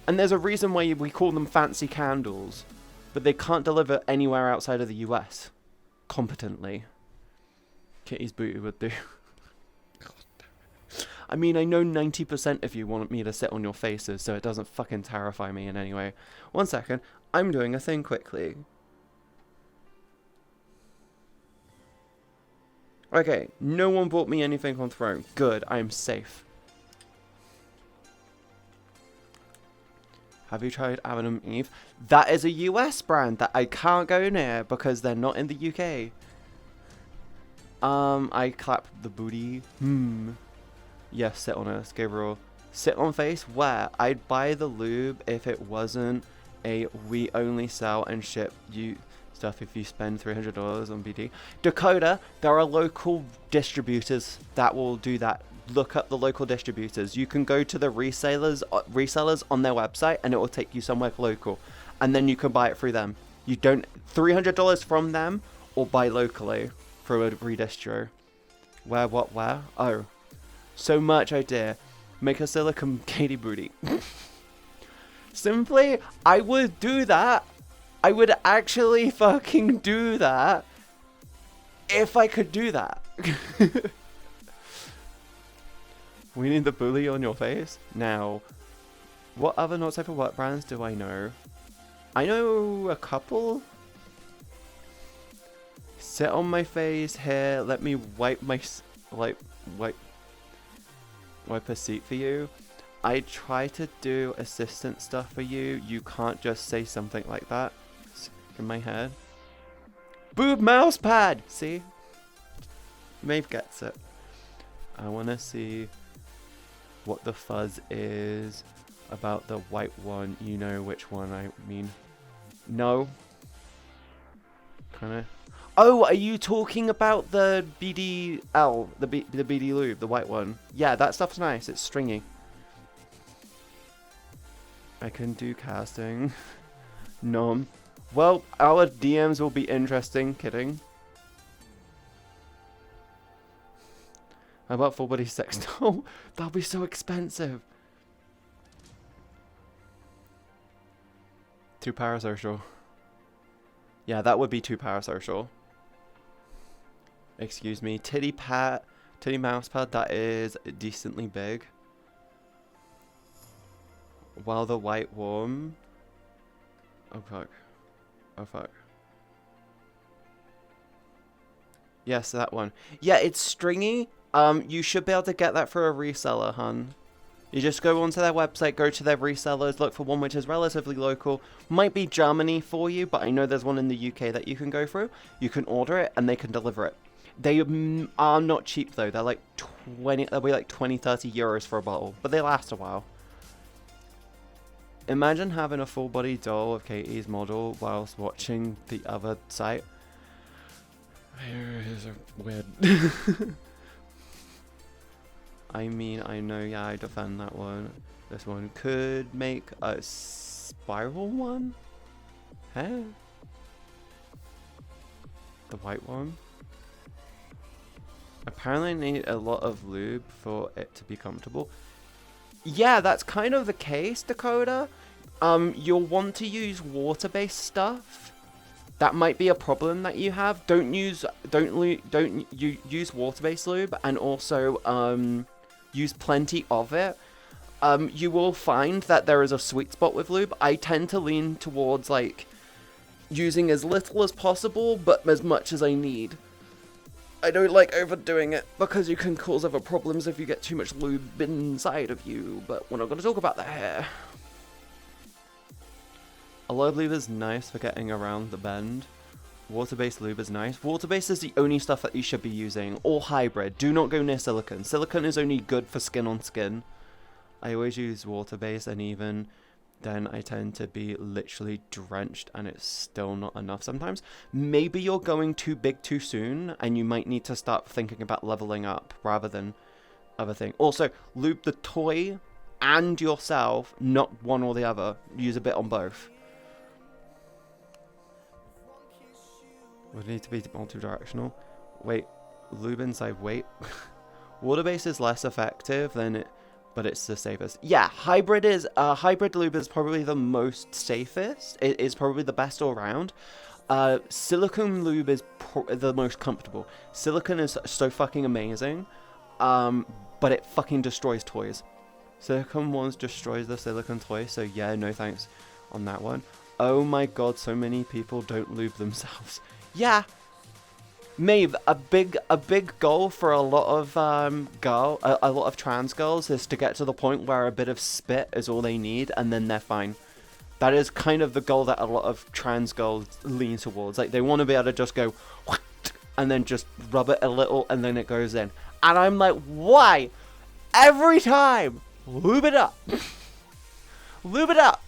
and there's a reason why we call them fancy candles, but they can't deliver anywhere outside of the US competently. Kitty's booty would do. I mean, I know 90% of you want me to sit on your faces, so it doesn't fucking terrify me in any way. 1 second, I'm doing a thing quickly. Okay, no one bought me anything on Throne. Good, I am safe. Have you tried Adam and Eve? That is a US brand that I can't go near because they're not in the UK. I clap the booty. Yes, sit on us, Gabriel. Sit on face? Where? I'd buy the lube if it wasn't a we only sell and ship you stuff if you spend $300 on BD. Dakota, there are local distributors that will do that. Look up the local distributors. You can go to the resellers on their website and it will take you somewhere local. And then you can buy it through them. You don't $300 from them or buy locally through a redistro. Where, what, where? Oh. So much idea. Make a silicone Katie booty. Simply, I would do that. I would actually fucking do that if I could do that. We need the bully on your face. Now, what other not safe for work brands do I know? I know a couple. Sit on my face here. Let me wipe my wipe a seat for you. I try to do assistant stuff for you. You can't just say something like that. In my head. Boob mouse pad! See? Maeve gets it. I want to see what the fuzz is about the white one. You know which one I mean. No. Kinda. Oh, are you talking about the BDL? The BD lube, the white one? Yeah, that stuff's nice. It's stringy. I can do casting. Nom. Well, our DMs will be interesting. Kidding. How about full body sex? No, that'll be so expensive. Too parasocial. Yeah, that would be too parasocial. Excuse me. Titty mouse pad, that is decently big. While the white warm. Oh fuck. Oh fuck. Yes, that one. Yeah, it's stringy. You should be able to get that for a reseller, hun. You just go onto their website, go to their resellers, look for one which is relatively local. Might be Germany for you, but I know there's one in the UK that you can go through. You can order it and they can deliver it. They are not cheap though. They're like they'll be like 20-30 euros for a bottle, but they last a while. Imagine having a full body doll of Katie's model whilst watching the other site. Here's a weird. I mean, I know, yeah, I defend that one. This one could make a spiral one? Huh? The white one? Apparently I need a lot of lube for it to be comfortable. Yeah, that's kind of the case, Dakota. You'll want to use water-based stuff. That might be a problem that you have. Don't use water-based lube, and also use plenty of it. You will find that there is a sweet spot with lube. I tend to lean towards like using as little as possible, but as much as I need. I don't like overdoing it because you can cause other problems if you get too much lube inside of you, but we're not going to talk about that here. A lot of lube is nice for getting around the bend. Water-based lube is nice. Water-based is the only stuff that you should be using, or hybrid. Do not go near silicone. Silicone is only good for skin on skin. I always use water-based, and even then I tend to be literally drenched and it's still not enough sometimes. Maybe you're going too big too soon and you might need to start thinking about leveling up rather than other thing. Also, lube the toy and yourself, not one or the other. Use a bit on both. Would need to be multi-directional. Wait, lube inside, wait. Water-based is less effective than it, but it's the safest. Yeah, hybrid lube is probably the most safest. It is probably the best all around. Silicone lube is the most comfortable. Silicone is so fucking amazing, but it fucking destroys toys. Silicone ones destroys the silicone toy, so yeah, no thanks on that one. Oh my god, so many people don't lube themselves. Yeah. Maeve, a big goal for a lot of a lot of trans girls is to get to the point where a bit of spit is all they need, and then they're fine. That is kind of the goal that a lot of trans girls lean towards. Like, they want to be able to just go, and then just rub it a little, and then it goes in. And I'm like, why? Every time, lube it up, lube it up.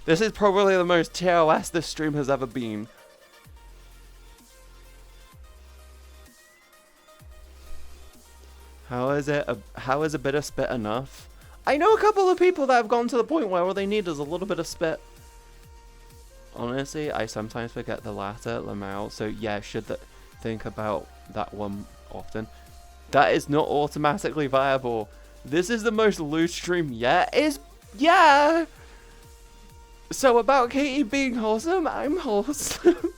This is probably the most TOS this stream has ever been. How is a bit of spit enough? I know a couple of people that have gone to the point where all they need is a little bit of spit. Honestly, I sometimes forget the latter, Lamau, so yeah, should think about that one often. That is not automatically viable. This is the most loose stream yet. Yeah! So about Katie being wholesome, I'm wholesome.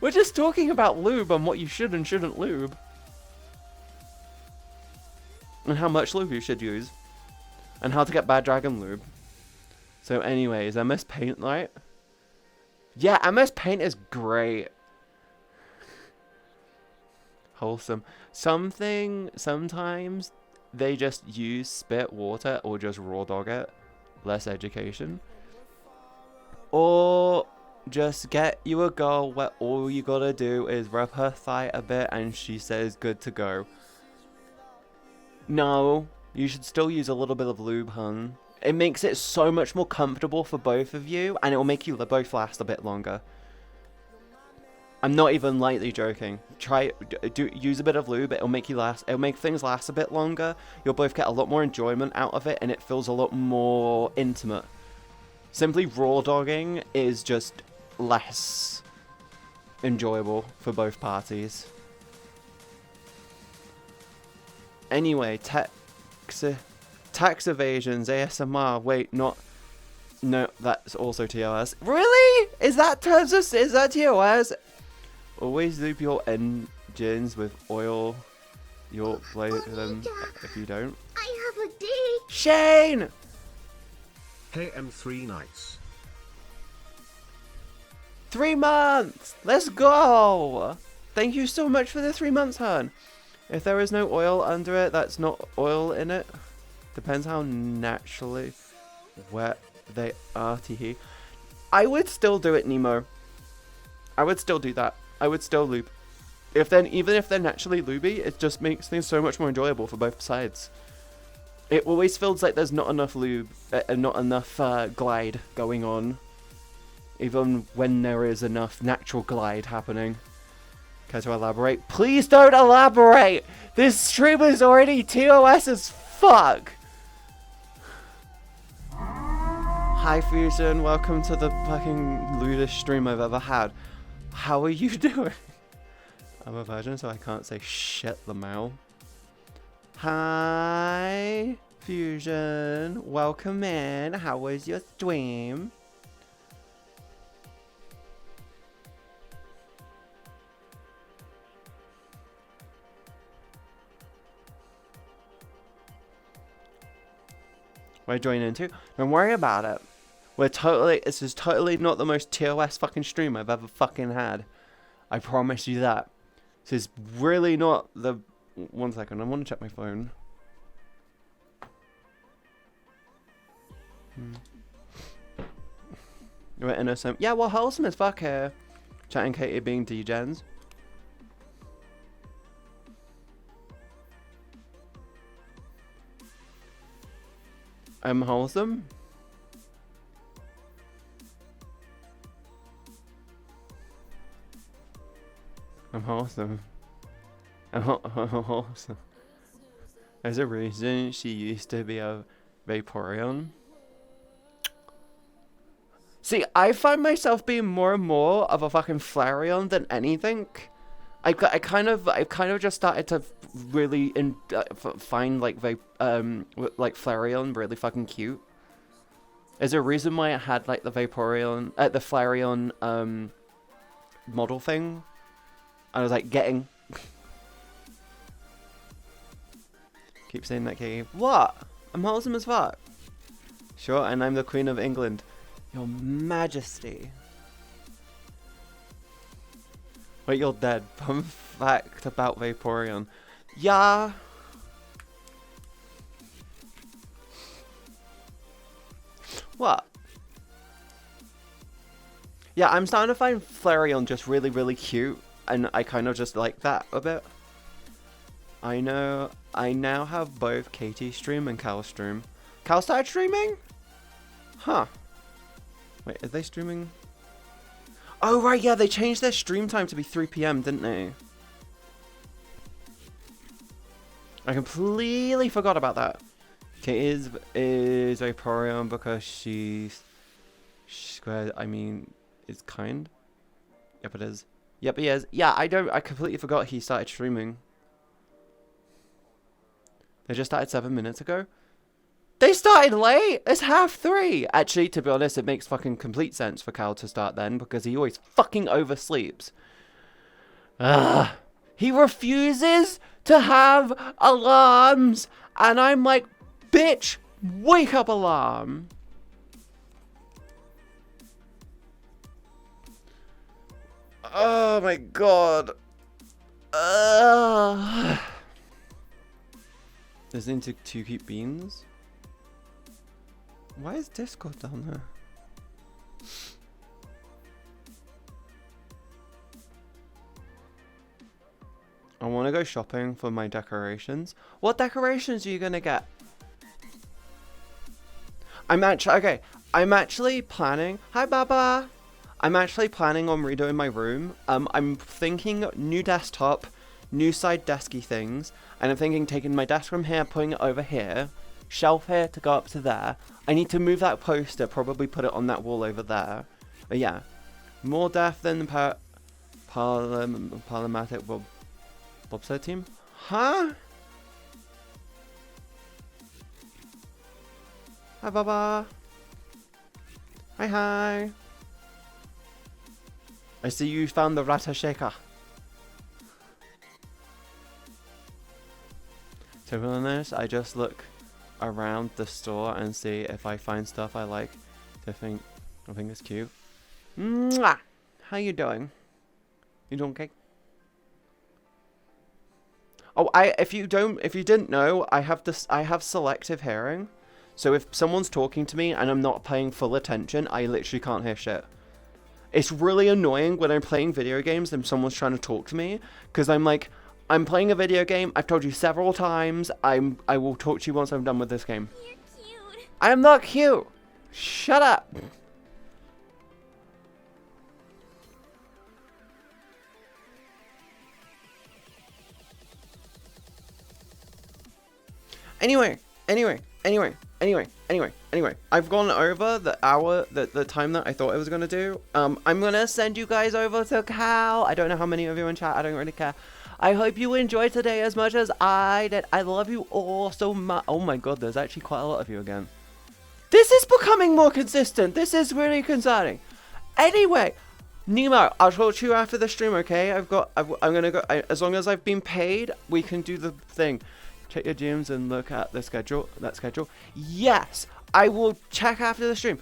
We're just talking about lube and what you should and shouldn't lube. And how much lube you should use. And how to get bad dragon lube. So anyways, MS Paint Light. Yeah, MS Paint is great. Wholesome. Sometimes they just use spit water or just raw dog it. Less education. Or just get you a girl where all you gotta do is rub her thigh a bit and she says good to go. No, you should still use a little bit of lube, hun. It makes it so much more comfortable for both of you, and it will make you both last a bit longer. I'm not even lightly joking. Use a bit of lube. It'll make things last a bit longer. You'll both get a lot more enjoyment out of it, and it feels a lot more intimate. Simply raw dogging is just less enjoyable for both parties. Anyway, tax evasions, ASMR. Wait, no, that's also TOS. Really? Is that TOS? Always lube your engines with oil. You'll play them if you don't. I have a date. Shane! Hey, M3 nights. 3 months! Let's go! Thank you so much for the 3 months, hun. If there is no oil under it, that's not oil in it. Depends how naturally wet they are, teehee. I would still do it, Nemo. I would still do that. I would still lube. Even if they're naturally lubey, it just makes things so much more enjoyable for both sides. It always feels like there's not enough lube, not enough glide going on. Even when there is enough natural glide happening. Care to elaborate? Please don't elaborate! This stream is already TOS as fuck! Hi Fusion, welcome to the fucking lewdest stream I've ever had. How are you doing? I'm a virgin, so I can't say shit, Lamau. Hi Fusion, welcome in. How was your stream? We're joining into. Don't worry about it. This is totally not the most TOS fucking stream I've ever fucking had. I promise you that. This is really not the... 1 second, I want to check my phone. You're innocent. Yeah, well, wholesome as fuck here. Chatting Katie being degens. I'm wholesome. I'm wholesome. I'm wholesome. There's a reason she used to be a Vaporeon. See, I find myself being more and more of a fucking Flareon than anything. I kind of just started to really find like like Flareon really fucking cute. There's a reason why it had like the Vaporeon, the Flareon model thing. I was like getting. Keep saying that, Katie. What? I'm wholesome as fuck. Sure, and I'm the Queen of England. Your Majesty. Wait, you're dead. Fun fact about Vaporeon. Yeah. What? Yeah, I'm starting to find Flareon just really, really cute. And I kind of just like that a bit. I know. I now have both Katie stream and Cal stream. Cal started streaming? Huh. Wait, are they streaming? Oh, right, yeah, they changed their stream time to be 3 PM, didn't they? I completely forgot about that. Okay, is Vaporeon because she's squared, I mean, is kind? Yep, it is. Yep, he is. Yeah, I completely forgot he started streaming. They just started 7 minutes ago. They started late! It's 3:30! Actually, to be honest, it makes fucking complete sense for Cal to start then, because he always fucking oversleeps. Ugh. He refuses to have alarms! And I'm like, bitch, wake up alarm! Oh my god. Listening to Two Keep Beans? Why is Discord down there? I want to go shopping for my decorations. What decorations are you gonna get? I'm actually planning. Hi, Baba. I'm actually planning on redoing my room. I'm thinking new desktop, new side desky things, and I'm thinking taking my desk from here, putting it over here, shelf here to go up to there. I need to move that poster, probably put it on that wall over there. But yeah, more deaf than the Parliamatic bobsled team? Huh? Hi, Baba. Hi. I see you found the Rata Shaker. To be honest, I just look around the store and see if I find stuff I like. I think it's cute. Mwah! How you doing? You doing okay? Oh, if you didn't know, I have selective hearing. So if someone's talking to me and I'm not paying full attention, I literally can't hear shit. It's really annoying when I'm playing video games and someone's trying to talk to me, because I'm like, I'm playing a video game. I've told you several times. I will talk to you once I'm done with this game. You're cute. I am not cute. Shut up. Anyway. I've gone over the hour, the time that I thought I was gonna do. I'm gonna send you guys over to Cal. I don't know how many of you in chat. I don't really care. I hope you enjoyed today as much as I did. I love you all so much. Oh my god, there's actually quite a lot of you again. This is becoming more consistent. This is really concerning. Anyway, Nemo, I'll talk to you after the stream, okay? I'm gonna go. As long as I've been paid, we can do the thing. Check your gyms and look at the schedule. That schedule. Yes, I will check after the stream.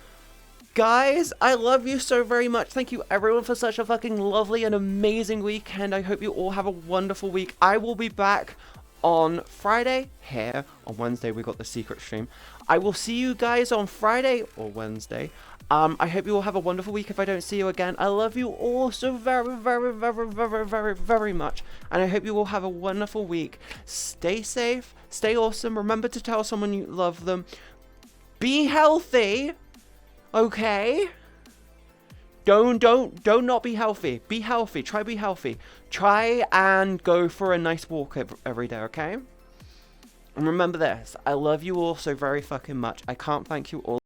Guys, I love you so very much. Thank you everyone for such a fucking lovely and amazing weekend. I hope you all have a wonderful week. I will be back on Friday here. On Wednesday we got the secret stream. I will see you guys on Friday or Wednesday. I hope you all have a wonderful week if I don't see you again. I love you all so very, very, very, very, very, very much. And I hope you all have a wonderful week. Stay safe. Stay awesome. Remember to tell someone you love them. Be healthy. Okay? Don't not be healthy. Be healthy. Try be healthy. Try and go for a nice walk every day, okay? And remember this. I love you all so very fucking much. I can't thank you all